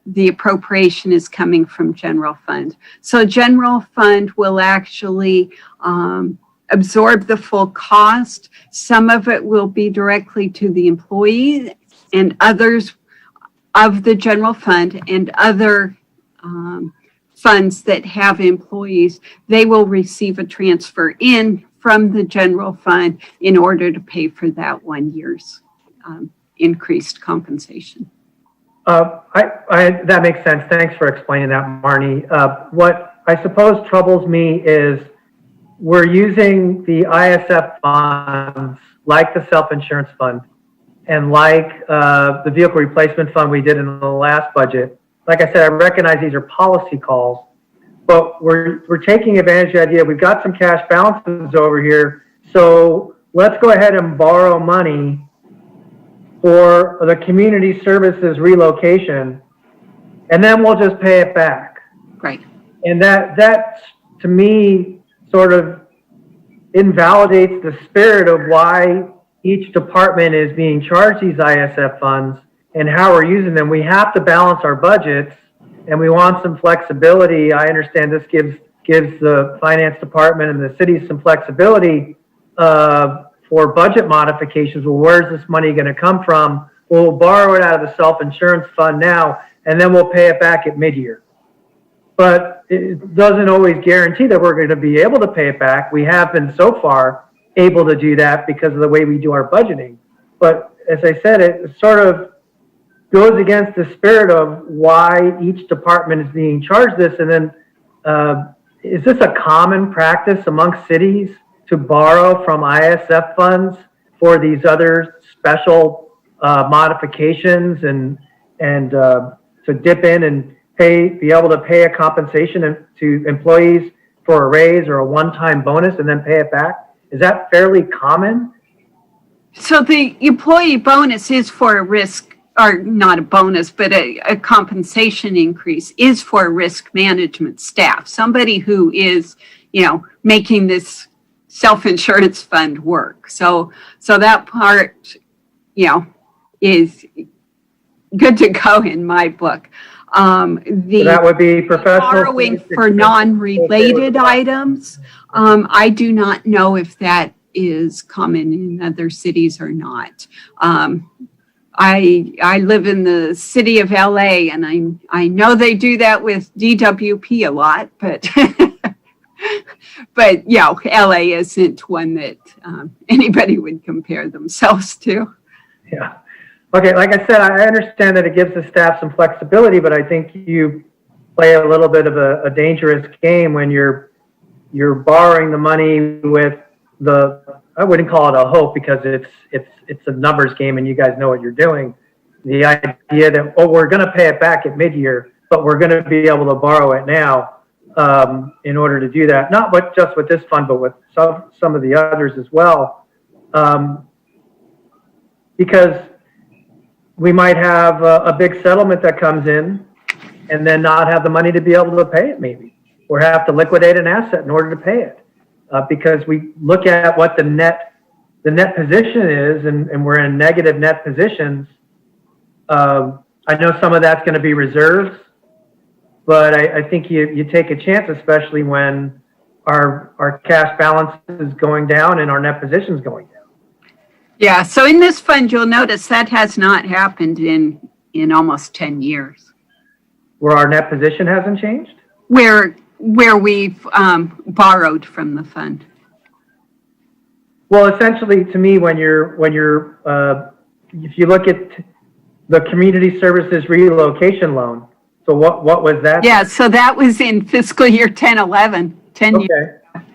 the appropriation is coming from general fund. So general fund will actually absorb the full cost. Some of it will be directly to the employee, and others of the general fund and other funds that have employees, they will receive a transfer in from the general fund in order to pay for that 1 year's increased compensation. That makes sense. Thanks for explaining that, Marnie. What I suppose troubles me is we're using the ISF funds like the self-insurance fund and like the vehicle replacement fund we did in the last budget. Like I said, I recognize these are policy calls, but we're taking advantage of the idea. We've got some cash balances over here, so let's go ahead and borrow money for the community services relocation, and then we'll just pay it back. Right. And that to me sort of invalidates the spirit of why each department is being charged these ISF funds and how we're using them. We have to balance our budgets, and we want some flexibility. I understand this gives the finance department and the city some flexibility for budget modifications. Well, where's this money going to come from? We'll borrow it out of the self-insurance fund now, and then we'll pay it back at mid-year. But it doesn't always guarantee that we're going to be able to pay it back. We have been so far able to do that because of the way we do our budgeting. But as I said, it sort of goes against the spirit of why each department is being charged this. And then is this a common practice amongst cities to borrow from ISF funds for these other special modifications and to dip in and be able to pay a compensation to employees for a raise or a one-time bonus and then pay it back? Is that fairly common? So the employee bonus is for a risk, or not a bonus, but a compensation increase is for risk management staff, somebody who is, making this self-insurance fund work. So that part, is good to go in my book. So that would be professional borrowing for non-related items. I do not know if that is common in other cities or not. I live in the city of LA, and I know they do that with DWP a lot, but but LA isn't one that anybody would compare themselves to. Yeah. Okay, like I said, I understand that it gives the staff some flexibility, but I think you play a little bit of a dangerous game when you're borrowing the money with I wouldn't call it a hope because it's a numbers game and you guys know what you're doing. The idea that, we're going to pay it back at mid-year, but we're going to be able to borrow it now in order to do that. Not just with this fund, but with some of the others as well. Because we might have a big settlement that comes in and then not have the money to be able to pay it maybe, or have to liquidate an asset in order to pay it. Because we look at what the net position is and we're in negative net positions. I know some of that's going to be reserves, but I think you take a chance, especially when our cash balance is going down and our net position is going down. Yeah, so in this fund, you'll notice that has not happened in almost 10 years. Where our net position hasn't changed? Where we've borrowed from the fund. Well, essentially, to me, when you're if you look at the community services relocation loan, so what was that? Yeah, so that was in fiscal year 10-11, 10 years. Okay.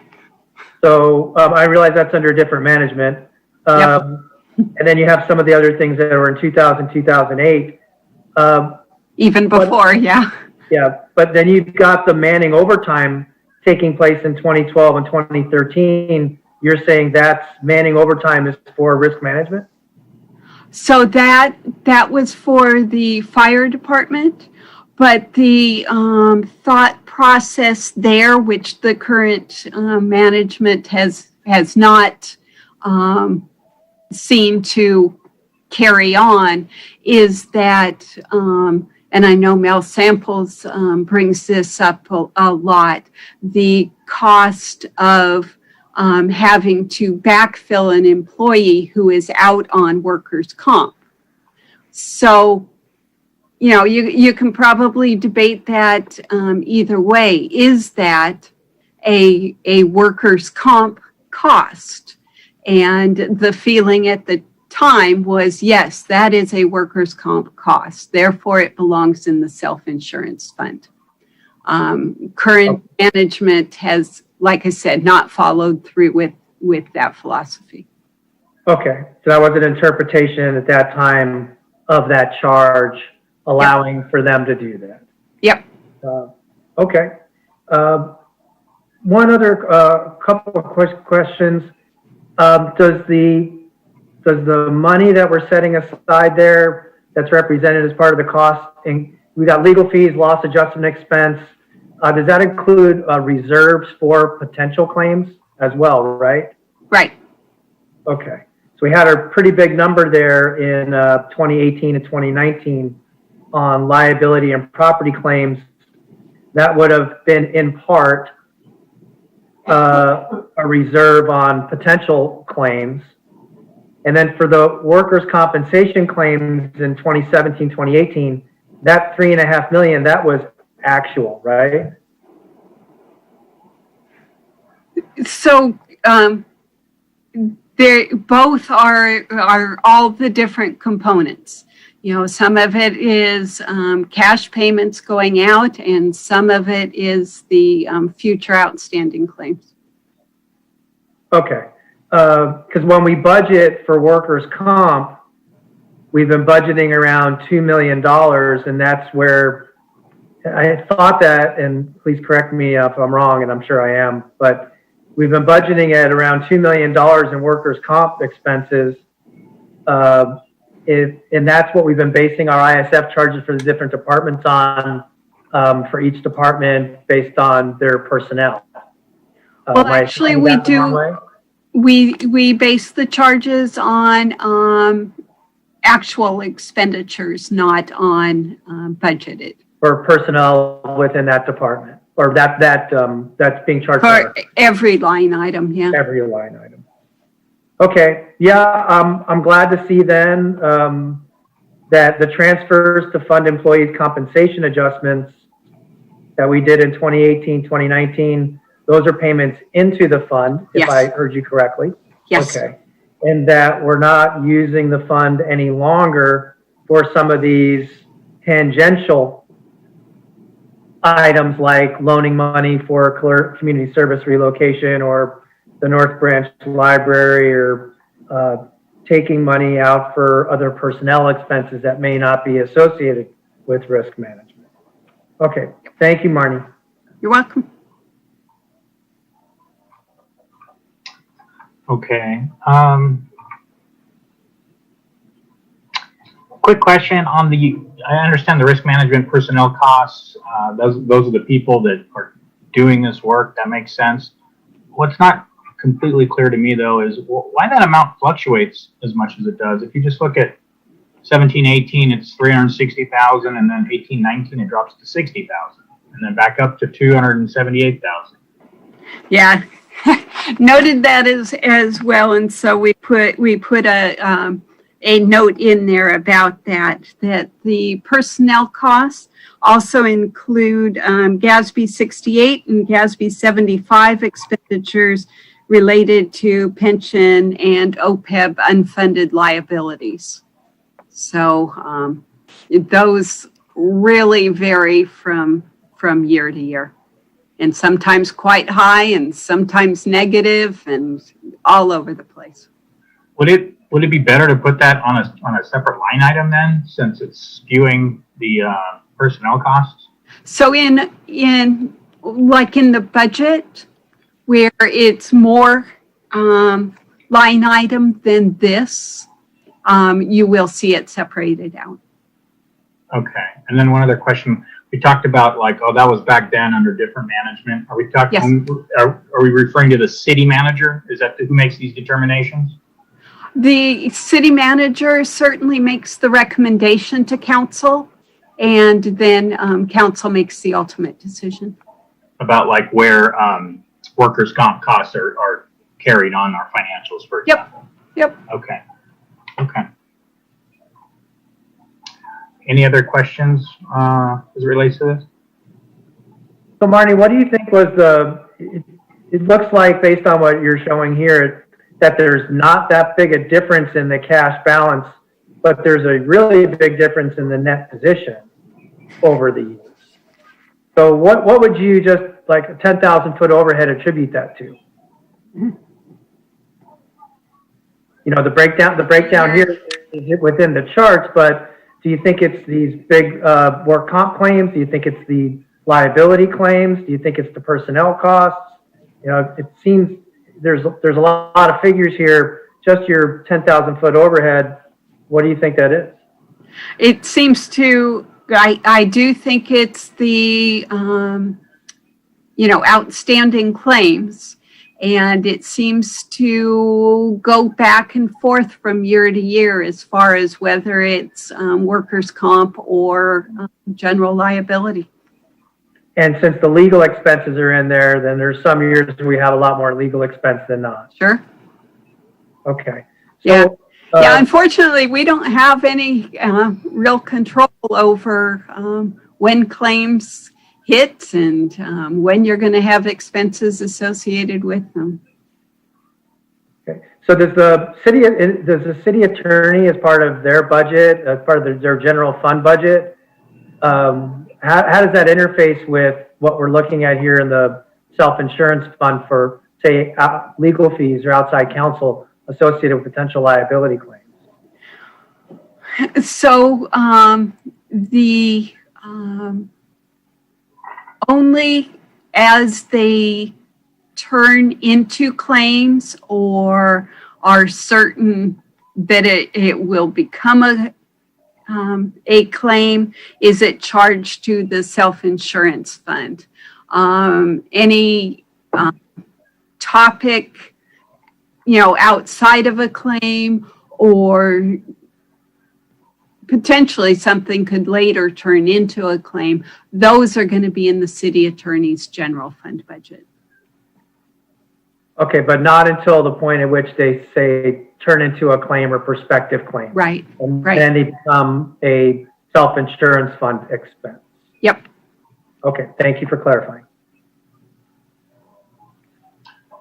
So I realize that's under different management. Yep. And then you have some of the other things that were in 2000, 2008. Even before, yeah. Yeah, but then you've got the Manning overtime taking place in 2012 and 2013. You're saying that's Manning overtime is for risk management? So that was for the fire department, but the thought process there, which the current management has not seen to carry on, is that, and I know Mel Samples brings this up a lot, the cost of having to backfill an employee who is out on workers' comp. So, you can probably debate that either way. Is that a workers' comp cost? And the feeling at the time was, yes, that is a workers' comp cost. Therefore, it belongs in the self-insurance fund. Current management has, like I said, not followed through with that philosophy. Okay, so that was an interpretation at that time of that charge, allowing for them to do that. Yep. Okay. One other couple of questions. Does the money that we're setting aside there that's represented as part of the cost, and we got legal fees, loss adjustment expense, does that include reserves for potential claims as well, right? Right. Okay. So we had a pretty big number there in 2018 and 2019 on liability and property claims. That would have been in part a reserve on potential claims. And then for the workers' compensation claims in 2017, 2018, that $3.5 million, that was actual, right? So they both are all the different components. You know, some of it is cash payments going out, and some of it is the future outstanding claims. Okay. Because when we budget for workers' comp, we've been budgeting around $2 million, and that's where I thought that, and please correct me if I'm wrong, and I'm sure I am, but we've been budgeting at around $2 million in workers' comp expenses. And that's what we've been basing our ISF charges for the different departments on, for each department based on their personnel. Well, actually, we do. We base the charges on actual expenditures, not on budgeted. For personnel within that department, or that's being charged for every line item. Yeah. Every line item. Okay. Yeah. I'm glad to see then that the transfers to fund employees' compensation adjustments that we did in 2018, 2019. Those are payments into the fund, if I heard you correctly. Yes. Okay. And that we're not using the fund any longer for some of these tangential items like loaning money for community service relocation or the North Branch Library, or taking money out for other personnel expenses that may not be associated with risk management. Okay. Thank you, Marnie. You're welcome. Okay. Quick question on I understand the risk management personnel costs. Those are the people that are doing this work. That makes sense. What's not completely clear to me though is why that amount fluctuates as much as it does. If you just look at 17-18, it's 360,000, and then 18-19 it drops to 60,000, and then back up to 278,000. Yeah. Noted that as well, and so we put a note in there about that the personnel costs also include GASB 68 and GASB 75 expenditures related to pension and OPEB unfunded liabilities. So those really vary from year to year, and sometimes quite high and sometimes negative and all over the place. Would it be better to put that on a separate line item then, since it's skewing the personnel costs? So in the budget where it's more line item than this, you will see it separated out. Okay. And then one other question. We talked about that was back then under different management. Are we talking? Yes. Are we referring to the city manager? Is that who makes these determinations? The city manager certainly makes the recommendation to council, and then council makes the ultimate decision. About where workers' comp costs are carried on our financials, for example. Yep. Okay. Any other questions as it relates to this? So Marnie, what do you think was it looks like based on what you're showing here that there's not that big a difference in the cash balance, but there's a really big difference in the net position over the years. So what would you just, like a 10,000 foot overhead, attribute that to? You know, the breakdown here is within the charts, but do you think it's these big work comp claims? Do you think it's the liability claims? Do you think it's the personnel costs? You know, it seems there's a lot of figures here. Just your 10,000 foot overhead, what do you think that is? It seems to, I do think it's the, outstanding claims. And it seems to go back and forth from year to year as far as whether it's workers' comp or general liability. And since the legal expenses are in there, then there's some years we have a lot more legal expense than not. Sure. Okay. Yeah. Unfortunately, we don't have any real control over when claims hit and when you're going to have expenses associated with them. Okay. So does the city attorney, as part of their budget, as part of their general fund budget, how does that interface with what we're looking at here in the self-insurance fund for, say, legal fees or outside counsel associated with potential liability claims? So only as they turn into claims or are certain that it will become a claim is it charged to the self-insurance fund. Any topic, outside of a claim or potentially something could later turn into a claim, those are going to be in the city attorney's general fund budget. Okay, but not until the point at which they say turn into a claim or prospective claim. Right. And right. then they become a self-insurance fund expense. Yep. Okay, thank you for clarifying.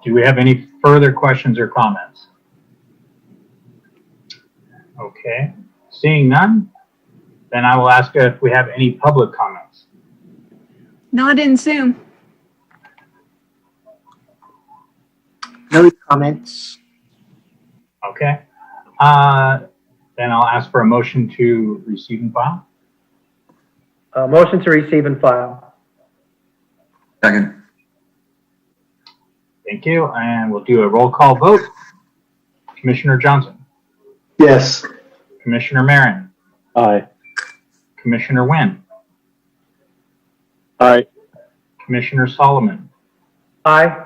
Do we have any further questions or comments? Okay. Seeing none, then I will ask if we have any public comments. Not in Zoom. No comments. Okay. Then I'll ask for a motion to receive and file. Motion to receive and file. Second. Thank you. And we'll do a roll call vote. Commissioner Johnson. Yes. Commissioner Marin. Aye. Commissioner Nguyen. Aye. Commissioner Solomon. Aye.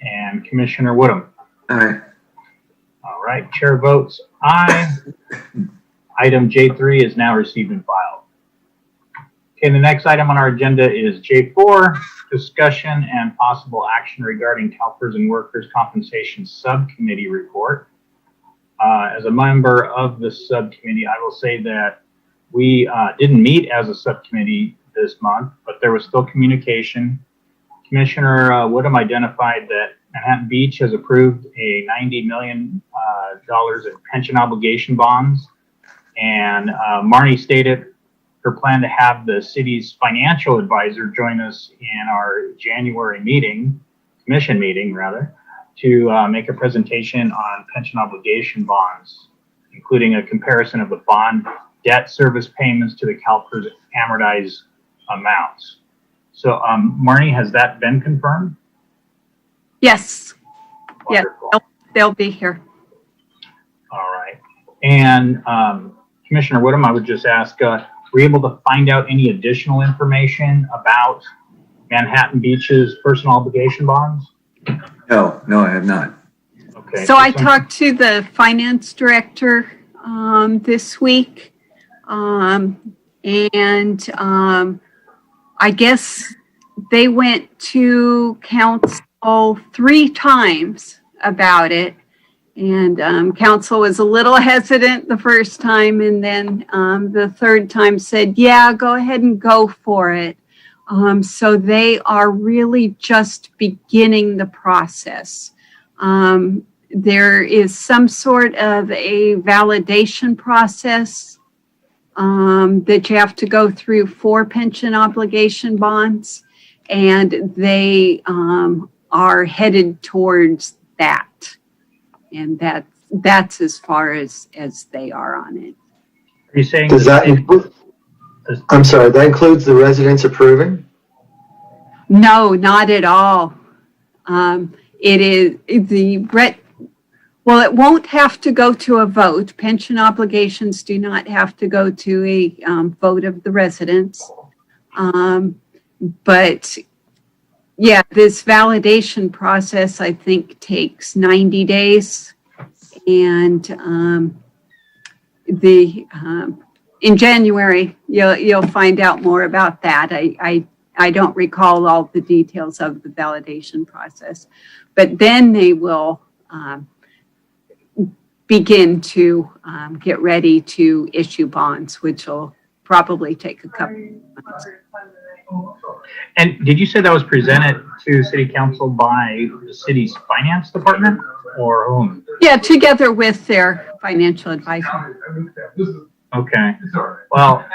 And Commissioner Woodham. Aye. All right, chair votes aye. Item J3 is now received and filed. Okay, the next item on our agenda is J4, discussion and possible action regarding Calpers and Workers' Compensation Subcommittee report. As a member of the subcommittee, I will say that we didn't meet as a subcommittee this month, but there was still communication. Commissioner Woodham identified that Manhattan Beach has approved a $90 million in pension obligation bonds. And Marnie stated her plan to have the city's financial advisor join us in our January meeting, commission meeting rather, to make a presentation on pension obligation bonds, including a comparison of the bond debt service payments to the Calpers amortized amounts. So, Marnie, has that been confirmed? Yes. Wonderful. Yeah, they'll be here. All right. And Commissioner Woodham, I would just ask, were you able to find out any additional information about Manhattan Beach's personal obligation bonds? No, I have not. Okay. So I talked to the finance director this week, and I guess they went to council 3 times about it, and council was a little hesitant the first time, and then the third time said, yeah, go ahead and go for it. So they are really just beginning the process. There is some sort of a validation process that you have to go through 4 pension obligation bonds, and they are headed towards that. And that's as far as they are on it. Are you saying? Does that include, I'm sorry, that includes the residents approving? No, not at all. It is well, it won't have to go to a vote. Pension obligations do not have to go to a vote of the residents. But yeah, this validation process, I think, takes 90 days. And in January, you'll find out more about that. I don't recall all the details of the validation process, but then they will begin to get ready to issue bonds, which will probably take a couple of months. And did you say that was presented to City Council by the city's finance department or whom? Yeah, together with their financial advisor. Okay. Well,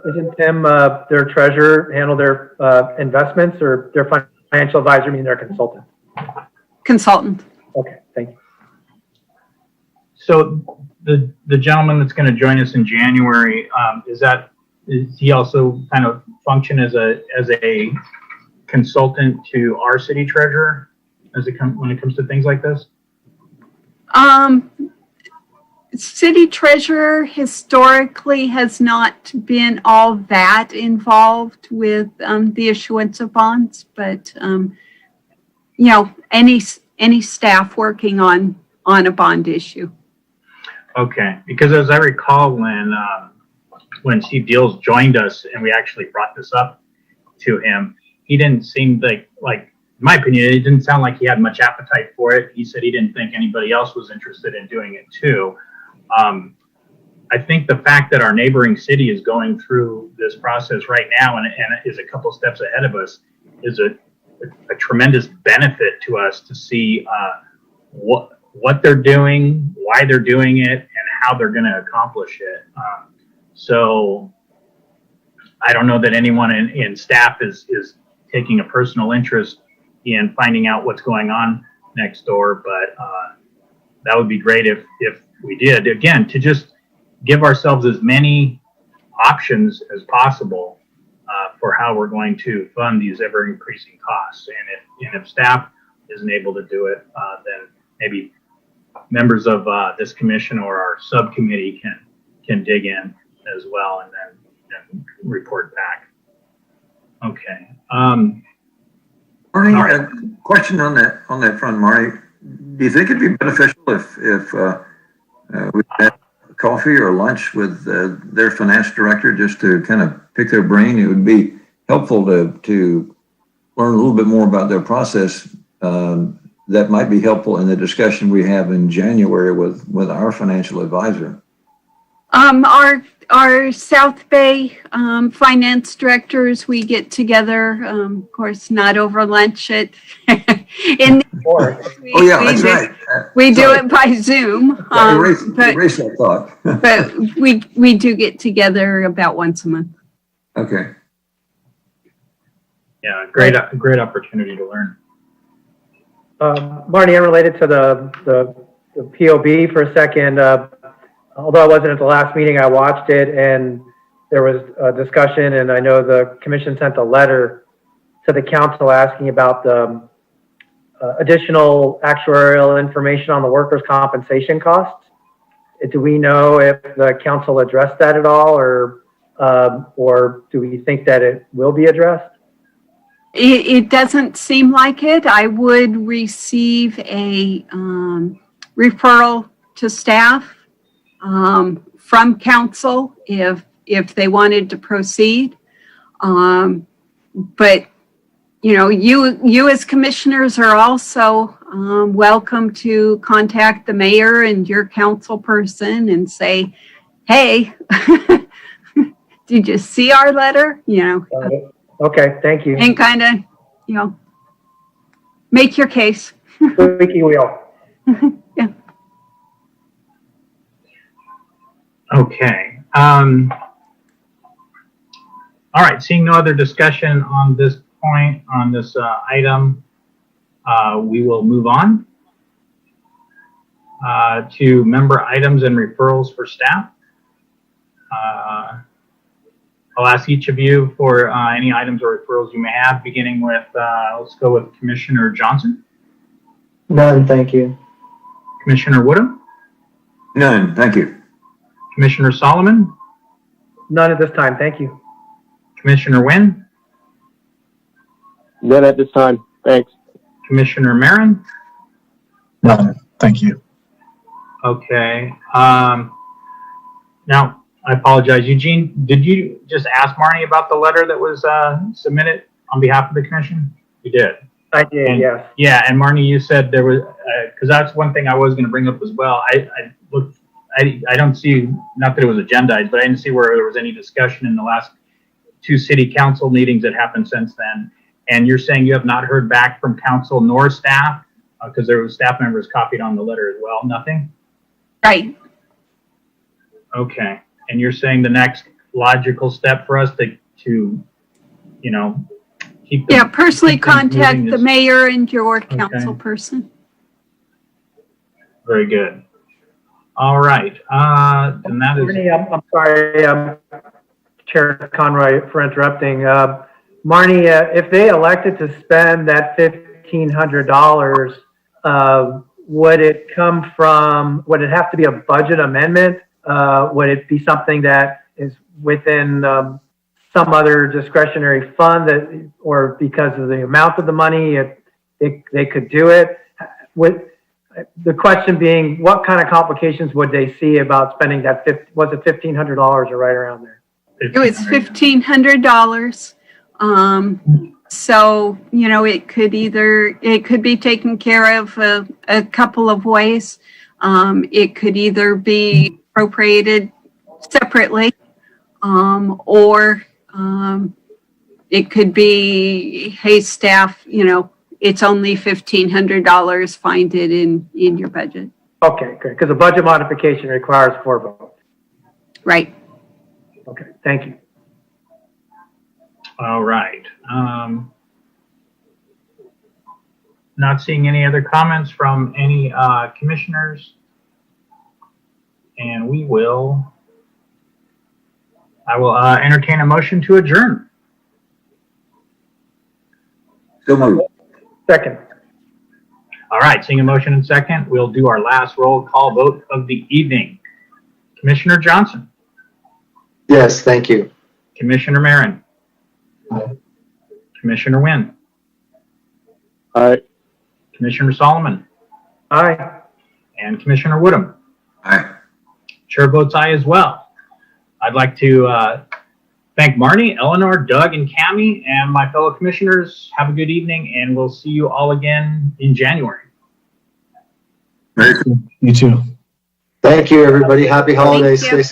Isn't Tim, their treasurer, handle their investments, or their financial advisor, meaning their consultant? Consultant. Okay, thank you. so the gentleman that's going to join us in January, is he also kind of function as a consultant to our city treasurer when it comes to things like this? City treasurer historically has not been all that involved with the issuance of bonds, but any staff working on a bond issue. Okay, because as I recall, when Steve Deals joined us and we actually brought this up to him, he didn't seem like in my opinion, it didn't sound like he had much appetite for it. He said he didn't think anybody else was interested in doing it too. I think the fact that our neighboring city is going through this process right now and is a couple steps ahead of us is a tremendous benefit to us to see what they're doing, why they're doing it, and how they're going to accomplish it. So I don't know that anyone in staff is taking a personal interest in finding out what's going on next door, but that would be great if we did. Again, to just give ourselves as many options as possible for how we're going to fund these ever increasing costs. And if staff isn't able to do it, then maybe members of this commission or our subcommittee can dig in as well and then report back. Okay. Marty, All right. a question on that front, Marty. Do you think it'd be beneficial if we had coffee or lunch with their finance director just to kind of pick their brain? It would be helpful to learn a little bit more about their process. That might be helpful in the discussion we have in January with our financial advisor. Our South Bay finance directors, we get together, of course, not over lunch in the Oh yeah, that's right. We do it by Zoom. Erase that thought. But we do get together about once a month. Okay. Yeah, great opportunity to learn. Marty, unrelated to the POB for a second, although I wasn't at the last meeting, I watched it and there was a discussion, and I know the commission sent a letter to the council asking about the additional actuarial information on the workers' compensation costs. Do we know if the council addressed that at all, or do we think that it will be addressed? It doesn't seem like it. I would receive a referral to staff from council if they wanted to proceed. But you as commissioners are also welcome to contact the mayor and your council person and say, hey, did you see our letter? Okay, thank you. And kind of, make your case. Squeaky wheel. Yeah. Okay. All right, seeing no other discussion on this point, on this item, we will move on to member items and referrals for staff. I'll ask each of you for any items or referrals you may have, beginning with, let's go with Commissioner Johnson. None, thank you. Commissioner Woodham, None, thank you. Commissioner Solomon, None at this time, thank you. Commissioner Wynn, None at this time. Thanks. Commissioner Marin. None. Thank you. Okay. Now, I apologize. Eugene, did you just ask Marnie about the letter that was submitted on behalf of the commission? You did. I did, And- yes. Yeah, and Marnie, you said there was, because that's one thing I was going to bring up as well. I looked, I don't see, not that it was agendized, but I didn't see where there was any discussion in the last 2 city council meetings that happened since then. And you're saying you have not heard back from council nor staff, because there were staff members copied on the letter as well. Nothing? Right. Okay. And you're saying the next logical step for us to you know, keep the, Yeah, personally keep things contact moving the is- mayor and your council person. very good. All right. And that is, Marnie, I'm sorry, Chair Conroy, for interrupting. Marnie, if they elected to spend that $1,500, would it come from, would it have to be a budget amendment? Would it be something that is within some other discretionary fund that, or because of the amount of the money, they could do it? The question being, what kind of complications would they see about spending that, was it $1,500 or right around there? It was $1,500. So, you know, it could be taken care of a couple of ways. It could either be appropriated separately, or it could be, hey, staff, you know, it's only $1,500, find it in your budget. Okay, great, because a budget modification requires 4 votes. Right. Okay, thank you. all right. Not seeing any other comments from any commissioners. And I will entertain a motion to adjourn. So moved. Second. All right, seeing a motion and second, we'll do our last roll call vote of the evening. Commissioner Johnson, Yes, thank you. Commissioner Marin, Commissioner Wynn, Aye. Commissioner Solomon, Aye. and Commissioner Woodham. Aye. Chair votes aye as well. I'd like to thank Marnie, Eleanor, Doug, and Cammie, and my fellow commissioners. Have a good evening, and we'll see you all again in January. Very cool. You too. Thank you, everybody. Happy holidays. you. Stay